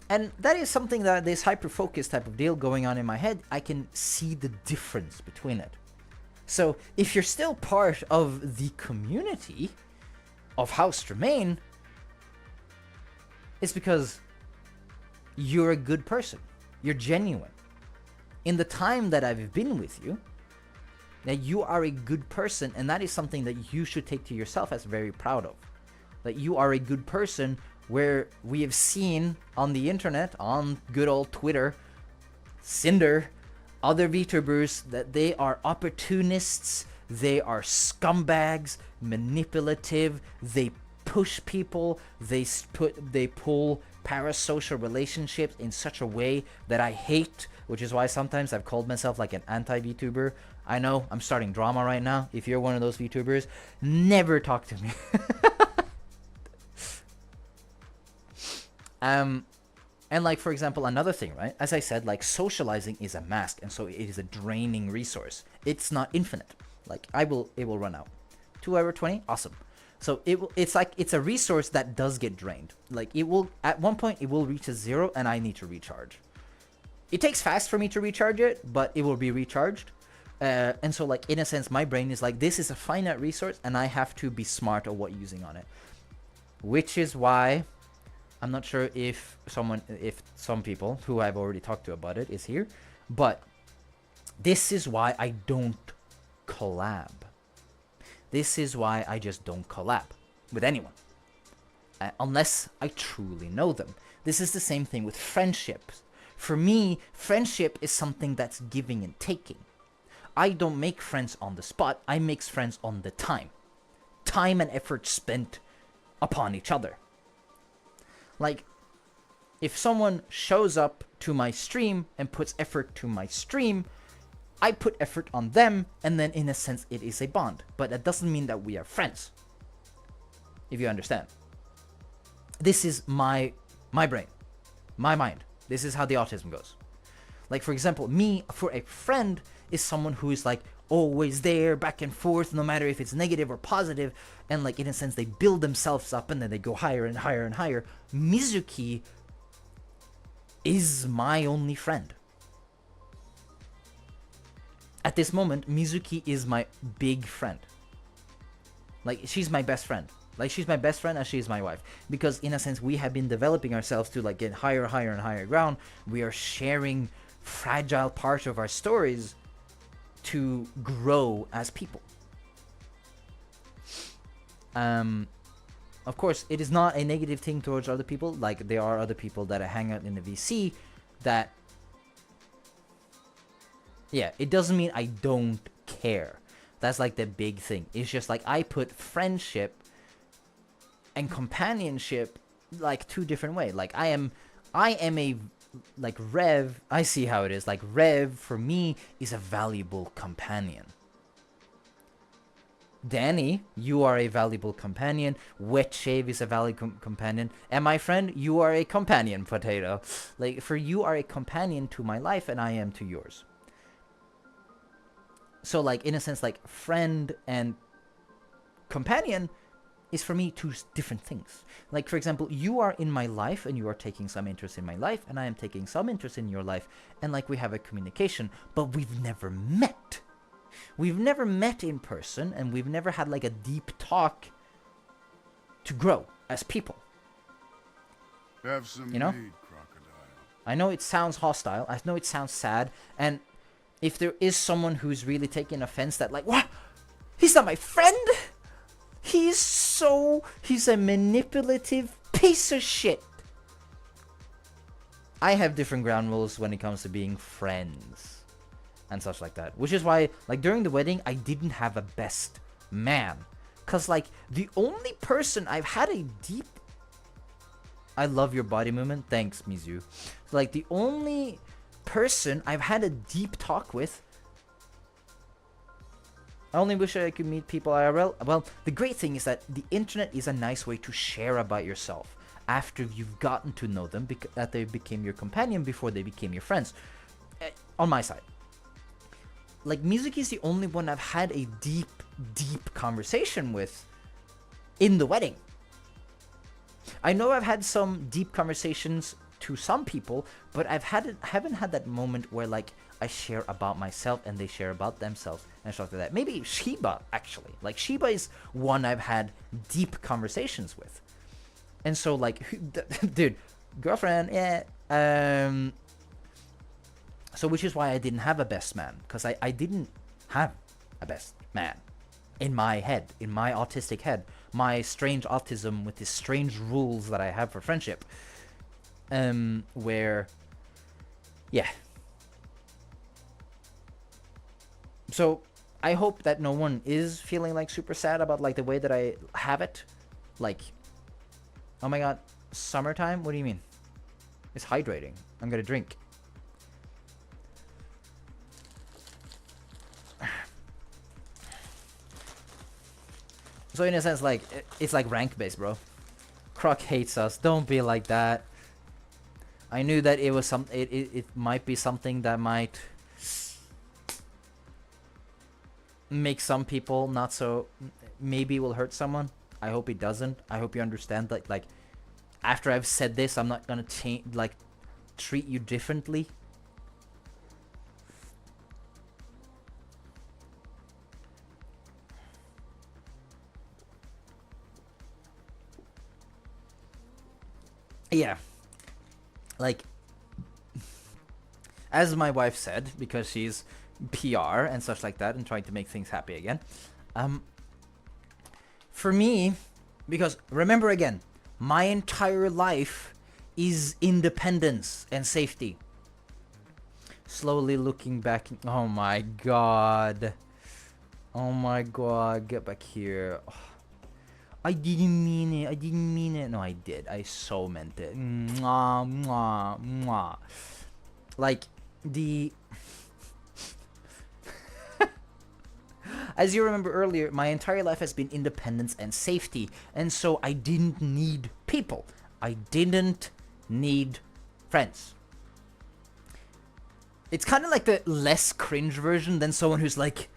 And that is something that this hyper-focus type of deal going on in my head, I can see the difference between it. So if you're still part of the community of House Tremaine, it's because you're a good person. You're genuine. in the time that I've been with you, that you are a good person, and that is something that you should take to yourself as very proud of. That you are a good person, where we have seen on the internet, on good old Twitter, Cinder, other VTubers, that they are opportunists, they are scumbags, manipulative, they push people, they pull parasocial relationships in such a way that I hate, which is why sometimes I've called myself like an anti-VTuber. I know I'm starting drama right now. If you're one of those VTubers, never talk to me. And like, for example, another thing, right? As I said, like, socializing is a mask, and so it is a draining resource. It's not infinite. Like, it will run out. 2 hour 20, awesome. So it's a resource that does get drained. Like, it will, at one point, it will reach a 0, and I need to recharge. It takes fast for me to recharge it, but it will be recharged. And so, like, in a sense, my brain is like, this is a finite resource, and I have to be smart of what using on it. Which is why I'm not sure if some people who I've already talked to about it is here, but this is why I don't collab. This is why I just don't collab with anyone, unless I truly know them. This is the same thing with friendships. For me, friendship is something that's giving and taking. I don't make friends on the spot. I make friends on the time and effort spent upon each other. Like, if someone shows up to my stream and puts effort to my stream, I put effort on them, and then in a sense it is a bond. But that doesn't mean that we are friends, if you understand. This is my brain, my mind. This is how the autism goes. Like, for example, me, for a friend, is someone who is like always there, back and forth, no matter if it's negative or positive, and like, in a sense, they build themselves up and then they go higher and higher and higher. Mizuki is my only friend. At this moment, Mizuki is my big friend. Like, she's my best friend. Like, she's my best friend and she's my wife. Because in a sense, we have been developing ourselves to like get higher, higher and higher ground. We are sharing fragile parts of our stories to grow as people. Of course, it is not a negative thing towards other people. Like, there are other people that I hang out in the VC that, yeah, it doesn't mean I don't care. That's like the big thing. It's just like, I put friendship and companionship like two different ways. Like, I am a, like, Rev, I see how it is. Like, Rev for me is a valuable companion. Danny, you are a valuable companion. Wet Shave is a valuable companion. And my friend, you are a companion, Potato. Like, for you are a companion to my life, and I am to yours. So, like, in a sense, like, friend and companion is for me two different things. Like, for example, you are in my life and you are taking some interest in my life, and I am taking some interest in your life, and like, we have a communication, but we've never met. We've never met in person, and we've never had like a deep talk to grow as people. Have some You know? mead, crocodile. I know it sounds hostile, I know it sounds sad, and if there is someone who's really taking offense that like, what? He's not my friend? He's a manipulative piece of shit. I have different ground rules when it comes to being friends and such like that. Which is why, like, during the wedding, I didn't have a best man. Cause like, the only person I've had a deep... I love your body movement. Thanks, Mizu. So, like, the only person I've had a deep talk with... I only wish I could meet people IRL. Well, the great thing is that the internet is a nice way to share about yourself after you've gotten to know them, that they became your companion before they became your friends. On my side. Like, Mizuki is the only one I've had a deep, deep conversation with in the wedding. I know I've had some deep conversations to some people, but haven't had that moment where, like, I share about myself and they share about themselves and stuff like that. Maybe Shiba, actually. Like, Shiba is one I've had deep conversations with. And so, like, dude, girlfriend, yeah. So which is why I didn't have a best man, because I didn't have a best man in my head, in my autistic head, my strange autism with these strange rules that I have for friendship. Where, yeah. So I hope that no one is feeling like super sad about like the way that I have it. Like, oh my god, summertime? What do you mean? It's hydrating. I'm gonna drink. So in a sense, like, it's like rank based, bro. Krok hates us. Don't be like that. I knew that it was it might be something that might make some people not so, maybe will hurt someone. I hope it doesn't. I hope you understand that, like, after I've said this, I'm not gonna change, like, treat you differently. Yeah. Like, as my wife said, because she's PR and such like that and trying to make things happy again. For me, because remember again, my entire life is independence and safety. Slowly looking back, oh my god. Oh my god, get back here. Oh, I didn't mean it. I didn't mean it. No, I did. I so meant it. Mwah, mwah, mwah. Like, the... As you remember earlier, my entire life has been independence and safety. And so I didn't need people. I didn't need friends. It's kind of like the less cringe version than someone who's like,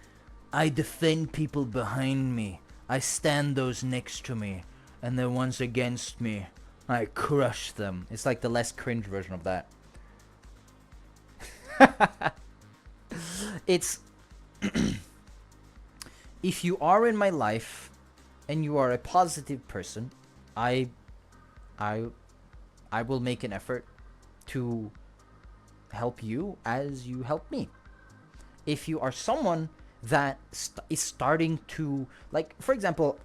I defend people behind me. I stand those next to me. And the ones against me, I crush them. It's like the less cringe version of that. It's... If you are in my life and you are a positive person, I will make an effort to help you as you help me. If you are someone that is starting to, like, for example,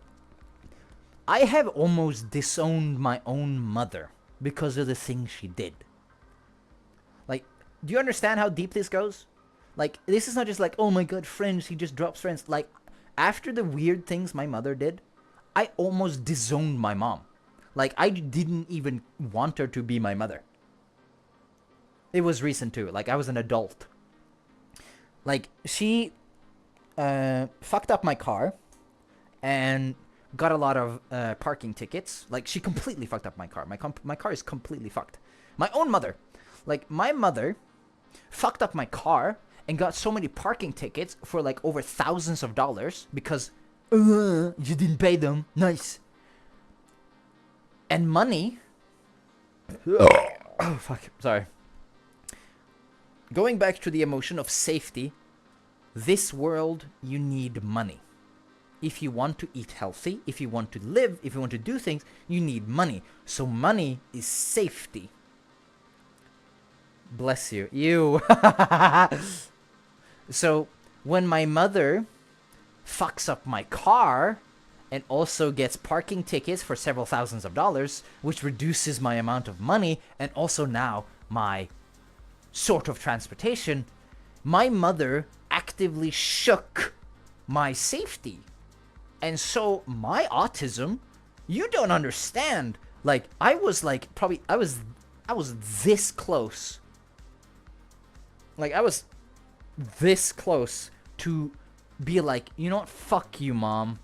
I have almost disowned my own mother because of the things she did. Like, do you understand how deep this goes? Like, this is not just like, oh my god, friends, he just drops friends. Like, after the weird things my mother did, I almost disowned my mom. Like, I didn't even want her to be my mother. It was recent too. Like, I was an adult. Like, she fucked up my car and got a lot of parking tickets. Like, she completely fucked up my car. My car is completely fucked. My own mother. Like, my mother fucked up my car and got so many parking tickets for like over thousands of dollars because you didn't pay them. Nice. And money. Oh, fuck. Sorry. Going back to the emotion of safety, this world, you need money. If you want to eat healthy, if you want to live, if you want to do things, you need money. So money is safety. Bless you. You. So when my mother fucks up my car and also gets parking tickets for several thousands of dollars, which reduces my amount of money and also now my sort of transportation, my mother actively shook my safety. And so my autism, you don't understand. Like, I was like, probably, I was this close. Like, I was this close to be like, you know what, fuck you, mom.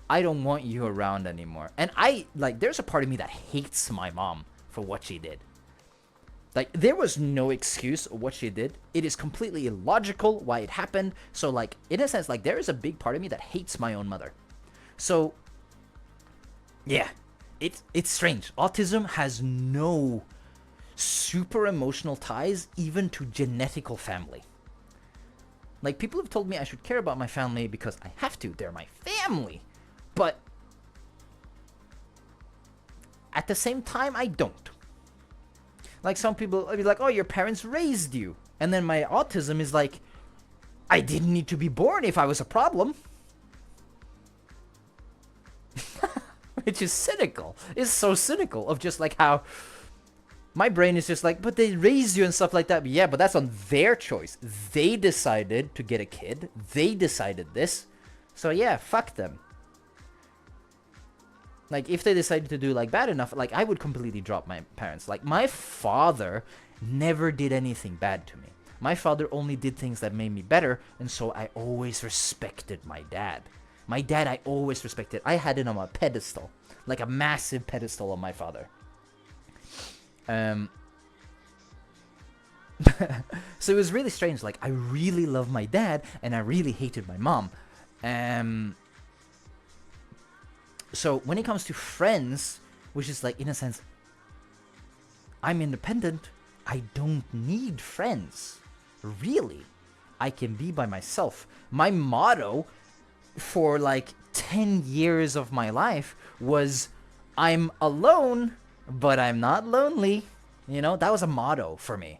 I don't want you around anymore. And I, like, there's a part of me that hates my mom for what she did. Like, there was no excuse of what she did. It is completely illogical why it happened. So, like, in a sense, like, there is a big part of me that hates my own mother. So, yeah, it's strange. Autism has no super emotional ties even to genetical family. Like, people have told me I should care about my family because I have to. They're my family. But at the same time, I don't. Like, some people will be like, oh, your parents raised you. And then my autism is like, I didn't need to be born if I was a problem. Which is cynical. It's so cynical of just like how my brain is just like, but they raise you and stuff like that. But yeah, but that's on their choice. They decided to get a kid. They decided this. So yeah, fuck them. Like, if they decided to do like bad enough, like, I would completely drop my parents. Like, my father never did anything bad to me. My father only did things that made me better, and so I always respected my dad. My dad, I always respected. I had it on a pedestal, like a massive pedestal on my father. So it was really strange. Like, I really love my dad, and I really hated my mom. So when it comes to friends, which is like, in a sense, I'm independent. I don't need friends. Really. I can be by myself. My motto for like 10 years of my life was, I'm alone, but I'm not lonely. You know, that was a motto for me.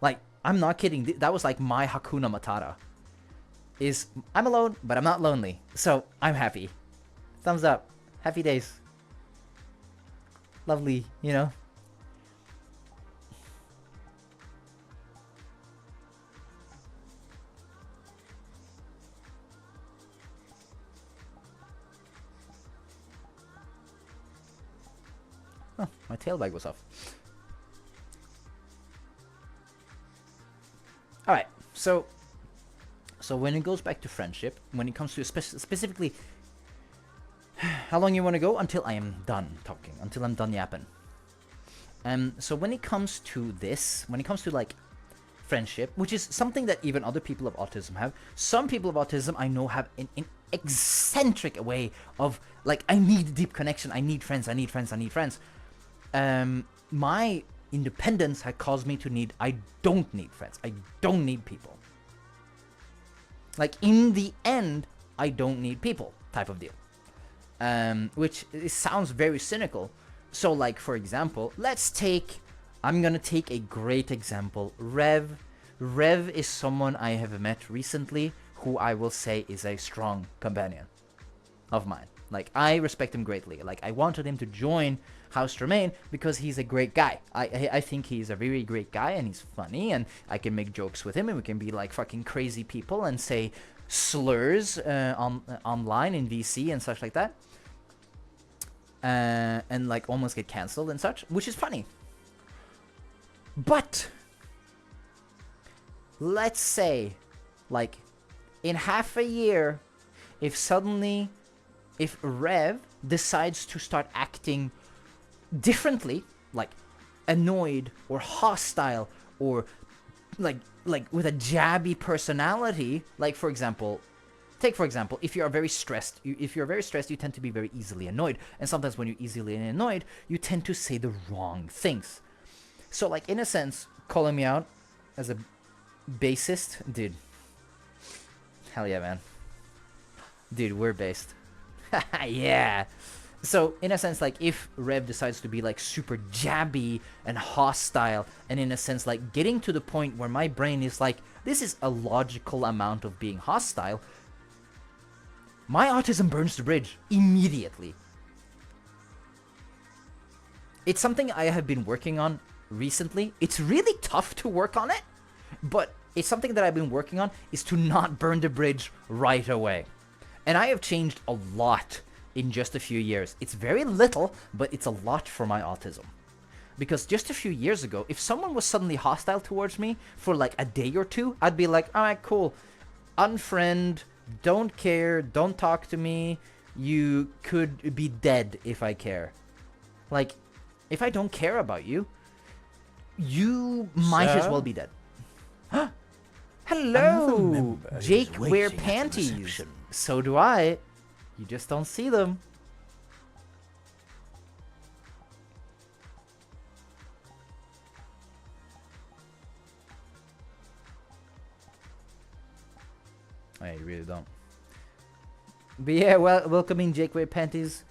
Like, I'm not kidding. That was like my Hakuna Matata. Is, I'm alone, but I'm not lonely. So, I'm happy. Thumbs up. Happy days. Lovely, you know? Oh, my tail bag was off. Alright, so when it goes back to friendship, when it comes to specifically, how long you want to go? Until I am done talking, until I'm done yapping. So when it comes to this, when it comes to like friendship, which is something that even other people of autism have, some people of autism I know have an eccentric way of like, I need deep connection, I need friends, I need friends, I need friends. My independence had caused me to need, I don't need friends, I don't need people. Like, in the end, I don't need people type of deal. Which it sounds very cynical. So like, for example, I'm gonna take a great example. Rev is someone I have met recently who I will say is a strong companion of mine. Like, I respect him greatly. Like, I wanted him to join House Tremaine because he's a great guy. I think he's a very great guy, and he's funny, and I can make jokes with him, and we can be like fucking crazy people and say slurs online in VC and such like that. And like almost get cancelled and such, which is funny. But let's say, like, in half a year, if Rev decides to start acting differently, like annoyed or hostile or like with a jabby personality, like for example, if you're very stressed, you tend to be very easily annoyed, and sometimes when you're easily annoyed, you tend to say the wrong things. So like, in a sense, calling me out as a bassist, dude, hell yeah, man, dude, we're based. Yeah. So in a sense, like, if Rev decides to be like super jabby and hostile, and in a sense like getting to the point where my brain is like, this is a logical amount of being hostile, my autism burns the bridge immediately. It's something I have been working on recently. It's really tough to work on it, but it's something that I've been working on, is to not burn the bridge right away. And I have changed a lot in just a few years. It's very little, but it's a lot for my autism. Because just a few years ago, if someone was suddenly hostile towards me for like a day or two, I'd be like, alright, cool. Unfriend, don't care, don't talk to me. You could be dead if I care. Like, if I don't care about you, you might as well be dead. Hello! Jake wear panties. So do I. You just don't see them. Oh, yeah, you really don't. But yeah, well, welcoming Jake wear panties.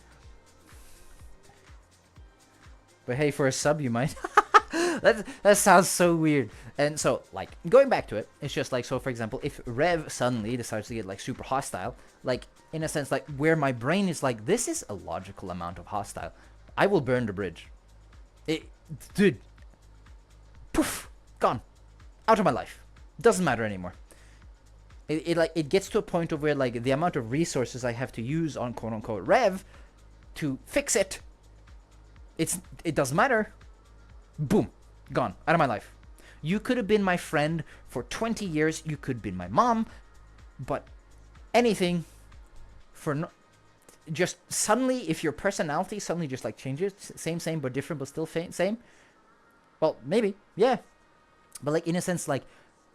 But hey, for a sub, you might. That sounds so weird. And so, like, going back to it, it's just like, so for example, if Rev suddenly decides to get like super hostile, like in a sense, like where my brain is like, this is a logical amount of hostile, I will burn the bridge. Dude, poof, gone, out of my life. Doesn't matter anymore. It gets to a point of where like the amount of resources I have to use on quote unquote Rev to fix it, it doesn't matter. Boom, gone, out of my life. You could have been my friend for 20 years. You could have been my mom, but anything for no, just suddenly, if your personality suddenly just like changes, same but different, but still same. Well, maybe, yeah, but like in a sense, like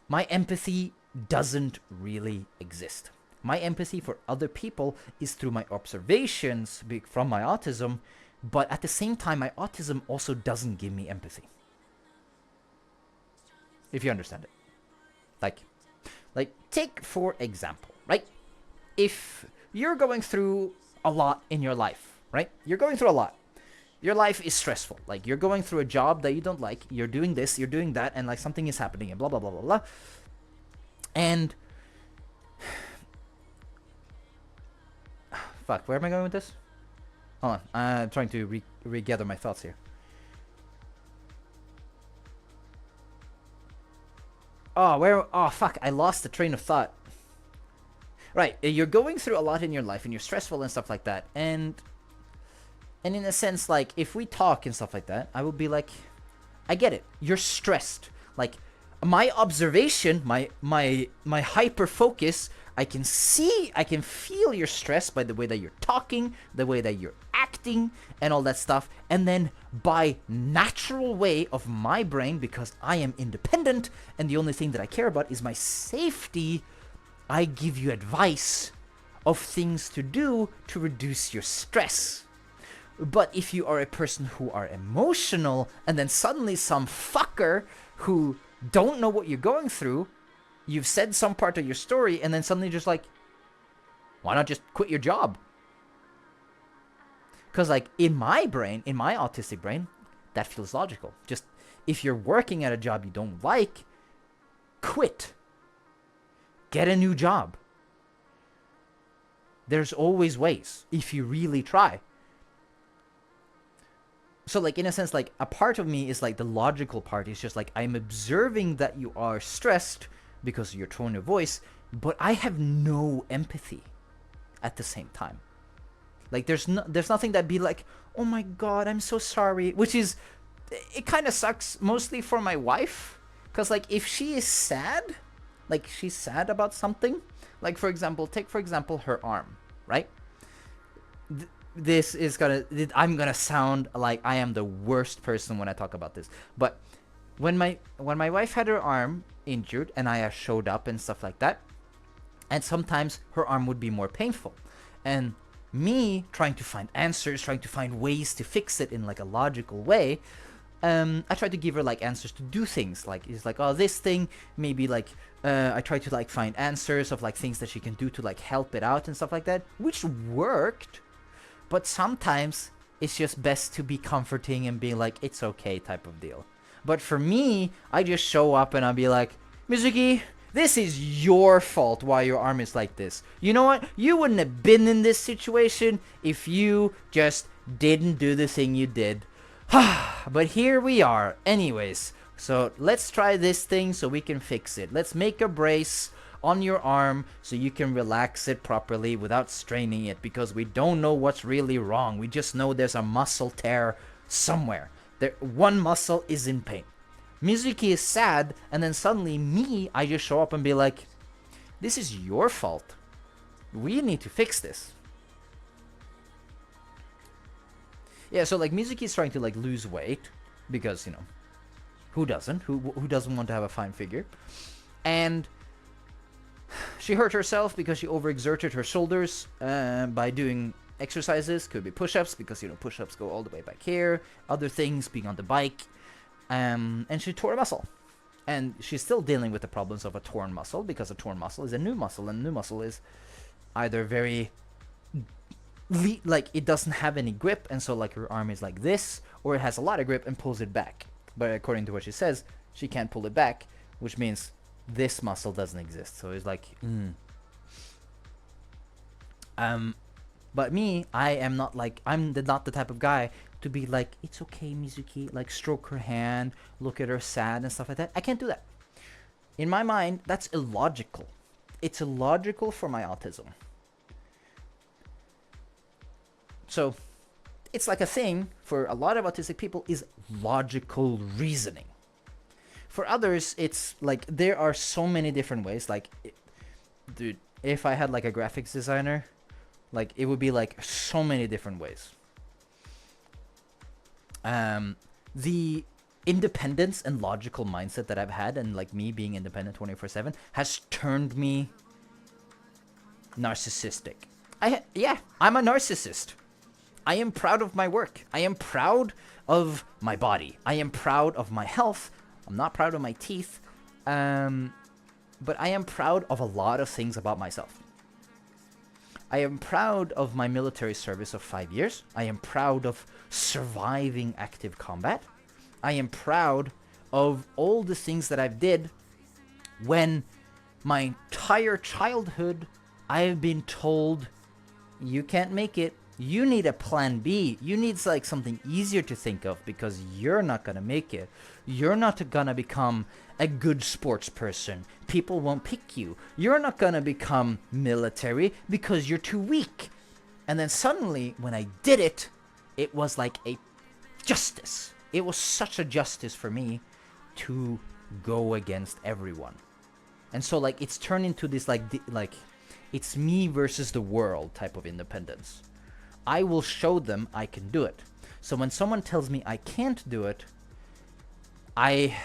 my empathy doesn't really exist. My empathy for other people is through my observations from my autism, but at the same time, my autism also doesn't give me empathy. If you understand it. Like take for example, right? If you're going through a lot in your life, right? You're going through a lot. Your life is stressful. Like you're going through a job that you don't like. You're doing this, you're doing that, and like something is happening and blah, blah, blah, blah, blah. And fuck, where am I going with this? Hold on, I'm trying to regather my thoughts here. Oh, fuck, I lost the train of thought. Right, you're going through a lot in your life, and you're stressful and stuff like that, and in a sense, like, if we talk and stuff like that, I will be like, I get it, you're stressed. Like, my observation, my hyper focus, I can feel your stress by the way that you're talking, the way that you're acting, and all that stuff. And then by natural way of my brain, because I am independent and the only thing that I care about is my safety, I give you advice of things to do to reduce your stress. But if you are a person who are emotional, and then suddenly some fucker who don't know what you're going through, you've said some part of your story, and then suddenly just like, why not just quit your job? Because like in my brain, in my autistic brain, that feels logical. Just if you're working at a job you don't like, quit. Get a new job. There's always ways if you really try. So like in a sense, like a part of me is like the logical part is just like I'm observing that you are stressed because of your tone of voice, but I have no empathy at the same time. Like there's nothing that'd be like, oh my god, I'm so sorry, which is, it kind of sucks mostly for my wife, because like if she is sad, like she's sad about something, like for example, take for example her arm, right? This is I'm gonna sound like I am the worst person when I talk about this, but when my wife had her arm injured and I showed up and stuff like that, and sometimes her arm would be more painful, and me trying to find answers, trying to find ways to fix it in like a logical way, I tried to give her like answers to do things, like it's like, oh, this thing maybe like I tried to like find answers of like things that she can do to like help it out and stuff like that, which worked. But sometimes it's just best to be comforting and be like, it's okay type of deal. But for me, I just show up and I'll be like, Mizuki, this is your fault why your arm is like this. You know what? You wouldn't have been in this situation if you just didn't do the thing you did. But here we are. Anyways, so let's try this thing so we can fix it. Let's make a brace on your arm so you can relax it properly without straining it, because we don't know what's really wrong. We just know there's a muscle tear somewhere. One muscle is in pain. Mizuki is sad, and then suddenly me, I just show up and be like, this is your fault. We need to fix this. Yeah, so like Mizuki is trying to like lose weight because, you know, who doesn't? Who doesn't want to have a fine figure? And she hurt herself because she overexerted her shoulders by doing exercises. Could be push-ups, because, you know, push-ups go all the way back here. Other things, being on the bike. And she tore a muscle. And she's still dealing with the problems of a torn muscle, because a torn muscle is a new muscle. And a new muscle is either very, like, it doesn't have any grip, and so, like, her arm is like this, or it has a lot of grip and pulls it back. But according to what she says, she can't pull it back, which means this muscle doesn't exist. So it's like, but me, I am not like, not the type of guy to be like, it's okay, Mizuki, like stroke her hand, look at her sad and stuff like that. I can't do that. In my mind, that's illogical. It's illogical for my autism. So it's like a thing for a lot of autistic people is logical reasoning. For others, it's like there are so many different ways. Like, dude, if I had like a graphics designer, like it would be like so many different ways. The independence and logical mindset that I've had, and like me being independent 24/7, has turned me narcissistic. I'm a narcissist. I am proud of my work. I am proud of my body. I am proud of my health. I'm not proud of my teeth. But I am proud of a lot of things about myself. I am proud of my military service of 5 years. I am proud of surviving active combat. I am proud of all the things that I've did when my entire childhood I have been told, you can't make it. You need a plan B. You need like something easier to think of because you're not gonna make it. You're not gonna become a good sports person. People won't pick you. You're not gonna become military because you're too weak. And then suddenly, when I did it, it was like a justice. It was such a justice for me to go against everyone. And so like it's turned into this like it's me versus the world type of independence. I will show them I can do it. So when someone tells me I can't do it, I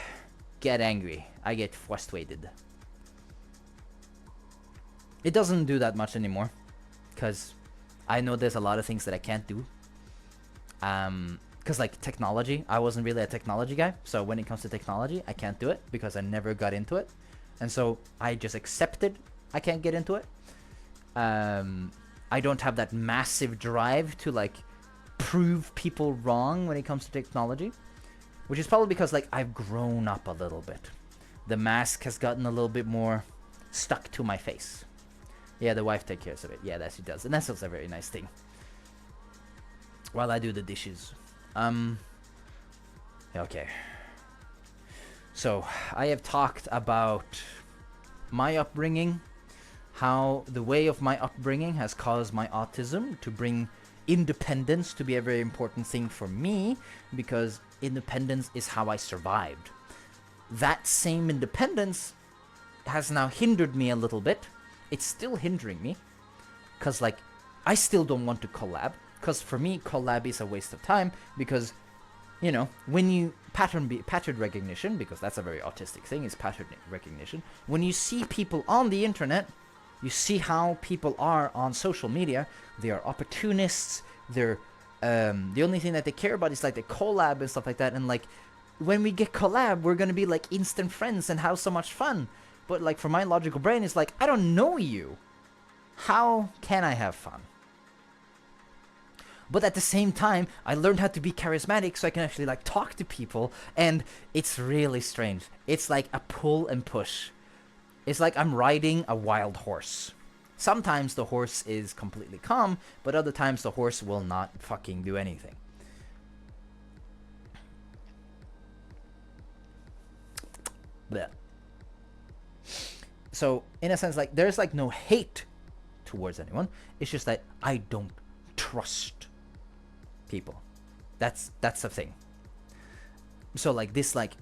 get angry. I get frustrated. It doesn't do that much anymore, because I know there's a lot of things that I can't do. Because like technology, I wasn't really a technology guy. So when it comes to technology, I can't do it because I never got into it. And so I just accepted I can't get into it. I don't have that massive drive to like prove people wrong when it comes to technology, which is probably because like I've grown up a little bit. The mask has gotten a little bit more stuck to my face. Yeah, the wife takes care of it. Yeah, that she does. And that's also a very nice thing. While I do the dishes. Okay. So, I have talked about my upbringing, how the way of my upbringing has caused my autism to bring independence to be a very important thing for me, because independence is how I survived. That same independence has now hindered me a little bit. It's still hindering me, because like I still don't want to collab, because for me collab is a waste of time, because you know, when you pattern recognition, because that's a very autistic thing, is pattern recognition. When you see people on the internet, you see how people are on social media. They are opportunists. They're the only thing that they care about is like the collab and stuff like that. And like when we get collab, we're gonna be like instant friends and have so much fun. But like for my logical brain, it's like, I don't know you. How can I have fun? But at the same time, I learned how to be charismatic so I can actually like talk to people. And it's really strange. It's like a pull and push. It's like I'm riding a wild horse. Sometimes the horse is completely calm, but other times the horse will not fucking do anything. Blech. So, in a sense, like, there's like no hate towards anyone. It's just that I don't trust people. That's the thing. So, like, this, like,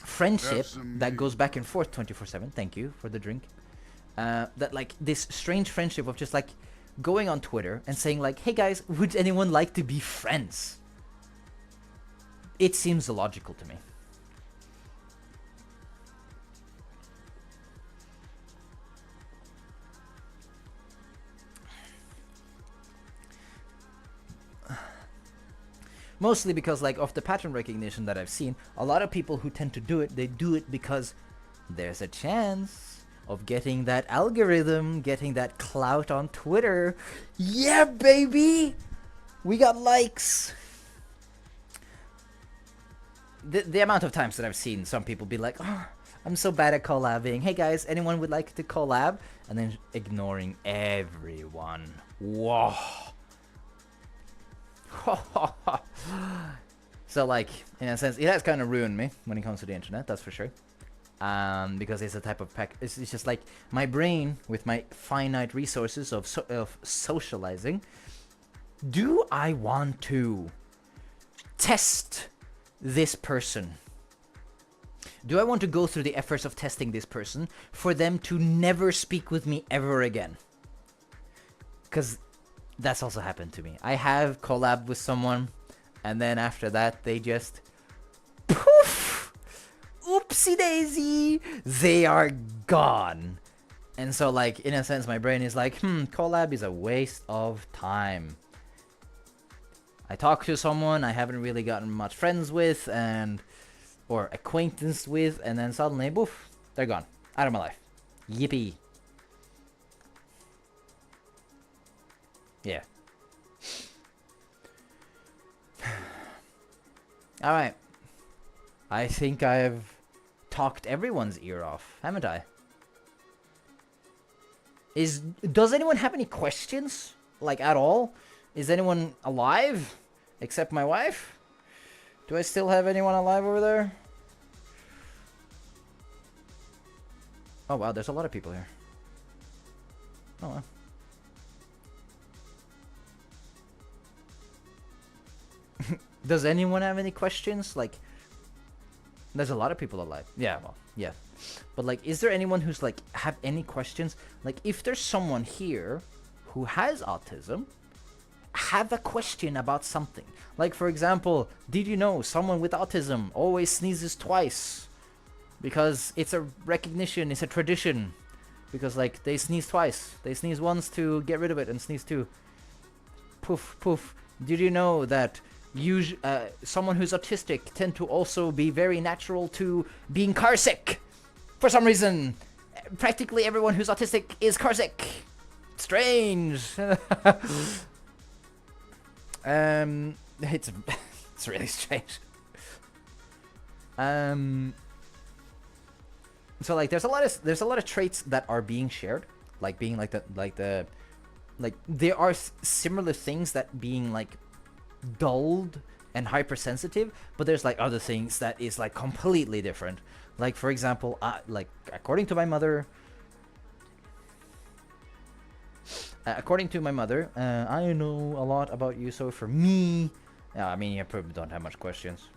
friendship that goes back and forth 24/7. Thank you for the drink. That like this strange friendship of just like going on Twitter and saying like, hey guys, would anyone like to be friends? It seems illogical to me. Mostly because like of the pattern recognition that I've seen, a lot of people who tend to do it, they do it because there's a chance of getting that algorithm, getting that clout on Twitter. Yeah, baby! We got likes! the amount of times that I've seen some people be like, oh, I'm so bad at collabing. Hey guys, anyone would like to collab? And then ignoring everyone. Whoa. So like, in a sense, it has kind of ruined me when it comes to the internet, that's for sure. Because it's a type of it's just like my brain with my finite resources of socializing. Do I want to test this person? Do I want to go through the efforts of testing this person for them to never speak with me ever again? Because that's also happened to me. I have collabed with someone, and then after that, they just poof! Oopsie daisy! They are gone. And so, like, in a sense, my brain is like, collab is a waste of time. I talk to someone I haven't really gotten much friends with, or acquaintance with, and then suddenly, poof, they're gone. Out of my life. Yippee. Yeah. Alright. I think I've talked everyone's ear off, haven't I? Does anyone have any questions? Like, at all? Is anyone alive? Except my wife? Do I still have anyone alive over there? Oh wow, there's a lot of people here. Oh wow. Does anyone have any questions? Like, there's a lot of people alive. Yeah, well, yeah. But like, is there anyone who's like, have any questions? Like, if there's someone here who has autism, have a question about something. Like, for example, did you know someone with autism always sneezes twice? Because it's a recognition, it's a tradition. Because like, they sneeze twice. They sneeze once to get rid of it and sneeze two. Poof, poof. Did you know that someone who's autistic tend to also be very natural to being car sick? For some reason, practically everyone who's autistic is car sick. Strange. It's it's really strange. So like, there's a lot of traits that are being shared, like being like there are similar things that being like dulled and hypersensitive, but there's like other things that is like completely different. Like, for example, like according to my mother, I know a lot about you, so for me, I mean, you probably don't have much questions.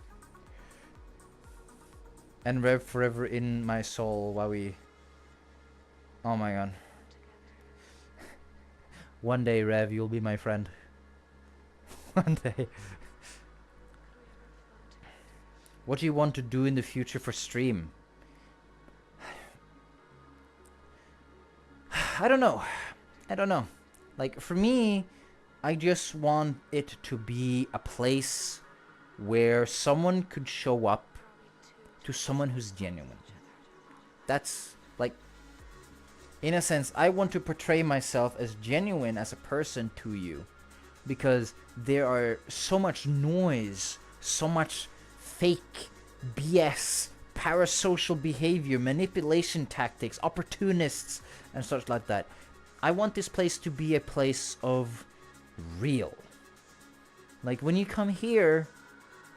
And Rev forever in my soul while we... Oh my god. One day, Rev, you'll be my friend. One day. What do you want to do in the future for stream? I don't know. Like, for me, I just want it to be a place where someone could show up to someone who's genuine. That's, like, in a sense, I want to portray myself as genuine as a person to you. Because there are so much noise, so much fake BS, parasocial behavior, manipulation tactics, opportunists, and such like that. I want this place to be a place of real. Like, when you come here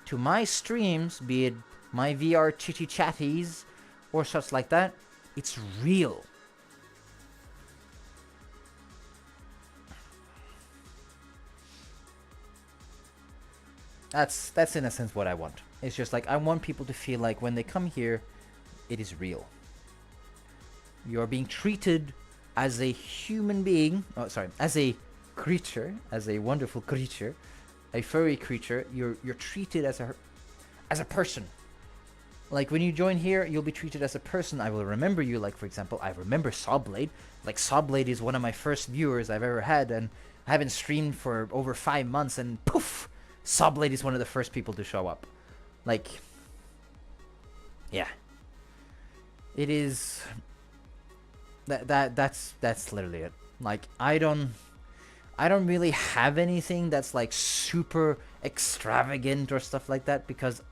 to my streams, be it my VR chitty chatties or such like that, it's real. That's in a sense what I want. It's just like, I want people to feel like when they come here, it is real. You're being treated as a human being, as a creature, as a wonderful creature, a furry creature. You're treated as a person. Like, when you join here, you'll be treated as a person. I will remember you. Like, for example, I remember Sawblade. Like, Sawblade is one of my first viewers I've ever had, and I haven't streamed for over 5 months, and poof, Sawblade is one of the first people to show up. Like, yeah, it is. That's literally it. Like, I don't really have anything that's like super extravagant or stuff like that, because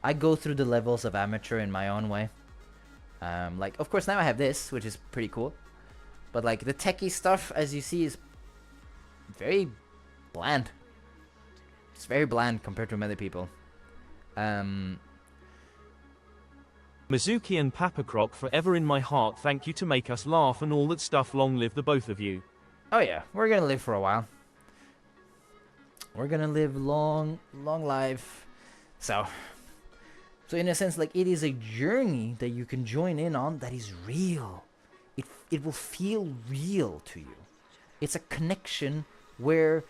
I go through the levels of amateur in my own way. Like, of course, now I have this, which is pretty cool. But like the techie stuff, as you see, is very bland. It's very bland compared to many people. Mizuki and Papa Krok forever in my heart. Thank you to make us laugh and all that stuff. Long live the both of you. Oh yeah, we're gonna live for a while. We're gonna live long life. So in a sense, like, it is a journey that you can join in on that is real. It will feel real to you. It's a connection where,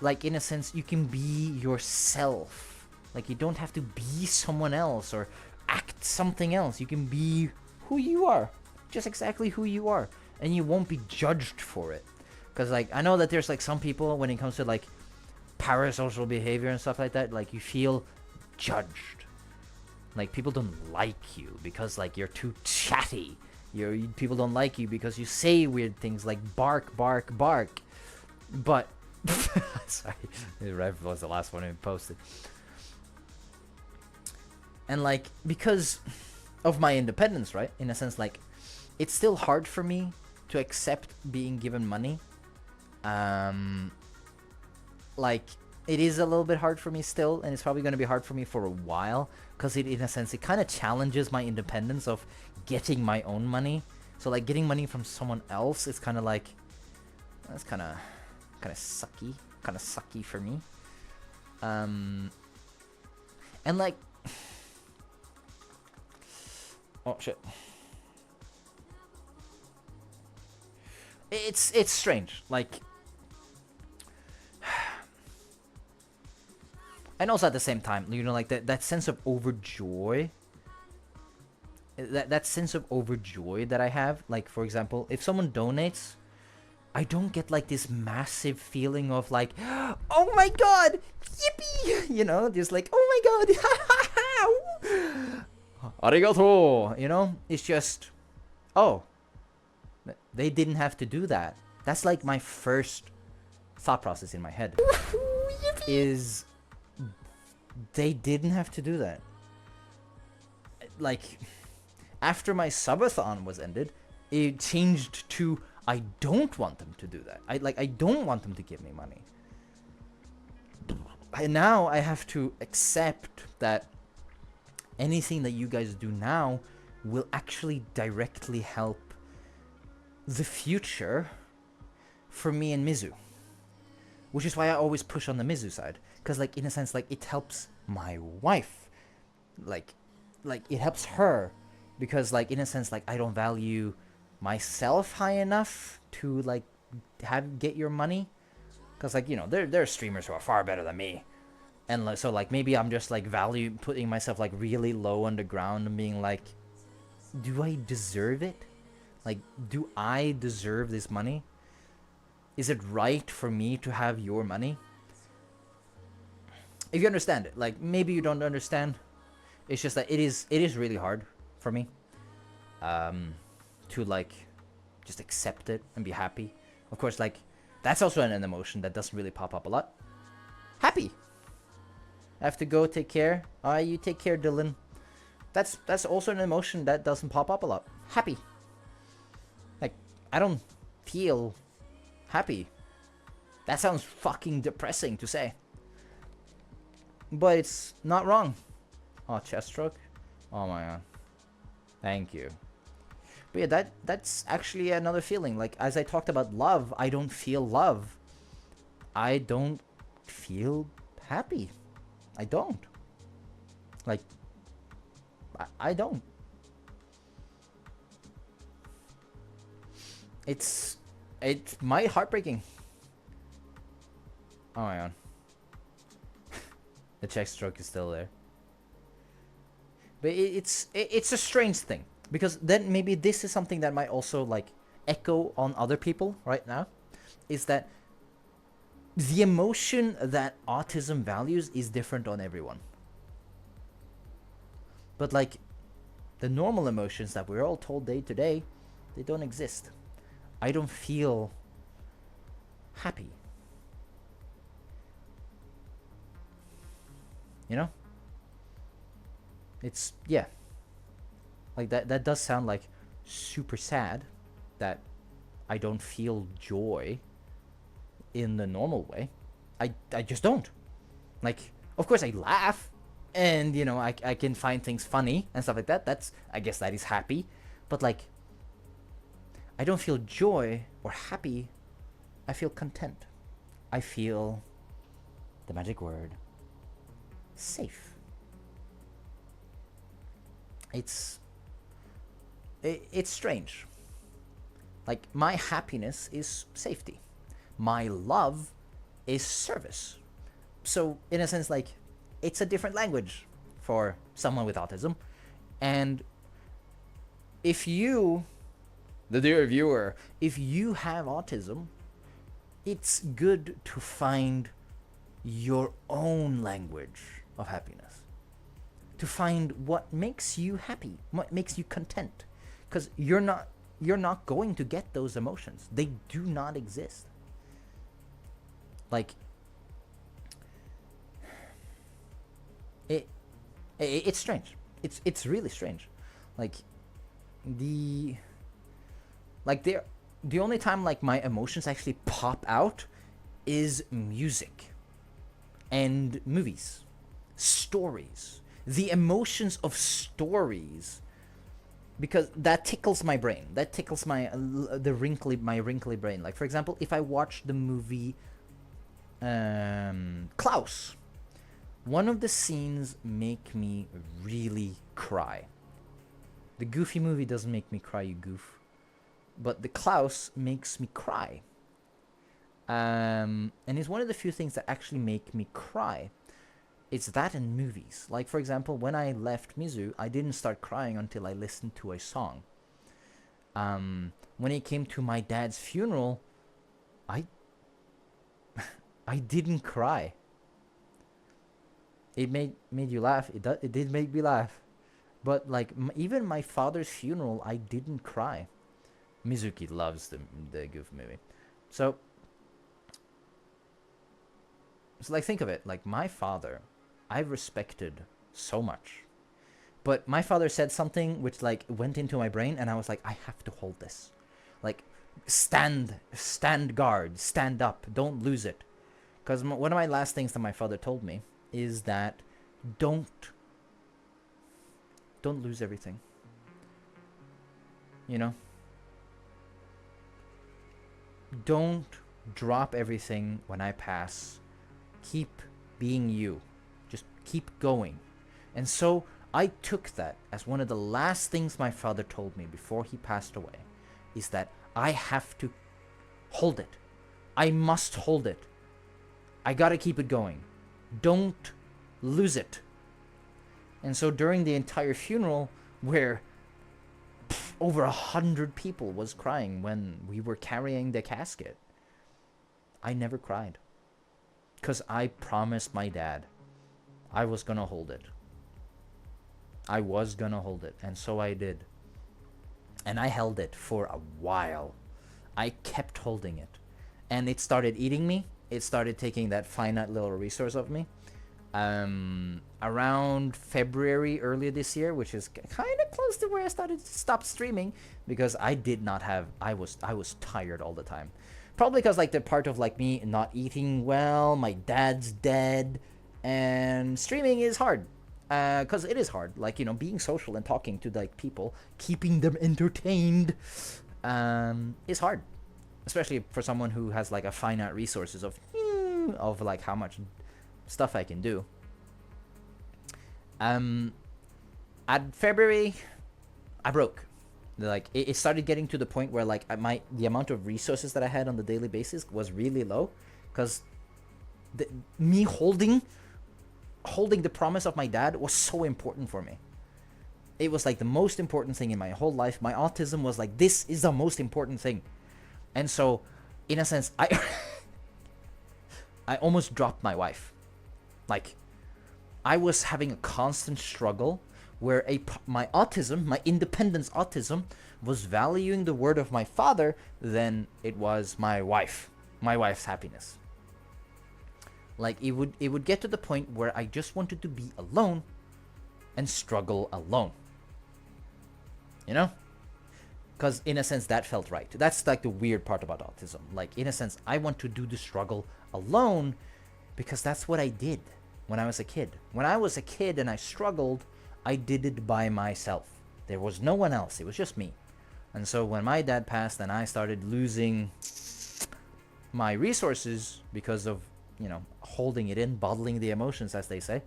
like, in a sense, you can be yourself. Like, you don't have to be someone else or act something else. You can be who you are, just exactly who you are, and you won't be judged for it. Because, like, I know that there's, like, some people, when it comes to, like, parasocial behavior and stuff like that, like, you feel judged. Like, people don't like you because, like, you're too chatty. People don't like you because you say weird things like bark, bark, bark. But sorry, Rev was the last one who posted. And like, because of my independence, right? In a sense, like, it's still hard for me to accept being given money. Like, it is a little bit hard for me still, and it's probably going to be hard for me for a while, because in a sense, it kind of challenges my independence of getting my own money. So like, getting money from someone else is kind of like, that's kind of sucky for me. And like, oh shit, it's strange, like. And also at the same time, you know, like that sense of overjoy. That sense of overjoy that I have. Like, for example, if someone donates, I don't get like this massive feeling of like, oh my god, yippee! You know, just like, oh my god, arigato! You know, it's just, oh, they didn't have to do that. That's like my first thought process in my head. Is they didn't have to do that. Like, after my subathon was ended, it changed to, I don't want them to do that. I don't want them to give me money. Now I have to accept that anything that you guys do now will actually directly help the future for me and Mizu. Which is why I always push on the Mizu side. Because, like, in a sense, like, it helps my wife. Like it helps her. Because, like, in a sense, like, I don't value myself high enough to, like, get your money. Because, like, you know, there are streamers who are far better than me. And, like, so, like, maybe I'm just, like, putting myself, like, really low on the ground and being like, do I deserve it? Like, do I deserve this money? Is it right for me to have your money? If you understand it, like, maybe you don't understand. It's just that it is really hard for me to, like, just accept it and be happy. Of course, like, that's also an emotion that doesn't really pop up a lot. Happy. I have to go take care. You take care, Dylan. That's also an emotion that doesn't pop up a lot. Happy. Like, I don't feel happy. That sounds fucking depressing to say. But it's not wrong. Oh, chest stroke? Oh my god. Thank you. But yeah, that's actually another feeling. Like, as I talked about love, I don't feel love. I don't feel happy. I don't. Like, I don't. It's my heartbreaking. Oh my god. The chest stroke is still there. But it's a strange thing, because then maybe this is something that might also, like, echo on other people right now, is that the emotion that autism values is different on everyone. But, like, the normal emotions that we're all told day to day, they don't exist. I don't feel happy. You know? It's, yeah, like that does sound like super sad that I don't feel joy in the normal way. I just don't. Like, of course I laugh, and I can find things funny and stuff like that. That's, I guess, that is happy. But like, I don't feel joy or happy. I feel content. I feel the magic word, safe. It's strange. Like, my happiness is safety. My love is service. So, in a sense, like, it's a different language for someone with autism. And if you, the dear viewer, if you have autism, it's good to find your own language of happiness. To find what makes you happy, what makes you content. Because you're not going to get those emotions. They do not exist. Like, it's strange. It's really strange. Like, the only time like my emotions actually pop out is music and movies, stories. The emotions of stories, because that tickles my brain. That tickles my wrinkly brain. Like, for example, if I watch the movie Klaus, one of the scenes make me really cry. The Goofy movie doesn't make me cry, you goof, but the Klaus makes me cry. And it's one of the few things that actually make me cry. It's that in movies. Like, for example, when I left Mizu, I didn't start crying until I listened to a song. When it came to my dad's funeral, I didn't cry. It made you laugh. It did make me laugh. But like, even my father's funeral, I didn't cry. Mizuki loves the Goof movie. So like, think of it. Like, my father, I respected so much. But my father said something which like went into my brain, and I was like, I have to hold this. Like, stand guard, stand up, don't lose it. Because one of my last things that my father told me is that don't lose everything. You know? Don't drop everything when I pass. Keep being you. Just keep going. And so I took that as one of the last things my father told me before he passed away, is that I have to hold it. I must hold it. I gotta keep it going. Don't lose it. And so during the entire funeral, where over 100 people was crying when we were carrying the casket, I never cried. Because I promised my dad I was gonna hold it. I was gonna hold it. And so I did. And I held it for a while. I kept holding it. And it started eating me. It started taking that finite little resource of me. Around February earlier this year, which is kind of close to where I stopped streaming, because I was tired all the time. Probably because like the part of like me not eating well, my dad's dead, and streaming is hard. Because it is hard, like, being social and talking to like people, keeping them entertained, is hard, especially for someone who has like a finite resources of like how much stuff I can do. At February, I broke. Like, it started getting to the point where like the amount of resources that I had on the daily basis was really low, because me holding the promise of my dad was so important for me. It was like the most important thing in my whole life. My autism was like, this is the most important thing. And so, in a sense, I almost dropped my wife. Like, I was having a constant struggle where my autism, my independence autism, was valuing the word of my father than it was my wife's happiness. Like, it would get to the point where I just wanted to be alone and struggle alone. You know? Because in a sense that felt right. That's like the weird part about autism. Like in a sense, I want to do the struggle alone because that's what I did when I was a kid. When I was a kid and I struggled, I did it by myself. There was no one else. It was just me. And so when my dad passed and I started losing my resources because of, you know, holding it in, bottling the emotions, as they say,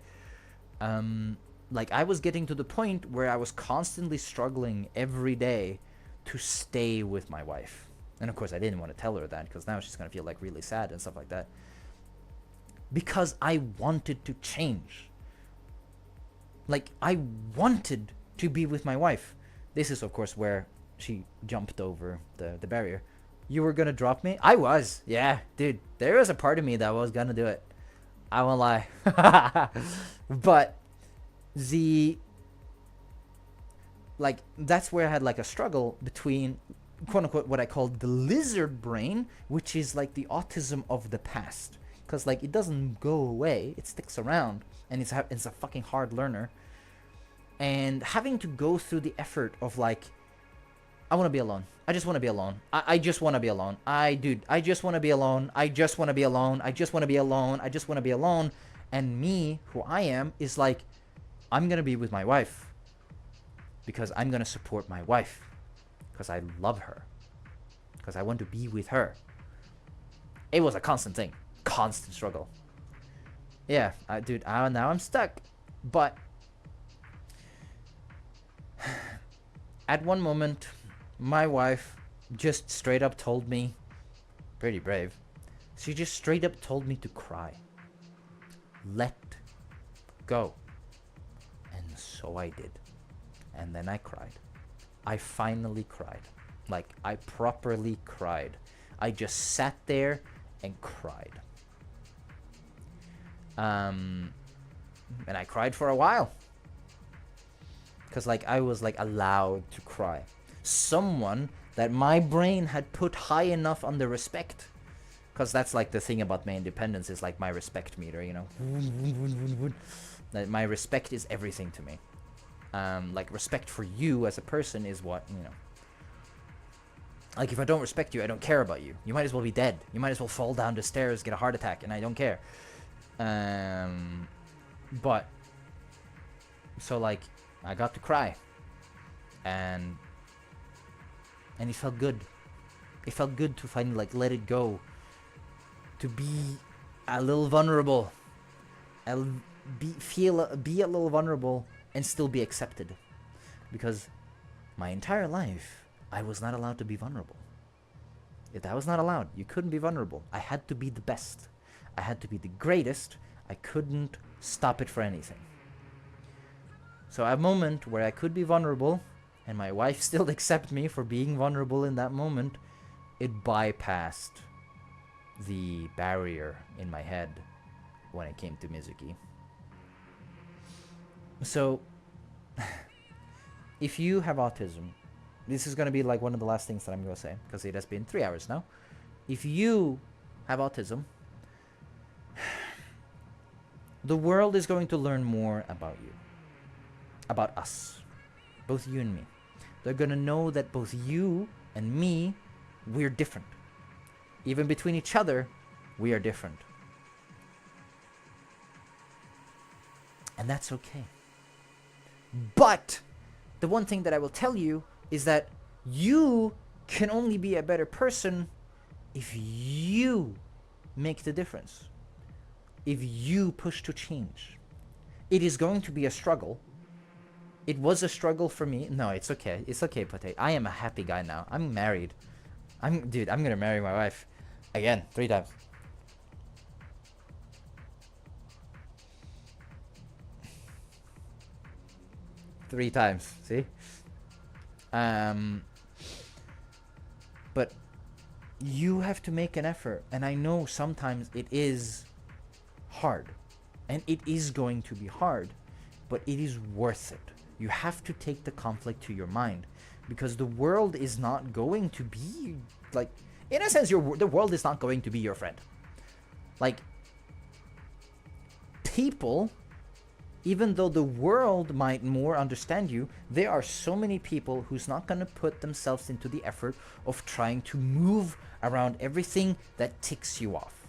like I was getting to the point where I was constantly struggling every day to stay with my wife. And of course I didn't want to tell her that because now she's going to feel like really sad and stuff like that. Because I wanted to change. Like I wanted to be with my wife. This is of course where she jumped over the barrier. You were gonna drop me? I was. Yeah, dude. There was a part of me that was gonna do it. I won't lie. But like that's where I had like a struggle between quote unquote what I call the lizard brain, which is like the autism of the past, because like it doesn't go away, it sticks around, and it's a fucking hard learner, and having to go through the effort of like, I want to be alone. I just want to be alone. I just want to be alone. I just want to be alone. I just want to be alone. I just want to be alone. I just want to be alone. And me, who I am, is like, I'm going to be with my wife because I'm going to support my wife because I love her, because I want to be with her. It was a constant thing. Constant struggle. Yeah, now I'm stuck. But at one moment, my wife just straight up told me, pretty brave, she just straight up told me to cry. Let go. And so I did. And then I cried. I finally cried. Like, I properly cried. I just sat there and cried. And I cried for a while. Because, like, I was, like, allowed to cry. Someone that my brain had put high enough on the respect, because that's like the thing about my independence is like my respect meter, you know, that my respect is everything to me. Like respect for you as a person is what, you know, like if I don't respect you, I don't care about you. You might as well be dead. You might as well fall down the stairs, get a heart attack, and I don't care. But so like I got to cry, and it felt good. It felt good to finally like let it go, to be a little vulnerable, be a little vulnerable and still be accepted, because my entire life I was not allowed to be vulnerable. That was not allowed. You couldn't be vulnerable. I had to be the best. I had to be the greatest. I couldn't stop it for anything. So a moment where I could be vulnerable and my wife still accept me for being vulnerable in that moment, it bypassed the barrier in my head when it came to Mizuki. So, if you have autism, this is going to be like one of the last things that I'm going to say, because it has been 3 hours now. If you have autism, the world is going to learn more about you, about us, both you and me. They're going to know that both you and me, we're different. Even between each other, we are different. And that's okay. But the one thing that I will tell you is that you can only be a better person if you make the difference. If you push to change. It is going to be a struggle. It was a struggle for me. No, it's okay. It's okay, Potato. I am a happy guy now. I'm married. I'm gonna marry my wife. Again, 3 times. Three times, see? But you have to make an effort. And I know sometimes it is hard. And it is going to be hard. But it is worth it. You have to take the conflict to your mind, because the world is not going to be like, in a sense, the world is not going to be your friend. Like, people even though the world might more understand you, there are so many people who's not going to put themselves into the effort of trying to move around everything that ticks you off.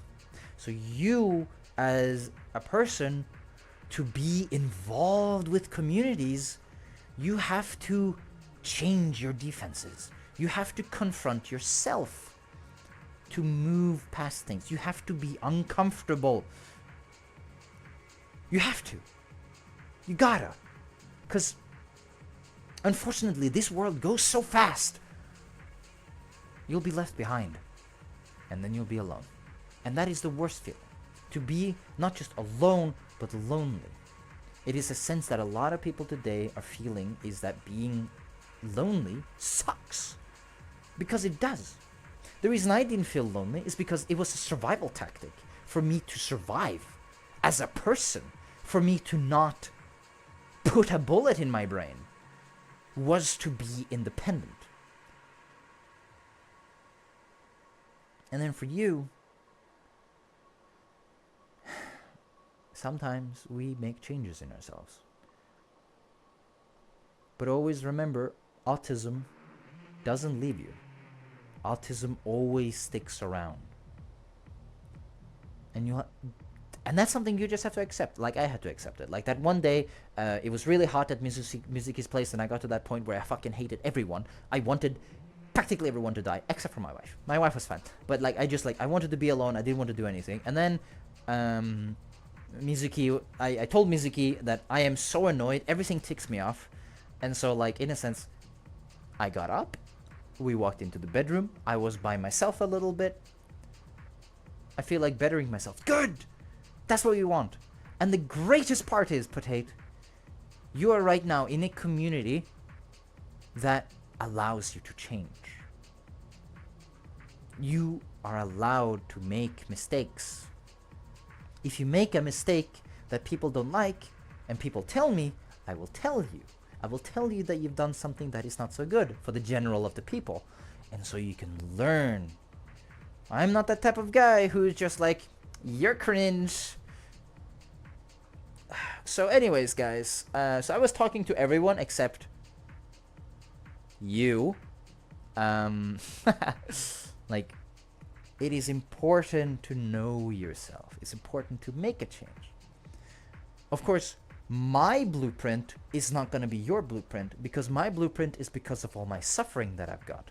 So you, as a person, to be involved with communities, you have to change your defenses. You have to confront yourself to move past things. You have to be uncomfortable. You have to. You gotta. Because unfortunately, this world goes so fast. You'll be left behind. And then you'll be alone. And that is the worst feeling. To be not just alone, but lonely. It is a sense that a lot of people today are feeling, is that being lonely sucks. Because it does. The reason I didn't feel lonely is because it was a survival tactic for me to survive as a person. For me to not put a bullet in my brain was to be independent. And then for you, sometimes we make changes in ourselves. But always remember, autism doesn't leave you. Autism always sticks around. And that's something you just have to accept. Like I had to accept it. Like that one day, it was really hot at Mizuki's place, and I got to that point where I fucking hated everyone. I wanted practically everyone to die, except for my wife. My wife was fine. But like, I wanted to be alone. I didn't want to do anything. And then, Mizuki, I told Mizuki that I am so annoyed. Everything ticks me off. And so like, in a sense, I got up. We walked into the bedroom. I was by myself a little bit. I feel like bettering myself. Good! That's what we want. And the greatest part is, Potato, you are right now in a community that allows you to change. You are allowed to make mistakes. If you make a mistake that people don't like, and people tell me, I will tell you. I will tell you that you've done something that is not so good for the general of the people. And so you can learn. I'm not that type of guy who's just like, you're cringe. So anyways, guys, so I was talking to everyone except you. Like, it is important to know yourself. It's important to make a change. Of course, my blueprint is not going to be your blueprint, because my blueprint is because of all my suffering that I've got.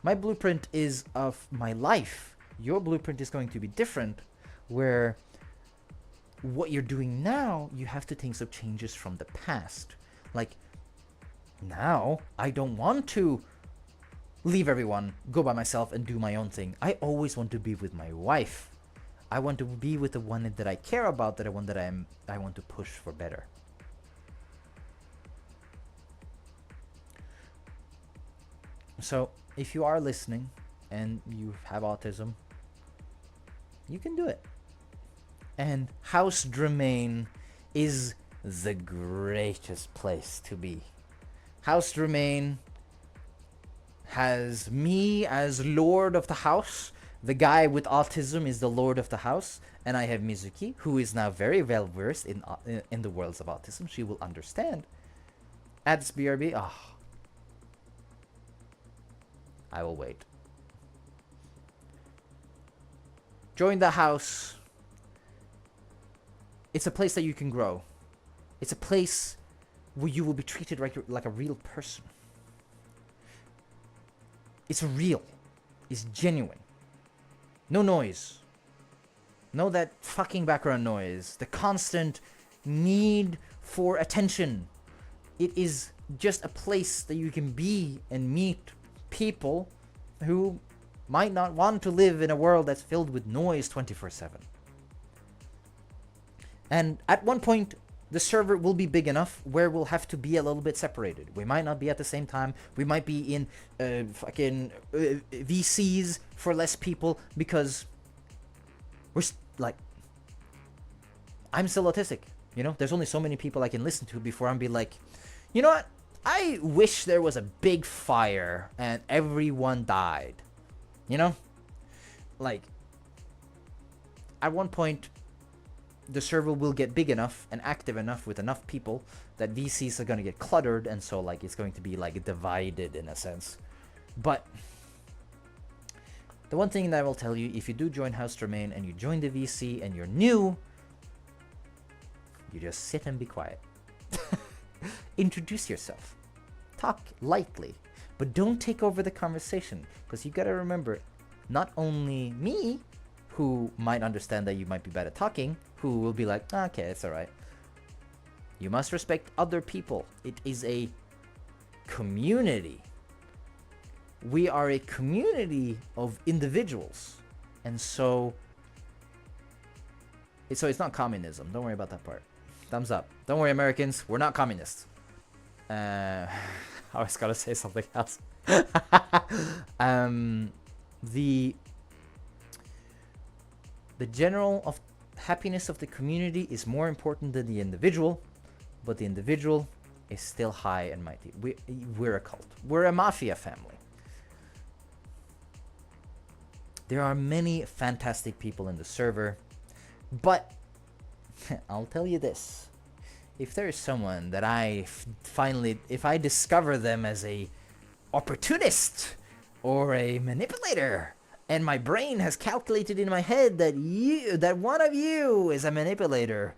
My blueprint is of my life. Your blueprint is going to be different, where what you're doing now, you have to think of changes from the past. Like, now, I don't want to leave everyone, go by myself and do my own thing. I always want to be with my wife. I want to be with the one that I care about, that I want to push for better. So, if you are listening and you have autism, you can do it. And House Dremain is the greatest place to be. House Dremain has me as Lord of the House. The guy with autism is the Lord of the House. And I have Mizuki, who is now very well versed in the worlds of autism. She will understand. Adds BRB. I will wait. Join the house. It's a place that you can grow. It's a place where you will be treated like a real person. It's real. It's genuine. No noise. No that fucking background noise. The constant need for attention. It is just a place that you can be and meet people who might not want to live in a world that's filled with noise 24/7. And at one point, the server will be big enough where we'll have to be a little bit separated. We might not be at the same time. We might be in VCs for less people, because we're I'm still autistic. You know, there's only so many people I can listen to before I'm be like, you know what? I wish there was a big fire and everyone died. You know? Like, at one point, the server will get big enough and active enough with enough people that VCs are going to get cluttered, and so like it's going to be like divided in a sense. But the one thing that I will tell you, if you do join House Domain and you join the VC and you're new, you just sit and be quiet. Introduce yourself. Talk lightly, but don't take over the conversation, because you got to remember, not only me, who might understand that you might be bad at talking, who will be like, okay, it's all right. You must respect other people. It is a community. We are a community of individuals. And so it's not communism. Don't worry about that part. Thumbs up. Don't worry, Americans. We're not communists. I was gonna say something else. The general of happiness of the community is more important than the individual, but the individual is still high and mighty. We're a cult. We're a mafia family. There are many fantastic people in the server, but I'll tell you this. If there is someone that if I discover them as a opportunist or a manipulator, and my brain has calculated in my head that one of you is a manipulator,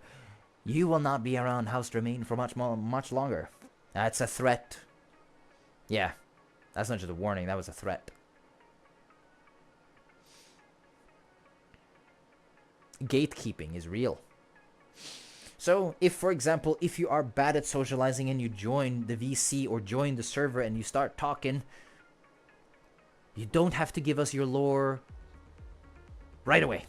you will not be around House Domain for much longer. That's a threat. Yeah, that's not just a warning, that was a threat. Gatekeeping is real. So if, for example, if you are bad at socializing and you join the VC or join the server and you start talking, you don't have to give us your lore right away.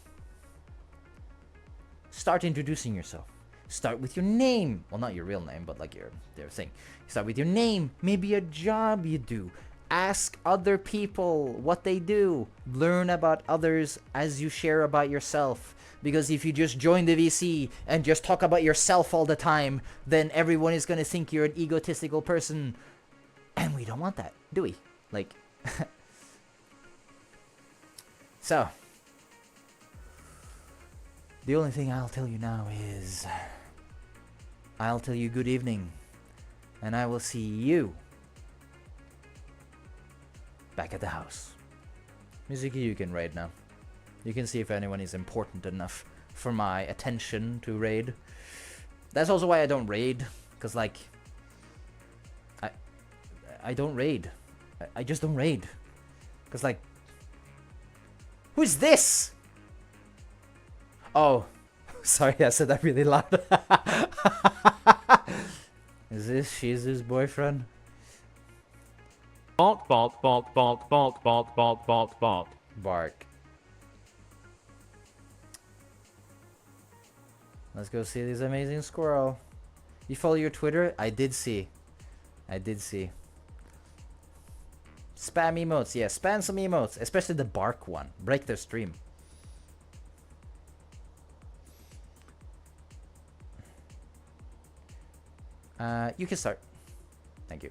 Start introducing yourself. Start with your name. Well, not your real name, but like their thing. Start with your name, maybe a job you do. Ask other people what they do. Learn about others as you share about yourself. Because if you just join the VC and just talk about yourself all the time, then everyone is going to think you're an egotistical person. And we don't want that, do we? Like, so, the only thing I'll tell you now is, I'll tell you good evening, and I will see you back at the house. Mizuki, you can raid now. You can see if anyone is important enough for my attention to raid. That's also why I don't raid, because like, I don't raid. I just don't raid. Because like, who's this? Oh, sorry, I said that really loud. She's his boyfriend? Bark, bark, bark, bark, bark, bark, bark, bark, bark. Bark. Let's go see this amazing squirrel. You follow your Twitter? I did see. Spam emotes. Yeah, spam some emotes. Especially the bark one. Break their stream. You can start. Thank you.